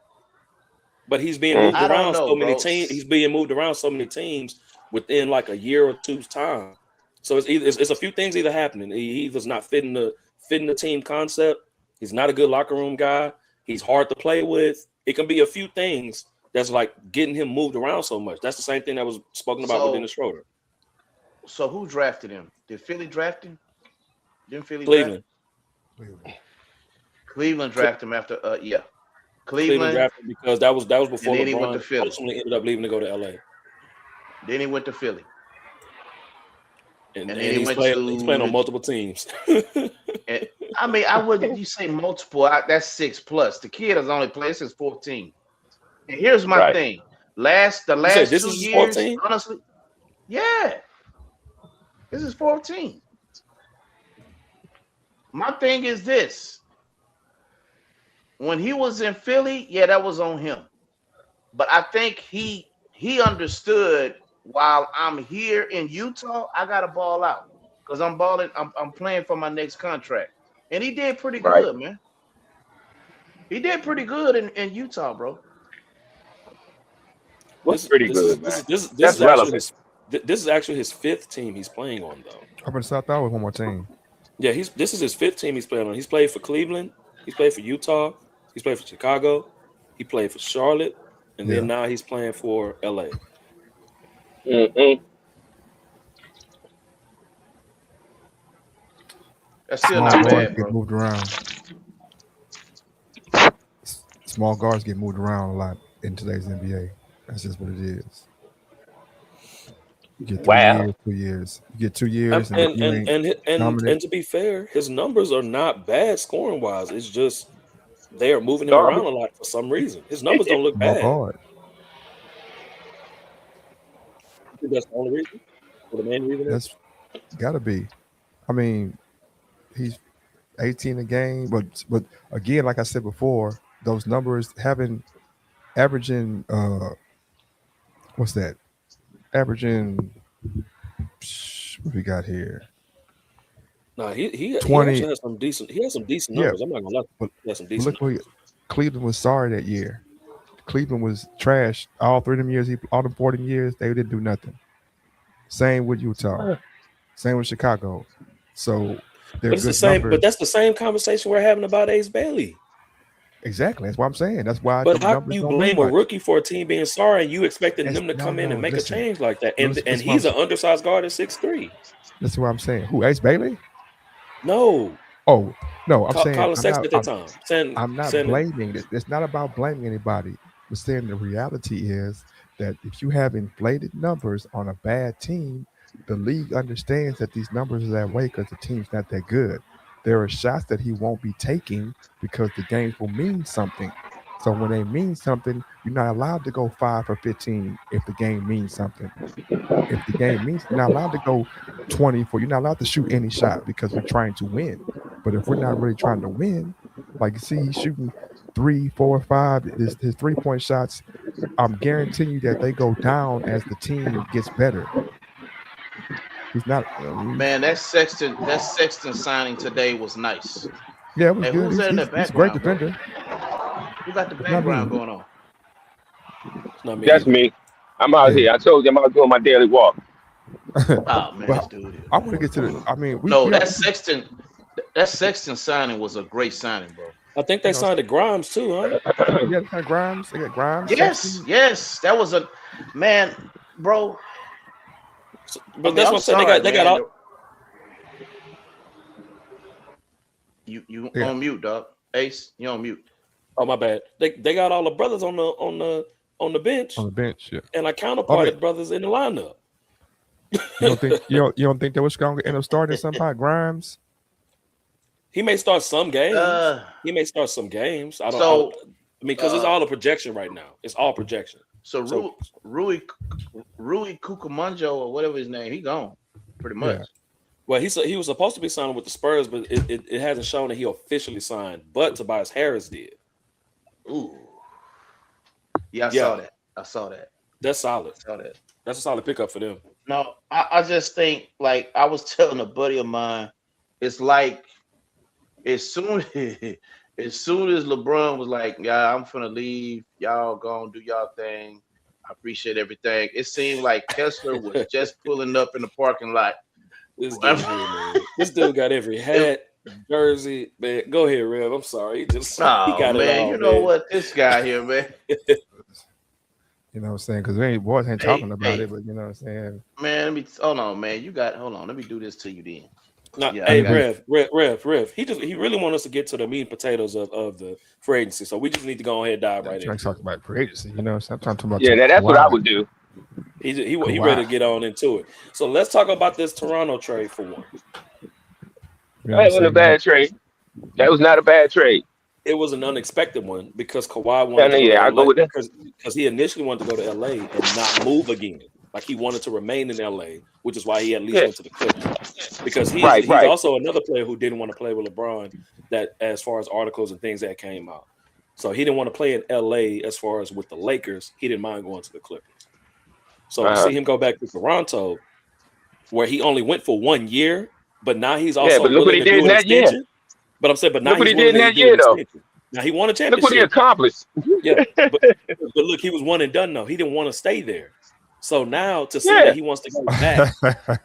But he's being moved Mm-hmm. I don't around know, so many bro. teams. He's being moved around so many teams within like a year or two's time. So it's a few things either happening. He either's not fitting the team concept. He's not a good locker room guy. He's hard to play with. It can be a few things that's like getting him moved around so much. That's the same thing that was spoken about with Dennis Schroeder. So who drafted him? Did Philly draft him? Didn't Philly Cleveland. Cleveland drafted him after Cleveland Cleveland. drafted because that was before then he went to LeBron Philly. ultimately ended up leaving to go to LA. Then he went to Philly. And then he's went playing on to multiple teams. and, I mean, I wouldn't you say multiple. That's 6+. The kid has only played since 14. And here's my Right. thing. The last this 2 is years, 14? honestly, yeah. This is 14. My thing is this. When he was in Philly, yeah, that was on him. But I think he understood while I'm here in Utah, I gotta ball out. Because I'm balling, I'm playing for my next contract. And he did pretty Right. good, man. He did pretty good in Utah, bro. What's pretty good, man? That's relevant. This is actually his 5th team he's playing on though. Up in South Dallas, one more team. Yeah, this is his 5th team he's playing on. He's played for Cleveland, he's played for Utah, he's played for Chicago, he played for Charlotte, and then now he's playing for LA. Mm-hmm. That's still Small not guards bad, get bro. moved around. Small guards get moved around a lot in today's NBA. That's just what it is. You get 3 years, 2 years. You get 2 years, and you ain't dominant. And to be fair, his numbers are not bad scoring wise. It's just they are moving him around a lot for some reason. His numbers don't look Small bad. guard. I think that's the only reason. Or the main reason. That's gotta be. I mean, he's 18 a game, but again, like I said before, those numbers averaging what's that? Averaging what we got here? No, he 20. actually has some decent. He has some decent numbers. I'm not gonna lie. He has some decent. Look what Cleveland was sorry that year. Cleveland was trash. All 3 of them years, all them 14 years, they didn't do nothing. Same with Utah. Same with Chicago. So But it's the same. But that's the same conversation we're having about Ace Bailey. Exactly. That's what I'm saying. That's why. But how can you blame a rookie for a team being sorry and you expecting them to come in and make a change like that? And he's an undersized guard at 6'3". That's what I'm saying. Who, Ace Bailey? No. Oh, no. I'm saying Colin Sexton at that time. I'm not blaming it. It's not about blaming anybody. But saying the reality is that if you have inflated numbers on a bad team, the league understands that these numbers are that way because the team's not that good. There are shots that he won't be taking because the games will mean something. So when they mean something, you're not allowed to go 5 for 15 if the game means something. If the game means, you're not allowed to go 24. You're not allowed to shoot any shot because we're trying to win. But if we're not really trying to win, like you see, he's shooting 3, 4, 5. His 3-point shots, I'm guaranteeing you that they go down as the team gets better. He's not. Man, that Sexton signing today was nice. Yeah, it was Hey, good. who's in the He's a background, great defender. Who got the background going on? Not me. That's me. I'm out here. I told you I'm out doing my daily walk. Oh man, Well, dude. I want to get to the. I mean, That Sexton signing was a great signing, bro. I think they You know, signed to Grimes too, huh? yeah, they got Grimes. They got Grimes. Yes, Sexton. yes, that was a man, bro. But I mean, that's I'm what I'm saying. sorry, They got man. all. You Yeah. on mute, dog. Ace, you on mute. Oh my bad. They got all the brothers on the bench, On the bench. Yeah. and I counterparted Okay. brothers in the lineup. You don't think you don't think that was going to end up starting somehow? Grimes. He may start some games. He may start some games. I So, mean, because it's all a projection right now. It's all projection. so Rui Cucamonjo or whatever his name, he gone pretty much. Yeah. Well, he was supposed to be signing with the Spurs, but it hasn't shown that he officially signed. But Tobias Harris did. Ooh, yeah, I saw that. I saw that. That's solid. I saw that. That's a solid pickup for them. No, I just think, like I was telling a buddy of mine, it's like as soon as LeBron was like, "Yeah, I'm finna leave. Y'all gonna do y'all thing. I appreciate everything." It seemed like Kessler was just pulling up in the parking lot. This dude, here, man. This dude got every hat, jersey. Man, go ahead, Rev. I'm sorry. He got it man, all, you know man. what? This guy here, man. You know what I'm saying? Because boys ain't talking about it, but you know what I'm saying. Man, hold on, man. Hold on. Let me do this to you then. No, Yeah, hey, I got Rev. He really wants us to get to the meat and potatoes of the free agency. So we just need to go ahead and dive right I'm in. trying to talk about free agency. You know, I'm talking about. Yeah, that's what I would do. He ready to get on into it. So let's talk about this Toronto trade for one. You know That wasn't a bad trade. That was not a bad trade. It was an unexpected one because Kawhi wanted to I go with that. because he initially wanted to go to LA and not move again. Like he wanted to remain in LA, which is why he at least went to the Clippers. Because he's also another player who didn't want to play with LeBron, that as far as articles and things that came out. So he didn't want to play in LA as far as with the Lakers. He didn't mind going to the Clippers. So to see him go back to Toronto, where he only went for 1 year, but now he's also but look what he did in that year. But I'm saying, but now Look what he's he did in that year, though. Now he won a Look championship. what he accomplished. Yeah, but look, he was one and done though. He didn't want to stay there. So now to say that he wants to go back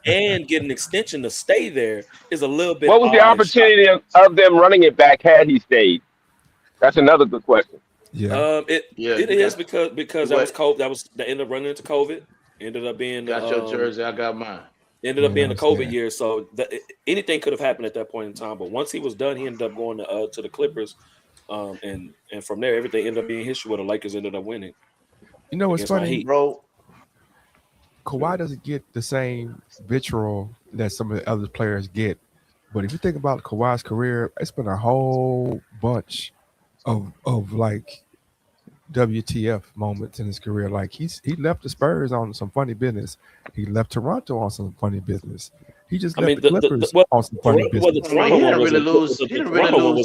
and get an extension to stay there is a little bit. What was the opportunity of them running it back had he stayed? That's another good question. Yeah. It is because that was COVID. That ended up running into COVID. Ended up being got your jersey, I got mine. Ended up being the COVID year, so anything could have happened at that point in time. But once he was done, he ended up going to the Clippers, and from there, everything ended up being history. Where the Lakers ended up winning. You know what's funny, bro? Kawhi doesn't get the same vitriol that some of the other players get, but if you think about Kawhi's career, it's been a whole bunch of like WTF moments in his career. Like he left the Spurs on some funny business. He left Toronto on some funny business. He just left the Clippers on some funny business. The Toronto one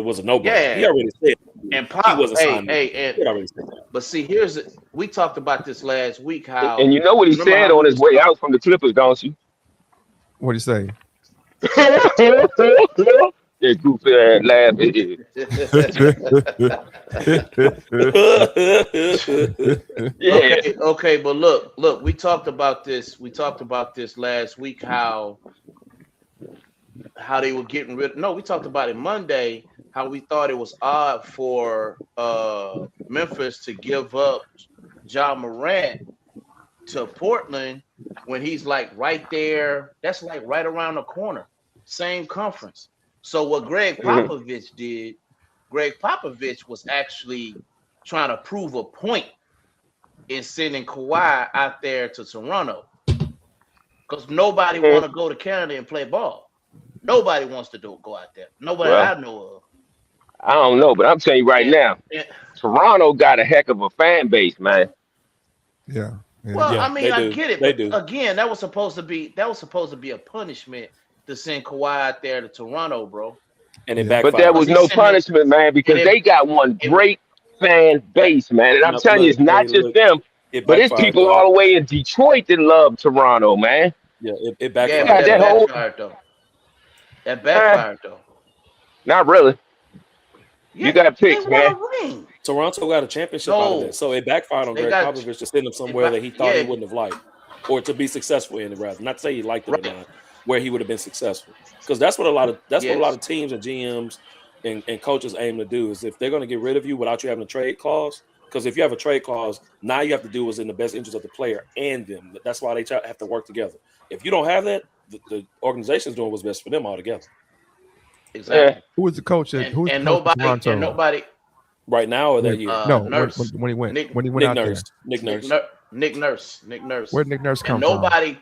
was a no-brainer. Yeah. He already said and he wasn't signed. He already said that. But see, we talked about this last week. How And you know what he said on his way out from the Clippers, don't you? What do you say? Yeah, goofy ass laugh. Yeah. Okay, but look, we talked about this. We talked about this last week. How they were getting rid. No, we talked about it Monday. How we thought it was odd for Memphis to give up Ja Morant to Portland when he's like right there. That's like right around the corner, same conference. So what Greg Popovich did, Greg Popovich was actually trying to prove a point in sending Kawhi out there to Toronto, because nobody want to go to Canada and play ball. Nobody wants to go out there. Nobody I know of. I don't know, but I'm telling you right now, Toronto got a heck of a fan base, man. Yeah. Well, I mean, I get it, They but do. again, that was supposed to be a punishment to send Kawhi out there to Toronto, bro. And it backfired. But there was no punishment, man, because they got one great fan base, man. And I'm telling you, it's not just them, but it's people all the way in Detroit that love Toronto, man. Yeah, it Yeah, backfired. but that whole- backfired though. That backfired though. Not really. You got picks, they man. won a ring. Toronto got a championship out of that, so it backfired on They Greg got- Popovich to send him somewhere that he thought he yeah. wouldn't have liked, or to be successful in it, rather. Not to say he liked it or not, where he would have been successful, because that's what a lot of teams and GMs and coaches aim to do is if they're going to get rid of you without you having a trade clause, because if you have a trade clause, now you have to do what's in the best interest of the player and them. That's why they have to work together. If you don't have that, the organization's doing what's best for them all together. Exactly. Who was the coach? Who was And the coach of nobody, Toronto? and nobody. Right now or that year? No, Nurse. when he went Nick out there. Nick Nurse. Nick Nurse. Where did Nick Nurse come And from? nobody.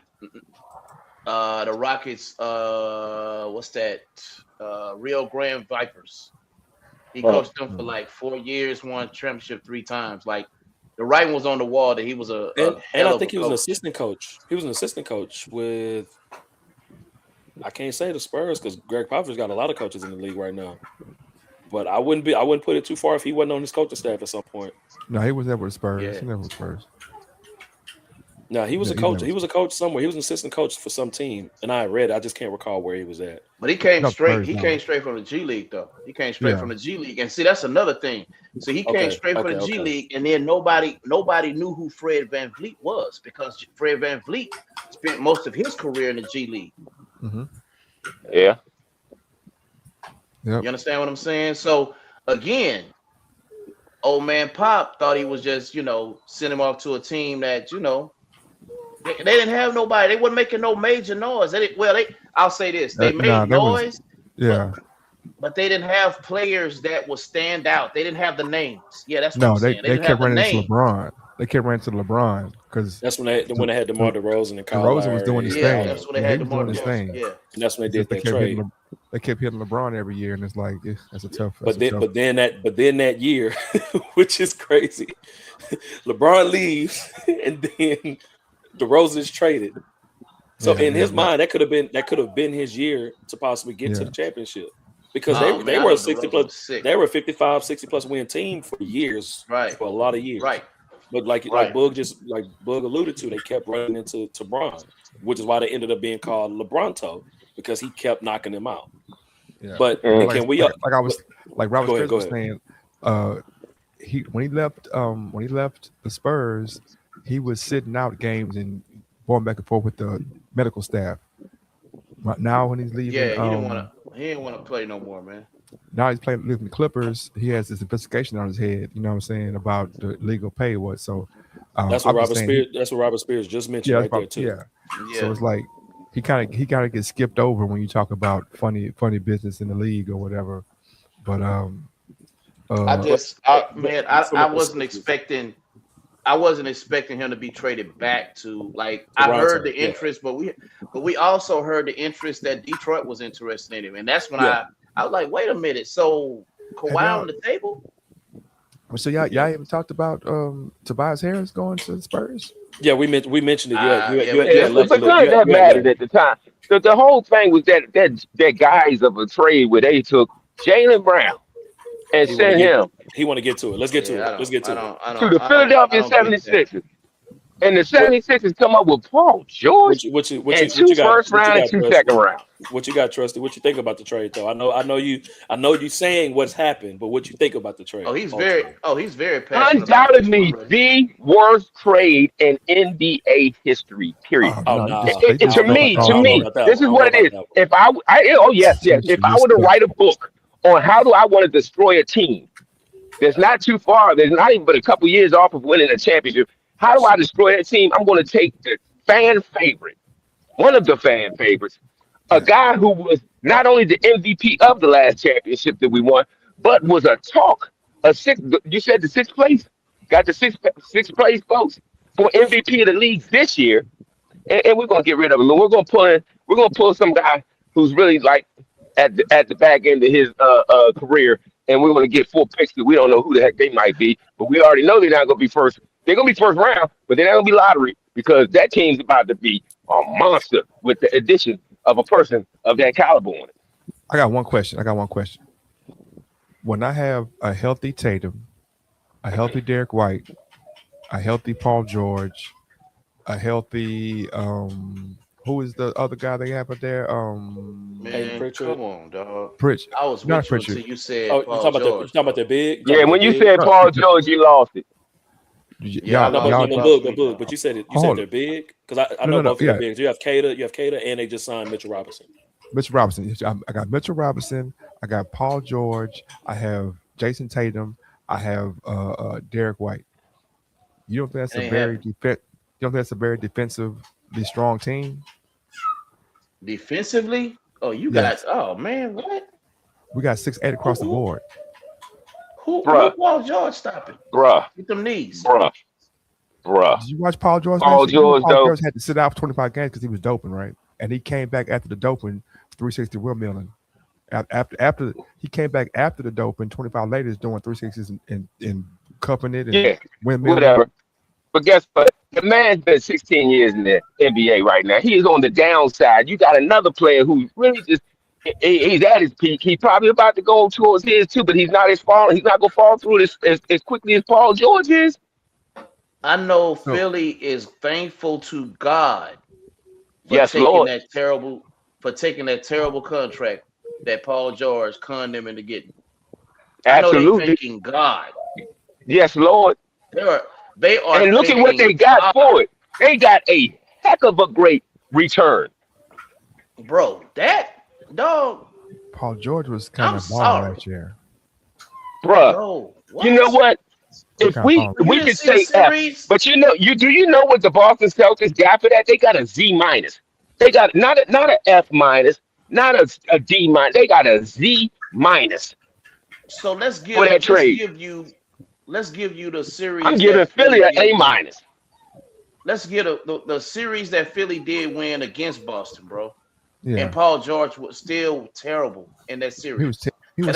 The Rockets. What's that? Rio Grande Vipers. He coached them for like 4 years, won championship 3 times. Like the writing was on the wall that he was a and I think he was an assistant coach. He was an assistant coach with. I can't say the Spurs because Greg Popovich's got a lot of coaches in the league right now. But I wouldn't put it too far if he wasn't on his coaching staff at some point. No, he was there with the Spurs. Yeah. He never was Spurs. No, he was Yeah, a coach. He was a coach somewhere. He was an assistant coach for some team, and I read. I just can't recall where he was at. But he came No, straight. Spurs, He no. came straight from the G League, though. He came straight Yeah. from the G League, and see that's another thing. So he came Okay, straight from the okay, G okay. League, and then nobody knew who Fred VanVleet was because Fred VanVleet spent most of his career in the G League. Mm-hmm. Yeah. Yep. You understand what I'm saying? So again, old man Pop thought he was just send him off to a team that they didn't have nobody. They wasn't making no major noise. I'll say this: they made Nah, that was- noise. Yeah. But they didn't have players that would stand out. They didn't have the names. Yeah, that's what No, I'm they saying. they didn't kept have the running into name. LeBron. They kept running into LeBron because That's when they had DeMar DeRozan and Kyle DeRozan was doing Lowry. his Yeah, thing. that's what they Yeah, had he to was doing his mark thing. Yeah. And that's when they did They that kept trade. hitting they kept hitting LeBron every year, and it's like that's a tough. But that's a tough- then that year, which is crazy, LeBron leaves and then DeRozan is traded. So Yeah, in his yeah. mind, that could have been his year to possibly get to Yeah. the championship because Oh, they man, I were know a 60 DeRozan plus was sick. they were a 55, 60 plus win team for years, Right. for a lot of years. Right. But like Right. Bug alluded to, they kept running into Bron, which is why they ended up being called LeBronto because he kept knocking them out. Yeah. But Mhm. can we? like I was like Robert Go ahead, Spurs go was saying, when he left the Spurs, he was sitting out games and going back and forth with the medical staff. Right now, when he's leaving, Yeah, he didn't want to play no more, man. now he's leaving the Clippers. He has this investigation on his head. You know what I'm saying about the legal pay. So That's what I'm just Robert saying Spears. That's what Robert Spears just mentioned Yeah, right there too. yeah. Yeah. So it's like he kind of gets skipped over when you talk about funny business in the league or whatever. But I wasn't expecting him to be traded back to I heard the interest, but we also heard the interest that Detroit was interested in him, and that's when I was like, wait a minute, so Kawhi on the table? So y'all even talked about Tobias Harris going to the Spurs? Yeah, we mentioned it. But none of that mattered at the time. The whole thing was that guise of a trade where they took Jaylen Brown and sent him He want to get to it. Let's get to it. Let's get to it. to the Philadelphia 76ers. And the 76ers come up with Paul George and two first round and 2 second round. What you got, Trusty? What you think about the trade, though? I know you saying what's happened, but what you think about the trade? He's very passionate. Undoubtedly the worst trade in NBA history. Period. To me, this is what it is. If if I were to write a book on how do I want to destroy a team that's not too far, there's not even but a couple years off of winning a championship. How do I destroy that team? I'm going to take the fan favorite, one of the fan favorites, a guy who was not only the MVP of the last championship that we won, but was you said the sixth place, got the sixth place votes for MVP of the league this year, and we're going to get rid of him. And we're going to pull some guy who's really like at the back end of his career, and we're going to get 4 picks that we don't know who the heck they might be, but we already know they're not going to be first. They're going to be first round, but they're not going to be lottery because that team's about to be a monster with the addition of a person of that caliber on it. I got one question. When I have a healthy Tatum, a healthy Derek White, a healthy Paul George, a healthy who is the other guy they have up there? Man, come on, dog. Pritchard. I was Not with you Pritchard. until you said Oh, Paul you George. talking about the big? Yeah, when you said Paul George, you lost it. Yeah, But you said it. You said they're big because I know both of them big. You have Cater, and they just signed Mitchell Robinson. Mitchell Robinson. I got Mitchell Robinson. I got Paul George. I have Jason Tatum. I have Derek White. You don't think that's a very You don't think that's a very defensively strong team? Defensively? Oh, you got. Oh man, what? We got 6'8" across the board. Who Paul George stopping? Bruh. Get them knees. Bruh. Did you watch Paul George? Paul George had to sit out for 25 games because he was doping, right? And he came back after the doping, 360 windmilling. After he came back after the doping, 25 later is doing 360s and cupping it and windmilling. Whatever. But guess what? The man's been 16 years in the NBA right now. He is on the downside. You got another player who really just he's at his peak. He's probably about to go towards his too, but he's not He's not gonna fall through as quickly as Paul George is. I know Philly is thankful to God for taking that terrible contract that Paul George conned them into getting. Absolutely. I know they're thanking God. Yes, Lord. They are. And look at what they got for it. They got a heck of a great return. Bro, that dog. Paul George was kind of balling last year. Bruh, you know what? If we could say F, but do you know what the Boston Celtics got for that? They got a Z minus. They got not an F minus, not a D minus. They got a Z minus. So let's give you the series. I'm giving Philly an A minus. Let's get the series that Philly did win against Boston, bro. Yeah. And Paul George was still terrible in that series. He was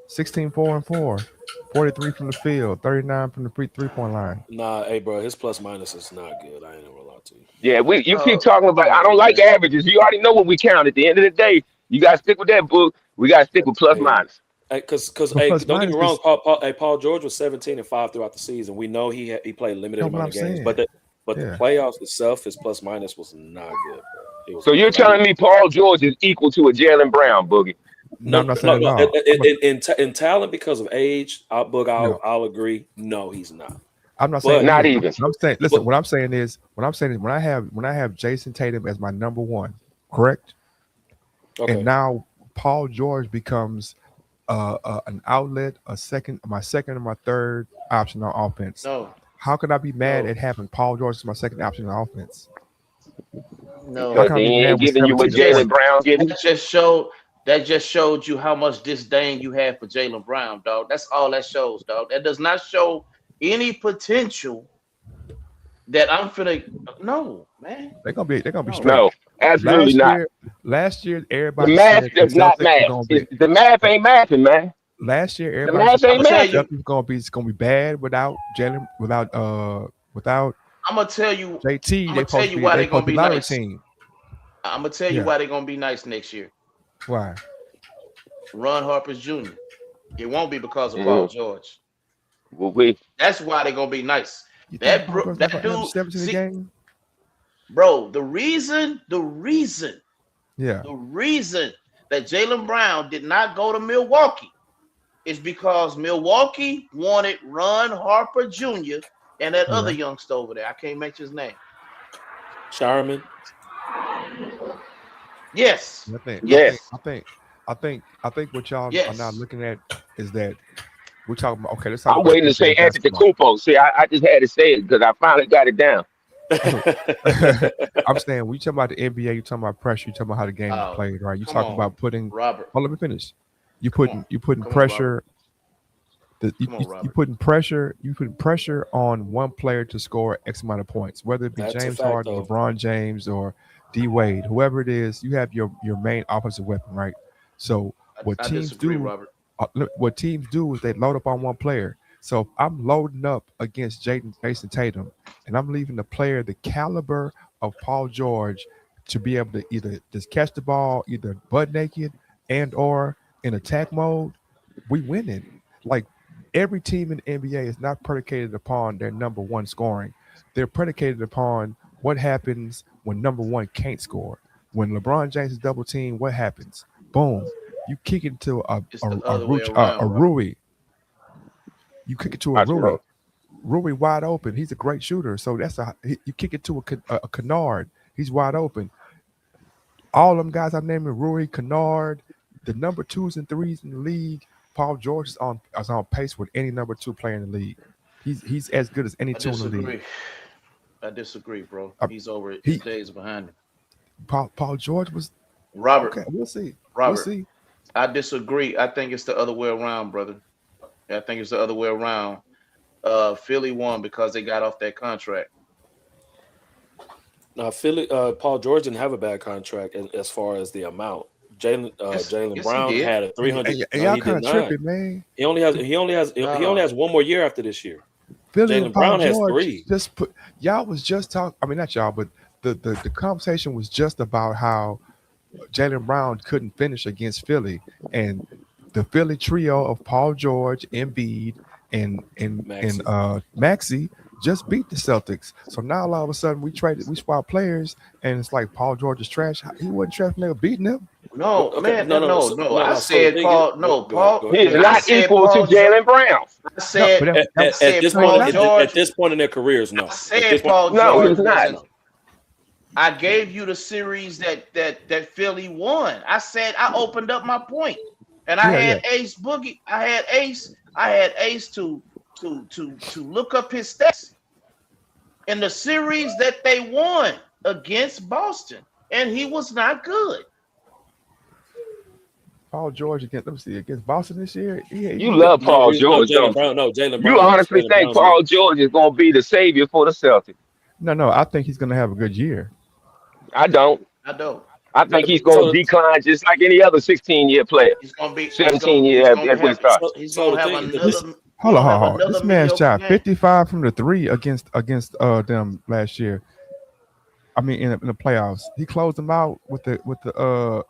16-4-4, 43 from the field, 39 from the three-point line. Nah, hey, bro, his plus minus is not good. I ain't gonna lie to you. Yeah, you keep talking about. I don't like averages. You already know what we count. At the end of the day, you gotta stick with that book. We gotta stick with plus minus. Because don't get me wrong, Paul George was 17-5 throughout the season. We know he played limited amount of games, but the playoffs itself, his plus minus was not good. So you're telling me Paul George is equal to a Jaylen Brown, Boogie? No, I'm not saying no. In talent because of age, I'll agree. No, he's not. I'm not saying not even. I'm saying listen. What I'm saying is when I have Jason Tatum as my number one, correct? Okay. And now Paul George becomes an outlet, my second and my third option on offense. No. How could I be mad at having Paul George as my second option on offense? No, because he ain't giving you what Jaylen Brown getting. That just showed you how much disdain you have for Jaylen Brown, dog. That's all that shows, dog. That does not show any potential that I'm finna. No, man. They're gonna be straight. No, absolutely not. Last year, everybody. The math does not math. The math ain't mathing, man. Last year, everybody said it's gonna be bad without Jalen, without. I'm gonna tell you, JT. I'm gonna tell you why they're gonna be nice. I'm gonna tell you why they're gonna be nice next year. Why? Ron Harper's Jr. It won't be because of Paul George. That's why they're gonna be nice. That dude, bro. The reason that Jaylen Brown did not go to Milwaukee is because Milwaukee wanted Ron Harper Jr. and that other youngster over there. I can't mention his name. Sharman. Yes. I think what y'all are not looking at is that we're talking about. Okay, let's talk. I'm waiting to say Antetokounmpo. See, I just had to say it because I finally got it down. I'm saying when you talking about the NBA, you talking about pressure, you talking about how the game is played, right? You talking about putting. Robert. Oh, let me finish. You putting pressure. You putting pressure on one player to score X amount of points, whether it be James Harden, LeBron James, or D Wade, whoever it is. You have your main offensive weapon, right? So what teams do is they load up on one player. So if I'm loading up against Jason Tatum, and I'm leaving the player the caliber of Paul George to be able to either just catch the ball, either butt naked and or in attack mode, we winning. Like every team in the NBA is not predicated upon their number one scoring. They're predicated upon what happens when number one can't score. When LeBron James is double team, what happens? Boom. You kick it to a Rui. You kick it to a Rui. Rui wide open. He's a great shooter. So you kick it to a Kennard. He's wide open. All them guys I named, Rui, Kennard, the number 2s and 3s in the league. Paul George is on pace with any number 2 player in the league. He's as good as any 2 in the league. I disagree, bro. He's over it. His days behind him. Paul George was Robert. Okay, we'll see. Robert, we'll see. I disagree. I think it's the other way around, brother. I think it's the other way around. Philly won because they got off that contract. Philly, Paul George didn't have a bad contract as far as the amount. Jaylen Brown had a 300. Y'all kind of tripping, man. He only has one more year after this year. Jaylen Brown has 3. Y'all was just talking. I mean, not y'all, but the conversation was just about how Jaylen Brown couldn't finish against Philly, and the Philly trio of Paul George, Embiid, and Maxey just beat the Celtics. So now all of a sudden we swap players, and it's like Paul George is trash. He wasn't trash when they were beating him. No, man, no. I said Paul. No, Paul. He's not equal to Jaylen Brown. I said at this point in their careers, no. I said Paul George. No, he's not. I gave you the series that Philly won. I said I opened up my point, and I had Ace Boogie. I had Ace to look up his stats in the series that they won against Boston, and he was not good. Paul George against Boston this year. You love Paul George, Jaylen Brown. You honestly think Paul George is going to be the savior for the Celtics? No. I think he's going to have a good year. I don't. I think he's going to decline just like any other 16-year player. He's going to be 17 years after he starts. He's going to have another. Hold on. This man shot 55 from the 3 against them last year. I mean, in the playoffs, he closed them out with the.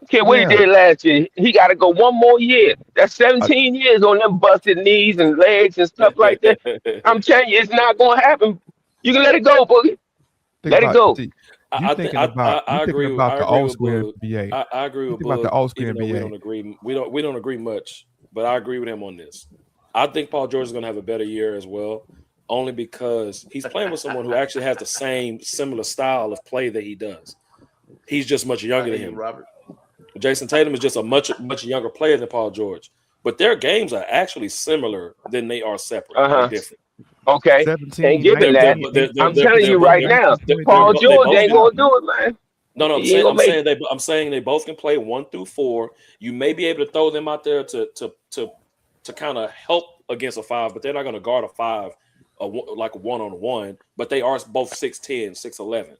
Okay, what he did last year, he got to go one more year. That's 17 years on them busted knees and legs and stuff like that. I'm telling you, it's not going to happen. You can let it go, Boogie. Let it go. I agree about the old school NBA. I agree with about the old school NBA. We don't agree much, but I agree with him on this. I think Paul George is going to have a better year as well, only because he's playing with someone who actually has the similar style of play that he does. He's just much younger than him. Robert. Jason Tatum is just a much younger player than Paul George, but their games are actually similar than they are separate. They're different. Okay, and given that, I'm telling you right now, Paul George ain't gonna do it, man. No, I'm saying they both can play 1 through 4. You may be able to throw them out there to kind of help against a 5, but they're not going to guard a 5 like a 1-on-1. But they are both 6'10", 6'11".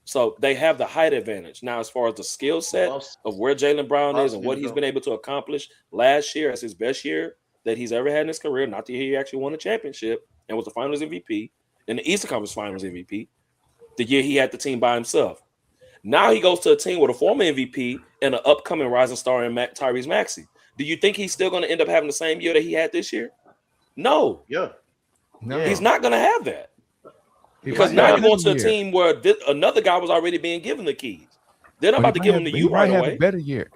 So they have the height advantage. Now, as far as the skill set of where Jaylen Brown is and what he's been able to accomplish last year as his best year that he's ever had in his career, not the year he actually won a championship and was the Finals MVP and the Eastern Conference Finals MVP, the year he had the team by himself. Now he goes to a team with a former MVP and an upcoming rising star in Tyrese Maxey. Do you think he's still going to end up having the same year that he had this year? No. Yeah. No. He's not going to have that. Because now you're going to a team where another guy was already being given the keys. They're not about to give him to you right away.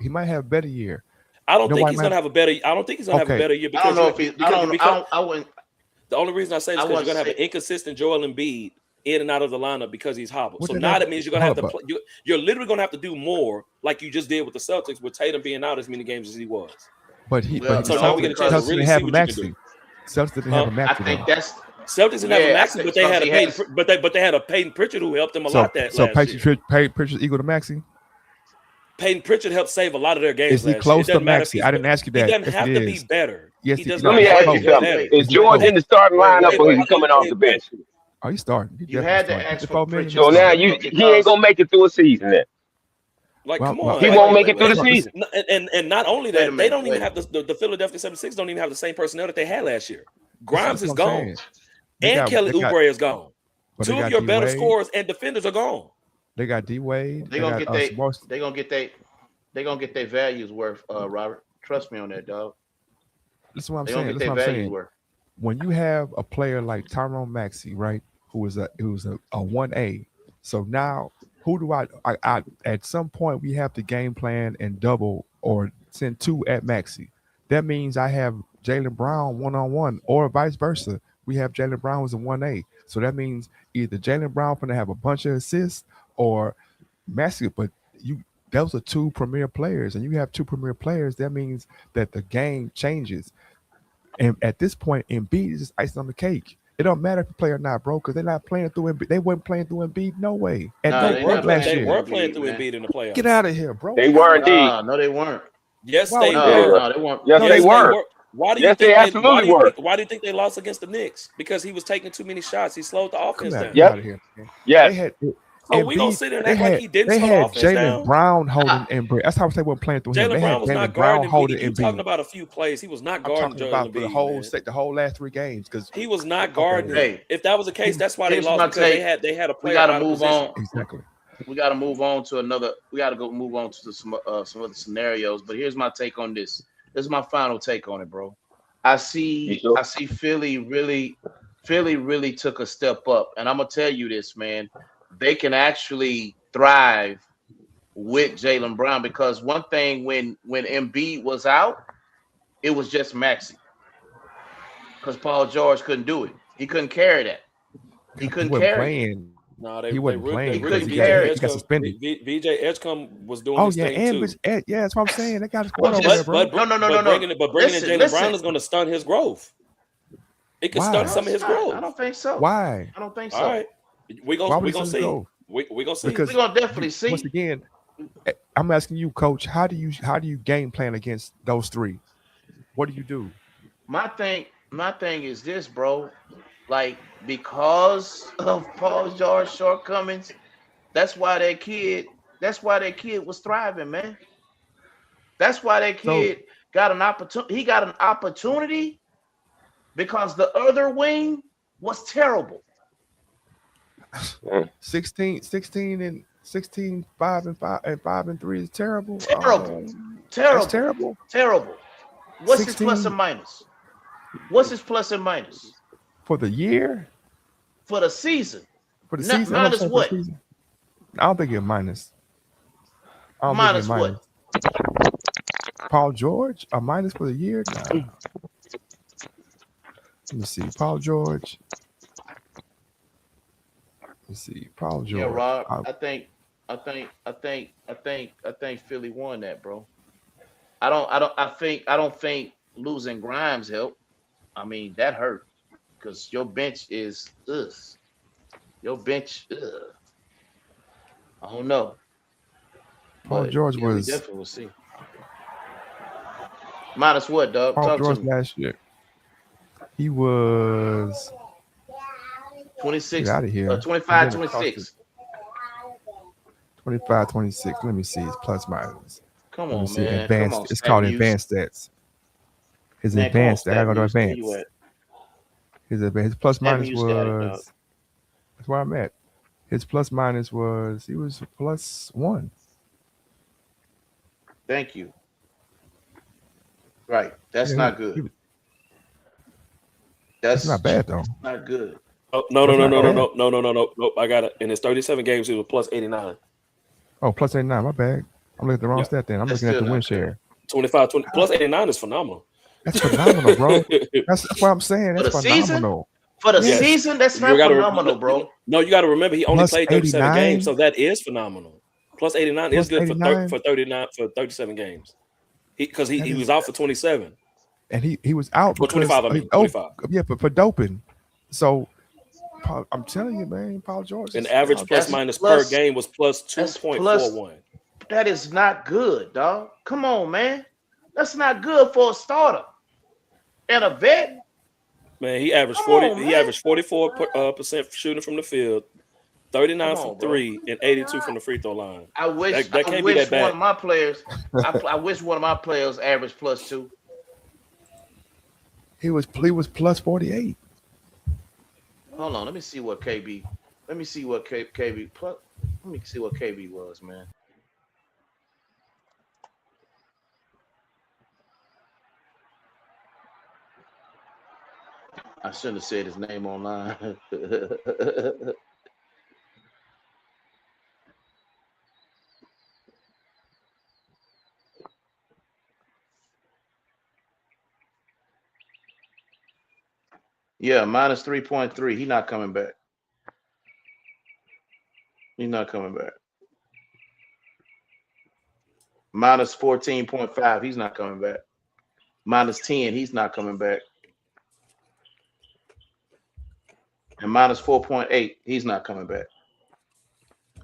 He might have a better year. I don't think he's going to have a better year. I don't think he's going to have a better year because I wouldn't. The only reason I say this is because you're going to have an inconsistent Joel Embiid in and out of the lineup because he's hobbled. So now that means you're going to have to play. You're literally going to have to do more like you just did with the Celtics with Tatum being out as many games as he was. But now we get a chance to really see what you can do. Celtics didn't have a Maxey. I think that's Celtics didn't have a Maxey, but they had they had a Peyton Pritchard who helped them a lot that last year. Peyton Pritchard equal to Maxey? Peyton Pritchard helped save a lot of their games. Is he close to Maxey? I didn't ask you that. He doesn't have to be better. Yes, let me ask you something. Is George in the starting lineup or is he coming off the bench? Oh, he's starting. You had to ask for Pritchard. So now he ain't gonna make it through a season then. Like, come on. He won't make it through the season. And not only that, they don't even have the Philadelphia 76 don't even have the same personnel that they had last year. Grimes is gone. And Kelly Oubre is gone. Two of your better scorers and defenders are gone. They got D Wade. They're gonna get their values worth, Robert. Trust me on that, dog. That's what I'm saying. When you have a player like Tyrone Maxey, right, who is a 1A, so now who do I at some point we have to game plan and double or send 2 at Maxey. That means I have Jaylen Brown 1-on-1 or vice versa. We have Jaylen Brown as a 1A. So that means either Jaylen Brown going to have a bunch of assists or Maxey, but those are two premier players, and you have two premier players. That means that the game changes. And at this point, Embiid is just icing on the cake. It don't matter if you play or not, bro, because they're not playing through Embiid. They weren't playing through Embiid, no way. And Nah, no they point not last playing They year. were playing Embiid, through man. Embiid in the playoffs. Get out of here, bro. They were indeed. No, they weren't. Yes, No, they no, were. No, they weren't. Yes, they were. Why do you Yes, think they absolutely were. why do you think they lost against the Knicks? Because he was taking too many shots. He slowed the offense Come down. Yep. out of here, man. Yes. They had So we gonna Embiid, sit there and they act like had he didn't they slow the had offense Jalen down. Brown holding Embiid. That's how they weren't playing through him. Jalen They Brown had was not Jalen Brown guarding holding Embiid. You talking Embiid. about a few plays. He was not I'm guarding talking Jalen about for the Embiid, whole man. the whole last 3 games because He was not guarding him. Hey, If that was the case, that's why they here's lost my because take. they had a We player gotta out of move position. on. exactly. We gotta move on to another. We gotta move on to some other scenarios. But here's my take on this. This is my final take on it, bro. I see Philly really took a step up, and I'm gonna tell you this, man. They can actually thrive with Jalen Brown because one thing when Embiid was out, it was just Maxey because Paul George couldn't do it. He couldn't carry that. He couldn't wasn't carry it. playing. No, He wasn't playing He because couldn't he carry. got suspended. VJ Edgecombe was doing Oh his yeah, thing and too. yeah, that's what I'm saying. They got a Well, squad over just- there, bro. No. Bringing in Listen. Jalen Brown is going to stunt his growth. It could Why? stunt some of his growth. I don't think so. Why? I don't think so. All right, Why we would gonna he see. go? We gonna see. Because We're gonna definitely see. once again, I'm asking you, Coach. How do you game plan against those 3? What do you do? My thing is this, bro. Like, because of Paul George's shortcomings, that's why that kid was thriving, man. That's why that kid got an opportunity. He got an opportunity because the other wing was terrible. 16 and 16, 5 and 3 is terrible. Terrible. That's terrible. Terrible. What's 16 his plus and minus? What's his plus and minus? For the year? For the season. For the Not- season? minus I'm saying for what? the season. I don't think it's minus. I don't Minus think what? it's minus. Paul George? A minus for the year? Nah. Let me see. Paul George. Let's see. Paul George. Yeah, Rob. I think Philly won that, bro. I don't think losing Grimes helped. I mean, that hurt because your bench is your bench. I don't know. Paul But, George yeah, we was definitely will see. Minus what, Doug? Paul Talk George to me. last year. He was 26, get out of here. 25, 26. 25, 26. Let me see his plus minus. Come Let me on, see. man. Advanced. Come on, It's called Stat advanced stats. His Man, come on, advanced. I gotta go to Stat Muse. Where you advanced. His plus Stat minus Muse got it, dog. was. That's where I'm at. His plus minus was he was +1. Thank you. Right. That's Yeah, not he good. was- That's That's not bad though. not good. Oh, no. That's not Nope. I got it. In his 37 games, he was plus 89. Oh, plus 89. My bad. I'm looking at the wrong Yeah. stat then. I'm That's looking at still the not win good. share. 25, plus 89 is phenomenal. That's phenomenal, bro. That's what I'm saying. For That's the season? phenomenal. For the Yes. season, that's You not gotta phenomenal, bro. No, you got to remember he only Plus played 37 89? games, so that is phenomenal. Plus 89 is Plus good 89? for 37 games. Because he That is- was out for 27. And he was out Well, because 25, I mean, 25. yeah, but for doping. So I'm telling you, man, Paul George. An is- average Paul plus That's minus plus- per game was plus that's 2.41. That is not good, dog. Come on, man. That's not good for a starter and a vet. Man, he averaged Come 40. on, He man. averaged 44% shooting from the field, 39 Come from on, bro. 3, and 82 from the free throw line. I wish That I can't be wish that bad. one of my players. I wish one of my players averaged +2. He was plus 48. Hold on, let me see what KB. Let me see what KB plus. Let me see what KB was, man. I shouldn't have said his name online. Yeah, minus 3.3. He's not coming back. He's not coming back. Minus 14.5. He's not coming back. Minus 10. He's not coming back. And minus 4.8. He's not coming back.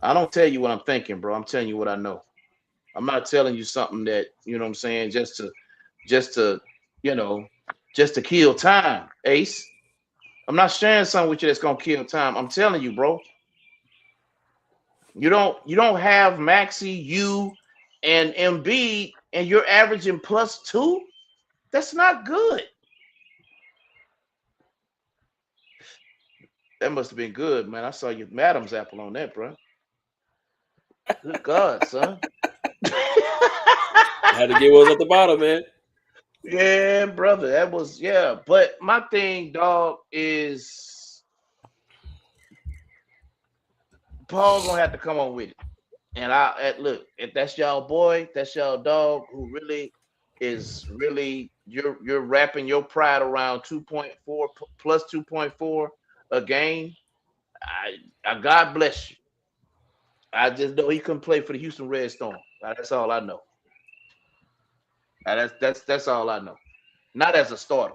I don't tell you what I'm thinking, bro. I'm telling you what I know. I'm not telling you something that, you know what I'm saying, just to kill time, Ace. I'm not sharing something with you that's gonna kill time. I'm telling you, bro. You don't have Maxey, you, and Embiid, and you're averaging +2. That's not good. That must have been good, man. I saw your Madam's apple on that, bro. Good God, son. I had to get one at the bottom, man. Yeah, brother. That was, yeah. But my thing, dog, is Paul's gonna have to come on with it. And look, if that's y'all boy, that's y'all dog who really is you're wrapping your pride around 2.4 plus 2.4 a game. I God bless you. I just know he couldn't play for the Houston Red Storm. That's all I know. That's all I know. Not as a starter.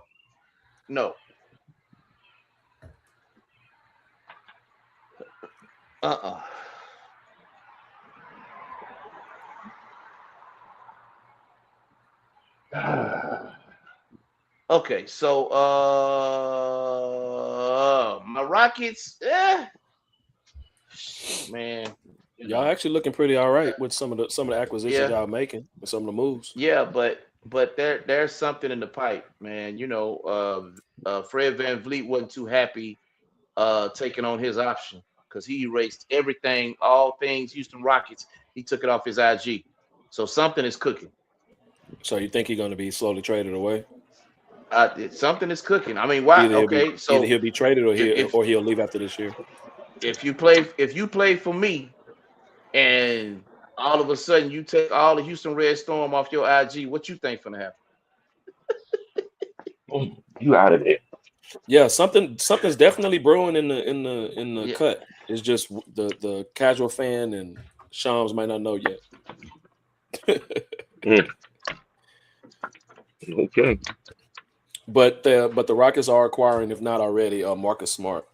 No. Okay, so my Rockets, man. Y'all actually looking pretty all right with some of the acquisitions y'all making and some of the moves. Yeah, but there's something in the pipe, man. You know, Fred VanVleet wasn't too happy taking on his option because he erased everything, all things Houston Rockets. He took it off his IG. So something is cooking. So you think he's going to be slowly traded away? Something is cooking. I mean, why? Either he'll be traded or he'll leave after this year. If you play for me, and all of a sudden you take all the Houston Red Storm off your IG, what you think gonna happen? You out of there. Yeah, something's definitely brewing in the cut. It's just the casual fan and Shams might not know yet. Okay. But the Rockets are acquiring, if not already, Marcus Smart,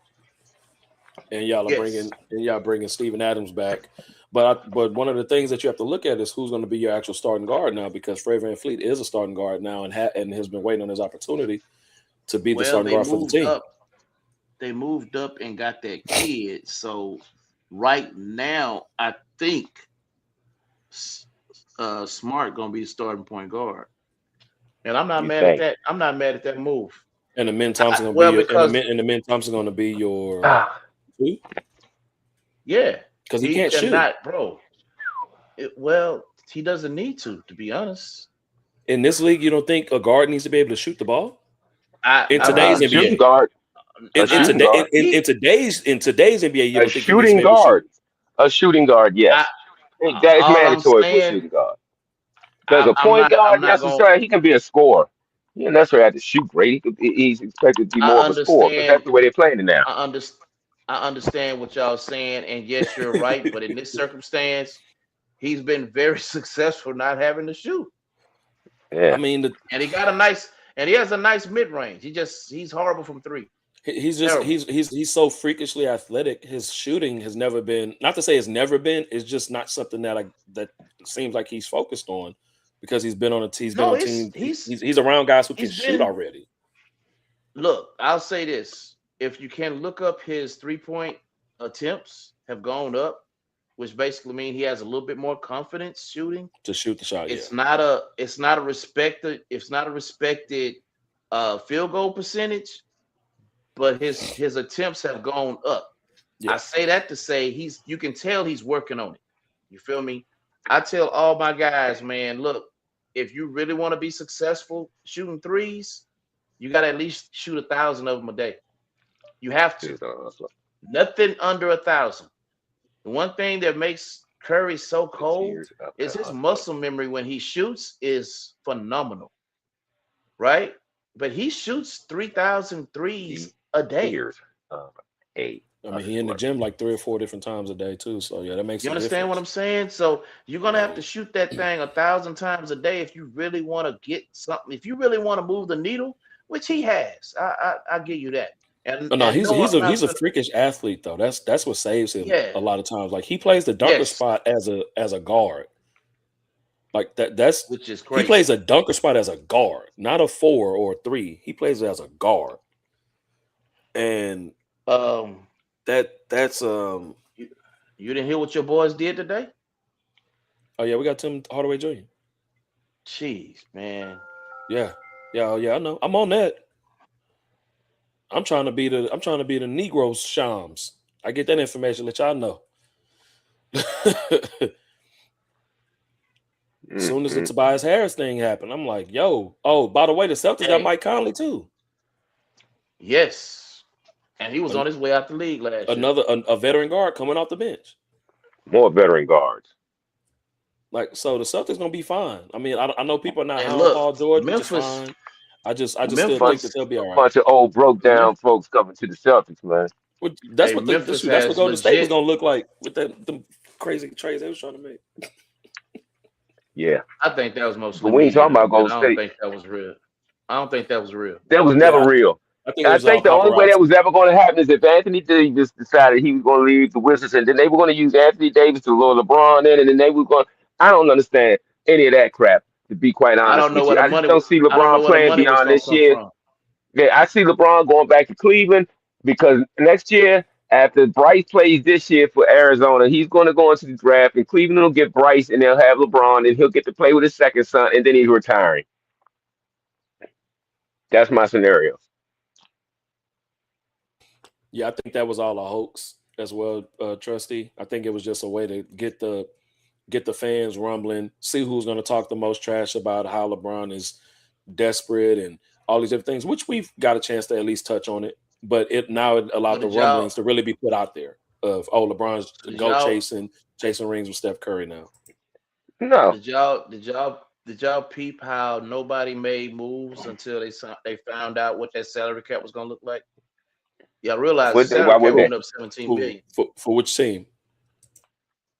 and y'all are bringing Steven Adams back. But one of the things that you have to look at is who's going to be your actual starting guard now, because Fred VanVleet is a starting guard now and has been waiting on his opportunity to be the starting guard for the team. They moved up and got that kid. So right now, I think Smart going to be the starting point guard. And I'm not mad at that. I'm not mad at that move. And the Min Thompson going to be your two? Yeah. Because he can't shoot. Bro. He doesn't need to be honest. In this league, you don't think a guard needs to be able to shoot the ball? In today's NBA, guard. In today's NBA, you don't think shooting guard. A shooting guard, yes. That is mandatory for a shooting guard. Because a point guard necessarily, he can be a scorer. He doesn't necessarily have to shoot great. He's expected to be more of a scorer. But that's the way they're playing it now. I understand what y'all saying, and yes, you're right. But in this circumstance, he's been very successful not having to shoot. Yeah, I mean, and he has a nice mid range. He's horrible from three. He's so freakishly athletic. His shooting has never been. Not to say it's never been. It's just not something that seems like he's focused on because he's been on a team. He's around guys who can shoot already. Look, I'll say this. If you can look up his 3-point attempts have gone up, which basically means he has a little bit more confidence shooting to shoot the shot. It's not a respected field goal percentage, but his attempts have gone up. Yeah. I say that to say you can tell he's working on it. You feel me? I tell all my guys, man, look, if you really want to be successful shooting threes, you got to at least shoot 1,000 of them a day. You have to. Nothing under 1,000. The one thing that makes Curry so cold is his muscle memory when he shoots is phenomenal, right? But he shoots 3,000 threes a day. A I mean, he in the gym like 3 or 4 different times a day too. So yeah, that makes You a understand what I'm difference. saying? So you're gonna have to shoot that thing 1,000 times a day if you really want to get something. If you really want to move the needle, which he has, I give you that. And No, no he's amount a of freakish athlete though. That's what saves him yeah, a lot of times. Like he plays the dunker yes, spot as a guard. Like that's which is he crazy. plays a dunker spot as a guard, not a 4 or a 3. He plays it as a guard. And that's you didn't hear what your boys did today? Oh yeah, we got Tim Hardaway Jr. Jeez, man. Yeah, I know. I'm on that. I'm trying to be the Negro Shams. I get that information, let y'all know. As soon as the Tobias Harris thing happened, I'm like, yo, oh, by the way, the Celtics got Mike Conley too. Yes. And he was on his way out the league last year. A veteran guard coming off the bench. More veteran guards. Like, so the Celtics gonna be fine. I mean, I know people are not high on look, Paul George, Memphis, which is fine. I just still Memphis- think that they'll be all right. Bunch of old broke down folks coming to the Celtics, man. That's Hey, what Memphis that's what has Golden State was legit- gonna look like with them crazy trades they was trying to make. Yeah. I think that was mostly. But we ain't talking about Golden I State. don't think that was real. I don't think that was real. That was never real. I think the only way that was ever going to happen is if Anthony Davis decided he was going to leave the Wizards, and then they were going to use Anthony Davis to lure LeBron in, and then they were going. I don't understand any of that crap. To be quite honest, I don't know with where you. the I just money. don't see I don't know LeBron where the playing money was beyond gonna this come year. from. Yeah, I see LeBron going back to Cleveland because next year, after Bryce plays this year for Arizona, he's going to go into the draft, and Cleveland will get Bryce, and they'll have LeBron, and he'll get to play with his second son, and then he's retiring. That's my scenario. Yeah, I think that was all a hoax as well, Trustee. I think it was just a way to get the fans rumbling, see who's going to talk the most trash about how LeBron is desperate and all these different things, which we've got a chance to at least touch on it. But it allowed the rumblings to really be put out there of, oh, LeBron's chasing rings with Steph Curry now. No. Did y'all peep how nobody made moves until they found out what that salary cap was going to look like? Y'all realize the salary cap went up 17 million. For which team?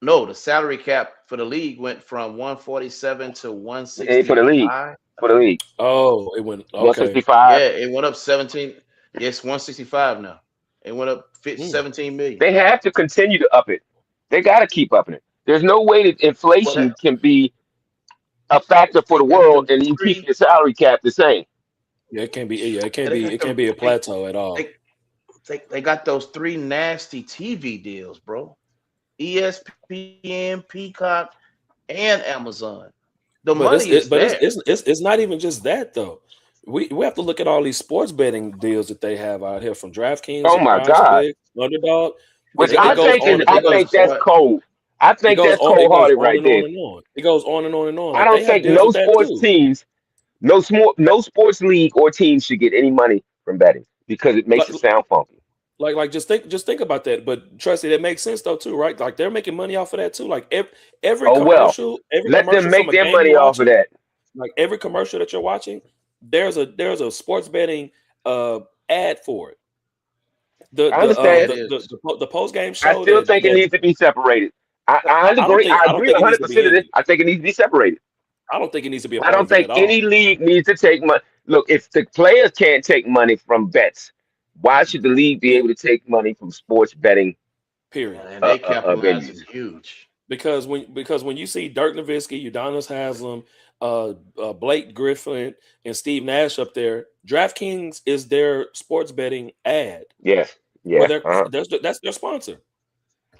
No, the salary cap for the league went from 147 to 165. Hey, for the league. Oh, it went 165. Yeah, it went up 17. Yes, 165 now. It went up 17 million. They have to continue to up it. They got to keep upping it. There's no way that inflation can be a factor for the world and you keep your salary cap the same. Yeah, it can't be. Yeah, it can't be a plateau at all. They got those 3 nasty TV deals, bro. ESPN, Peacock, and Amazon. It's not even just that though. We have to look at all these sports betting deals that they have out here from DraftKings. Oh my God, Underdog. Which I think that's cold. I think that's cold-hearted right there. It goes on and on and on. I don't think no sports teams, no sports league or team should get any money from betting because it makes it sound funky. Like just think about that. But trust me, that makes sense though too, right? Like they're making money off of that too. Like every commercial, let them make their money off of that. Like every commercial that you're watching, there's a sports betting ad for it. I understand the post game show. I still think it needs to be separated. I agree 100% of this. I think it needs to be separated. I don't think it needs to be. I don't think any league needs to take money. Look, if the players can't take money from bets, why should the league be able to take money from sports betting? Period. And they capitalize is huge. Because when you see Dirk Nowitzki, Udonis Haslem, Blake Griffin, and Steve Nash up there, DraftKings is their sports betting ad. Yes. Yeah. That's their sponsor.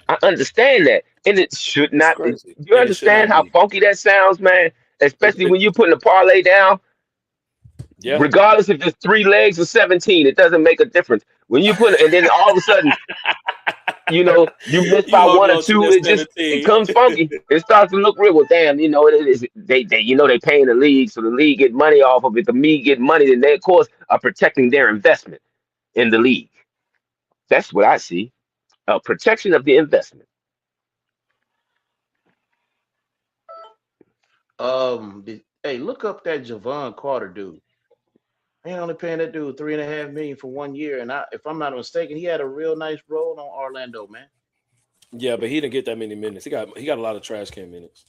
I understand that. And it should not be. You understand how funky that sounds, man? Especially when you're putting a parlay down. Yeah. Regardless if it's 3 legs or 17, it doesn't make a difference. When you put it, and then all of a sudden, you miss by 1 or 2, it comes funky. It starts to look real. Well, damn, it is. They paying the league, so the league get money off of it. The league get money, then they of course are protecting their investment in the league. That's what I see. Protection of the investment. Hey, look up that Javon Carter dude. They only paying that dude $3.5 million for 1 year, and if I'm not mistaken, he had a real nice role on Orlando, man. Yeah, but he didn't get that many minutes. He got a lot of trash can minutes.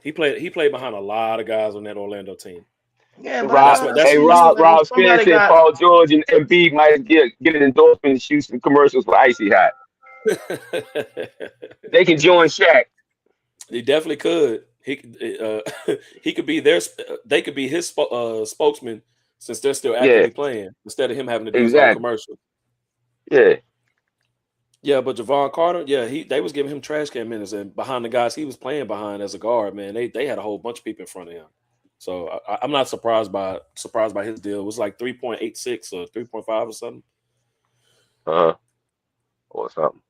He played behind a lot of guys on that Orlando team. Yeah, but Rob Spence said Paul George and Embiid might get an endorsement and shoot some commercials for Icy Hot. They can join Shaq. He definitely could. He could be they could be his spokesman since they're still actively playing instead of him having to do his own commercial. Yeah. Yeah, but Javon Carter, they was giving him trash can minutes, and behind the guys he was playing behind as a guard, man, they had a whole bunch of people in front of him. So I'm not surprised by his deal. It was like 3.86 or 3.5 or something. Or something.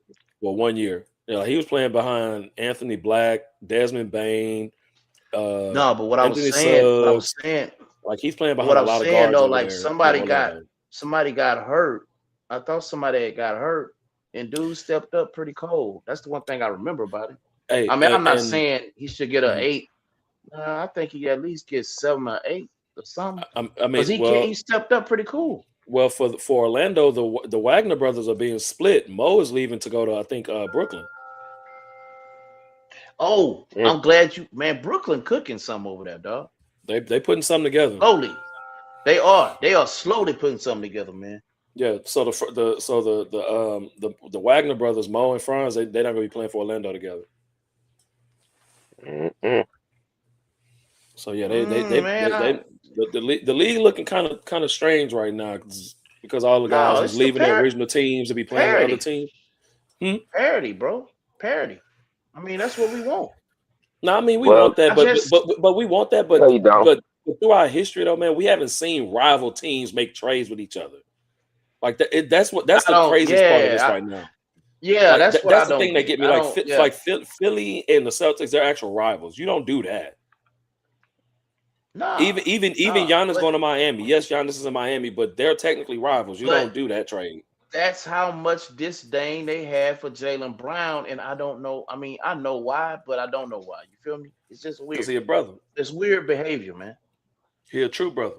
Well, 1 year. Yeah, he was playing behind Anthony Black, Desmond Bain. No, but what I was saying, like he's playing behind a lot of guards. Though, like somebody got hurt. I thought somebody had got hurt, and dude stepped up pretty cold. That's the one thing I remember about it. Hey, I mean, I'm not saying he should get an 8. I think he at least gets 7 or 8 or something. I mean, he stepped up pretty cool. Well, for Orlando, the Wagner brothers are being split. Mo is leaving to go to, I think, Brooklyn. Oh, yeah. I'm glad Brooklyn cooking some over there, dog. They putting something together. Slowly. They are slowly putting something together, man. Yeah. So the Wagner brothers, Mo and Franz, they're not gonna be playing for Orlando together. Mm-hmm. So yeah, the league looking kind of strange right now because all the guys are leaving their original teams to be playing with other teams. Parity, bro. Parity. I mean, that's what we want. No, I mean we want that, but we want that, but through our history though, man, we haven't seen rival teams make trades with each other. Like that's the craziest part of this right now. Yeah, like, that's the thing that get me. Like Philly and the Celtics, they're actual rivals. You don't do that. No, even Giannis going to Miami. Yes, Giannis is in Miami, but they're technically rivals. You don't do that trade. That's how much disdain they have for Jaylen Brown, and I don't know. I mean, I know why, but I don't know why. You feel me? It's just weird. Because he a brother. It's weird behavior, man. He a true brother.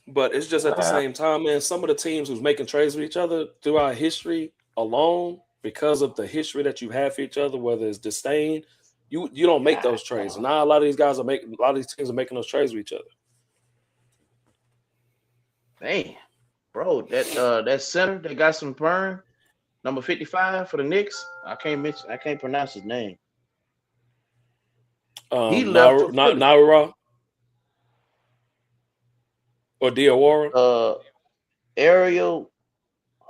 But it's just at the same time, man, some of the teams who's making trades with each other throughout history alone, because of the history that you have for each other, whether it's disdain, you don't make those trades. And now a lot of these teams are making those trades with each other. Damn, bro, that center that got some burn, number 55 for the Knicks. I can't pronounce his name. He left Naira or Diawara. Ariel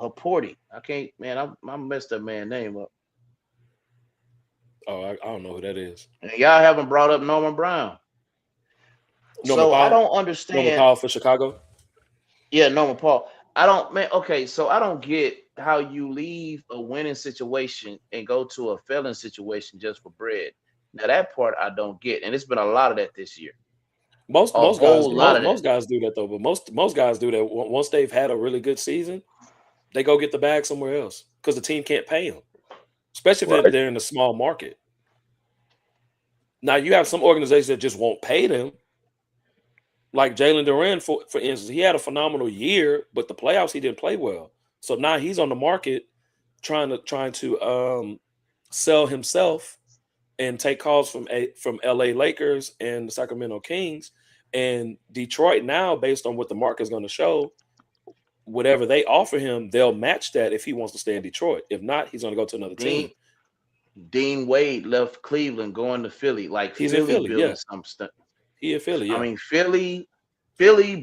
Haporti. I messed that man's name up. Oh, I don't know who that is. And y'all haven't brought up Norman Brown. I don't understand. Norman Powell for Chicago. Yeah, Norman Paul. So I don't get how you leave a winning situation and go to a failing situation just for bread. Now that part I don't get, and it's been a lot of that this year. Most guys do that though, but most guys do that once they've had a really good season, they go get the bag somewhere else because the team can't pay them, especially if they're in a small market. Now you have some organizations that just won't pay them. Like Jalen Duren, for instance, he had a phenomenal year, but the playoffs he didn't play well. So now he's on the market trying to sell himself and take calls from LA Lakers and the Sacramento Kings and Detroit. Now, based on what the market is going to show, whatever they offer him, they'll match that if he wants to stay in Detroit. If not, he's going to go to another team. Dean Wade left Cleveland, going to Philly. Like he's Philly in Philly, building some stuff. He in Philly, yeah. I mean, Philly,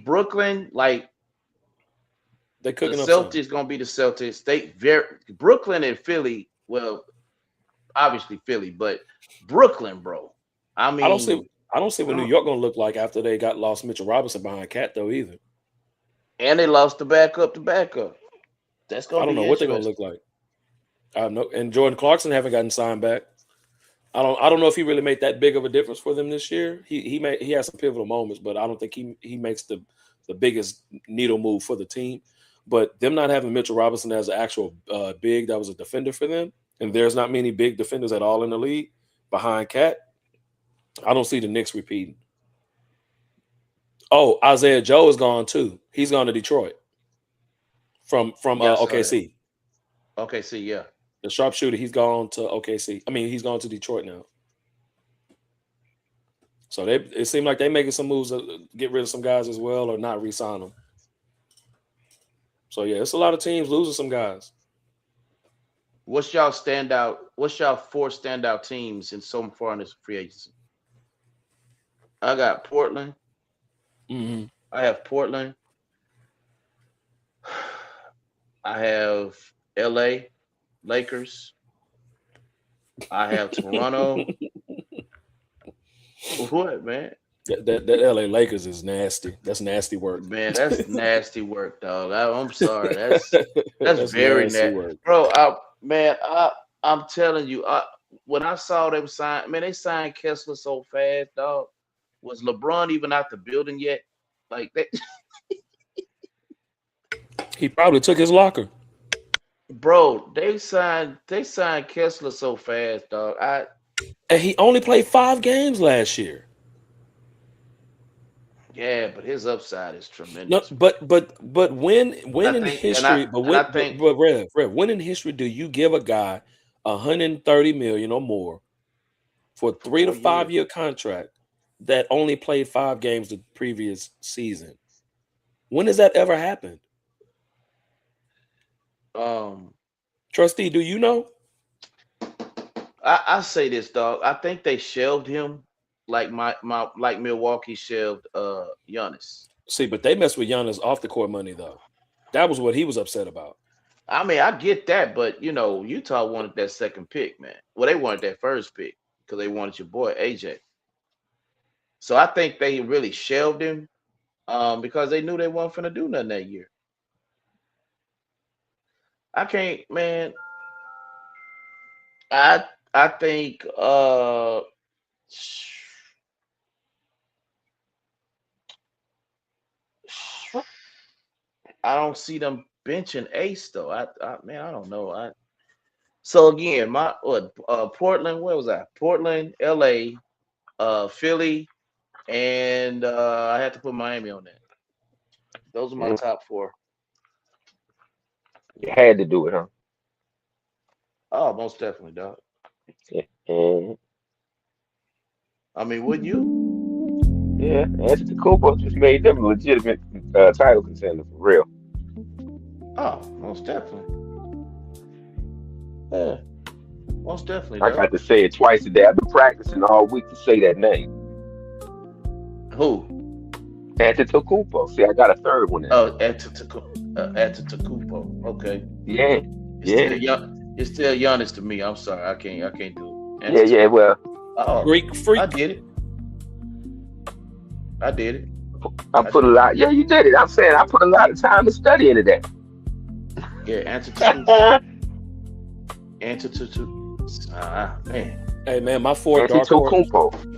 Brooklyn, like they cooking the up Celtics gonna be the Celtics. Brooklyn and Philly. Well, obviously Philly, but Brooklyn, bro. I mean, I don't see what New York gonna look like after they lost Mitchell Robinson behind Cat though either. And they lost the backup. That's gonna. I don't know what they're gonna look like. I know, and Jordan Clarkson haven't gotten signed back. I don't know if he really made that big of a difference for them this year. He has some pivotal moments, but I don't think he makes the biggest needle move for the team. But them not having Mitchell Robinson as an actual big that was a defender for them, and there's not many big defenders at all in the league behind Cat. I don't see the Knicks repeating. Oh, Isaiah Joe is gone too. He's gone to Detroit from OKC. OKC, yeah. The sharpshooter, he's gone to OKC. I mean, he's gone to Detroit now. So it seemed like they're making some moves to get rid of some guys as well, or not re-sign them. So yeah, it's a lot of teams losing some guys. What's y'all standout? What's y'all 4 standout teams in so far in this free agency? I got Portland. Mm-hmm. I have Portland. I have LA Lakers. I have Toronto. What, man? That LA Lakers is nasty. That's nasty work, man. That's nasty work, dog. I'm sorry. That's very nasty work, bro. I'm telling you, when I saw they signed, man, they signed Kessler so fast, dog. Was LeBron even out the building yet? Like that. He probably took his locker. Bro, they signed Kessler so fast, dog. And he only played 5 games last year. Yeah, but his upside is tremendous. No, but when in history do you give a guy $130 million or more for a 3 to 5 year contract that only played 5 games the previous season? When has that ever happened? Trustee, do you know? I say this, dog. I think they shelved him like like Milwaukee shelved Giannis. See, but they messed with Giannis off the court money though. That was what he was upset about. I mean, I get that, but Utah wanted that second pick, man. Well, they wanted that first pick because they wanted your boy AJ. So I think they really shelved him because they knew they weren't going to do nothing that year. I can't, man. I think I don't see them benching Ace though. I don't know. So again, Portland. Where was I? Portland, LA, Philly, and I had to put Miami on that. Those are my top 4. You had to do it, huh? Oh, most definitely, dog. Yeah. I mean, wouldn't you? Yeah, Antetokounmpo just made them a legitimate title contender for real. Oh, most definitely. Yeah, most definitely. I got to say it twice a day. I've been practicing all week to say that name. Who? Antetokounmpo. See, I got a third one. Oh, Antetokounmpo. Okay. Yeah. It's still Giannis to me. I'm sorry, I can't do it. Yeah. Well, Greek freak. I did it. I put a lot. Yeah, you did it. I'm saying I put a lot of time and study into that. Yeah, Antetokounmpo. Man. Hey man, my 4 dark horse.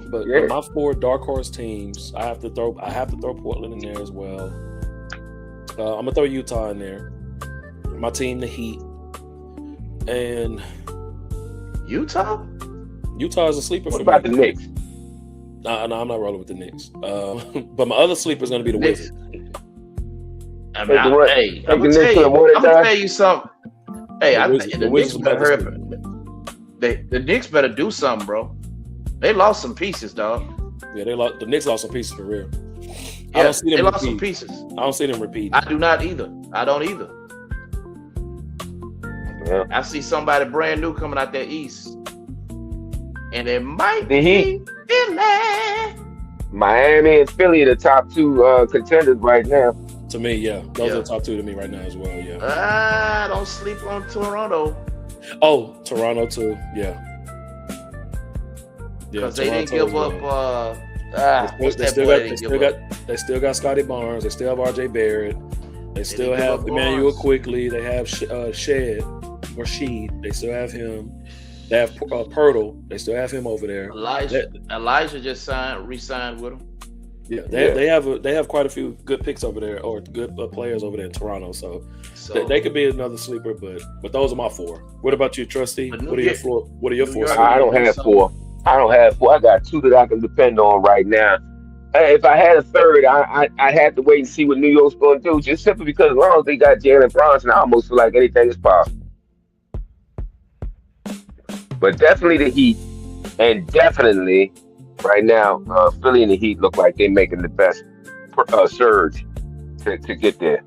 But my 4 dark horse teams, I have to throw Portland in there as well. I'm gonna throw Utah in there. My team, the Heat, and Utah is a sleeper. What about the Knicks? No, I'm not rolling with the Knicks. But my other sleeper is gonna be the Wizards. I'm gonna tell you something. Hey, I think the Knicks better hurry up. The Knicks better do something, bro. They lost some pieces, dog. Yeah, the Knicks lost some pieces for real. Yeah, I don't see them lost some pieces. I don't see them repeat. I do not either. I don't either. Yeah. I see somebody brand new coming out there east. And it might be Philly. Miami and Philly are the top 2 contenders right now. To me, yeah. Those are the top 2 to me right now as well, yeah. Don't sleep on Toronto. Oh, Toronto too, yeah. Because they didn't give up. They still got Scotty Barnes. They still have RJ Barrett. They still have Emmanuel Quickly. They have Sheed. They still have him. They have Pirtle. They still have him over there. Elijah just re-signed with him. Yeah, they have quite a few good picks over there, or good players over there in Toronto. So they could be another sleeper, but those are my 4. What about you, Trustee? What are your 4? I don't have 4. I got 2 that I can depend on right now. if I had a third, I'd have to wait and see what New York's going to do. Just simply because as long as they got Jalen Brunson, I almost feel like anything is possible. But definitely the Heat, and definitely right now, Philly and the Heat look like they're making the best surge to get there.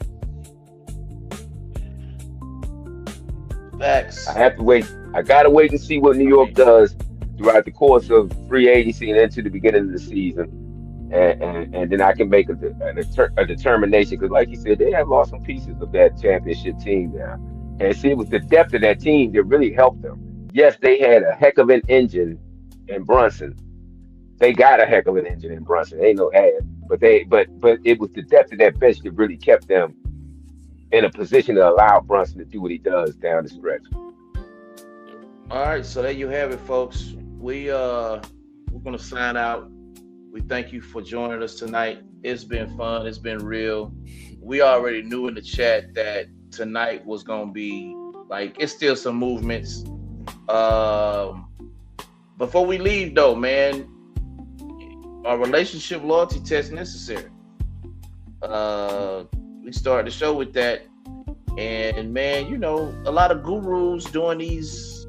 Facts. I have to wait. I gotta wait and see what New York does throughout the course of free agency and into the beginning of the season, and then I can make a determination. Because, like you said, they have lost some pieces of that championship team now, and see, it was the depth of that team that really helped them. Yes, they had a heck of an engine in Brunson. They got a heck of an engine in Brunson. Ain't no half, but it was the depth of that bench that really kept them in a position to allow Brunson to do what he does down the stretch. All right, so there you have it, folks. We're gonna sign out. We thank you for joining us tonight. It's been fun. It's been real. We already knew in the chat that tonight was gonna be like, it's still some movements. Before we leave, though, man, our relationship loyalty test necessary. We started the show with that, and man, you know, a lot of gurus doing these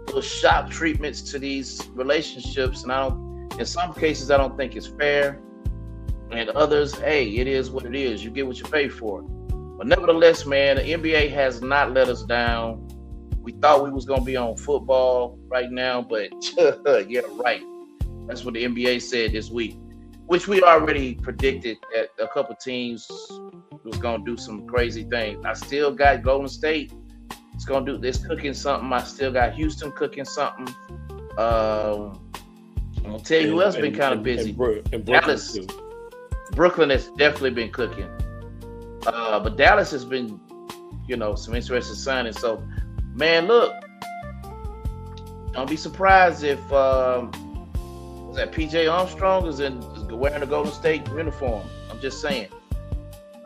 little shock treatments to these relationships, and in some cases I don't think it's fair, and others, hey, it is what it is. You get what you pay for. But nevertheless, man, the NBA has not let us down. We thought we was gonna be on football right now, but yeah, right. That's what the NBA said this week, which we already predicted that a couple teams was gonna do some crazy things. I still got Golden State. It's gonna do this, cooking something. I still got Houston cooking something. I'm gonna tell you who else been kind of busy. And Dallas. too. Brooklyn has definitely been cooking. But Dallas has been, you know, some interesting signings. So, man, look, don't be surprised if was that PJ Armstrong is wearing a Golden State uniform. I'm just saying.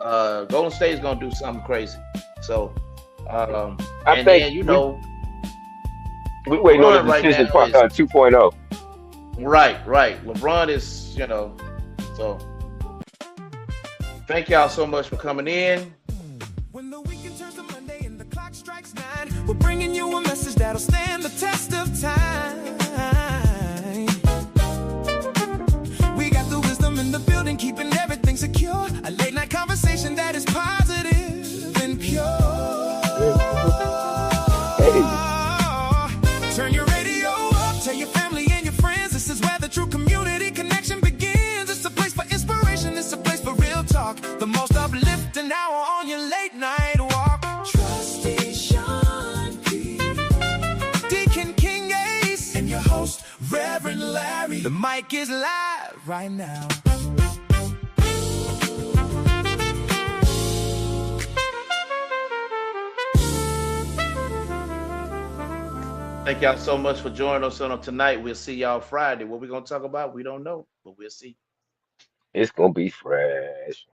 Golden State is gonna do something crazy. So, I and think then, you know, we waiting on the decision right 2.0. Right. LeBron is, you know, so thank y'all so much for coming in. When the weekend turns to Monday and the clock strikes 9, we're bringing you a message that'll stand the test of time. We got the wisdom in the building, keeping everything secure. A late night conversation that is positive and pure. Turn your radio up, tell your family and your friends. This is where the true community connection begins. It's a place for inspiration, it's a place for real talk. The most uplifting hour on your late night walk. Trusty Sean P, Deacon King Ace, and your host, Reverend Larry. The mic is live right now. Thank y'all so much for joining us on tonight. We'll see y'all Friday. What we gonna talk about, we don't know, but we'll see. It's gonna be fresh.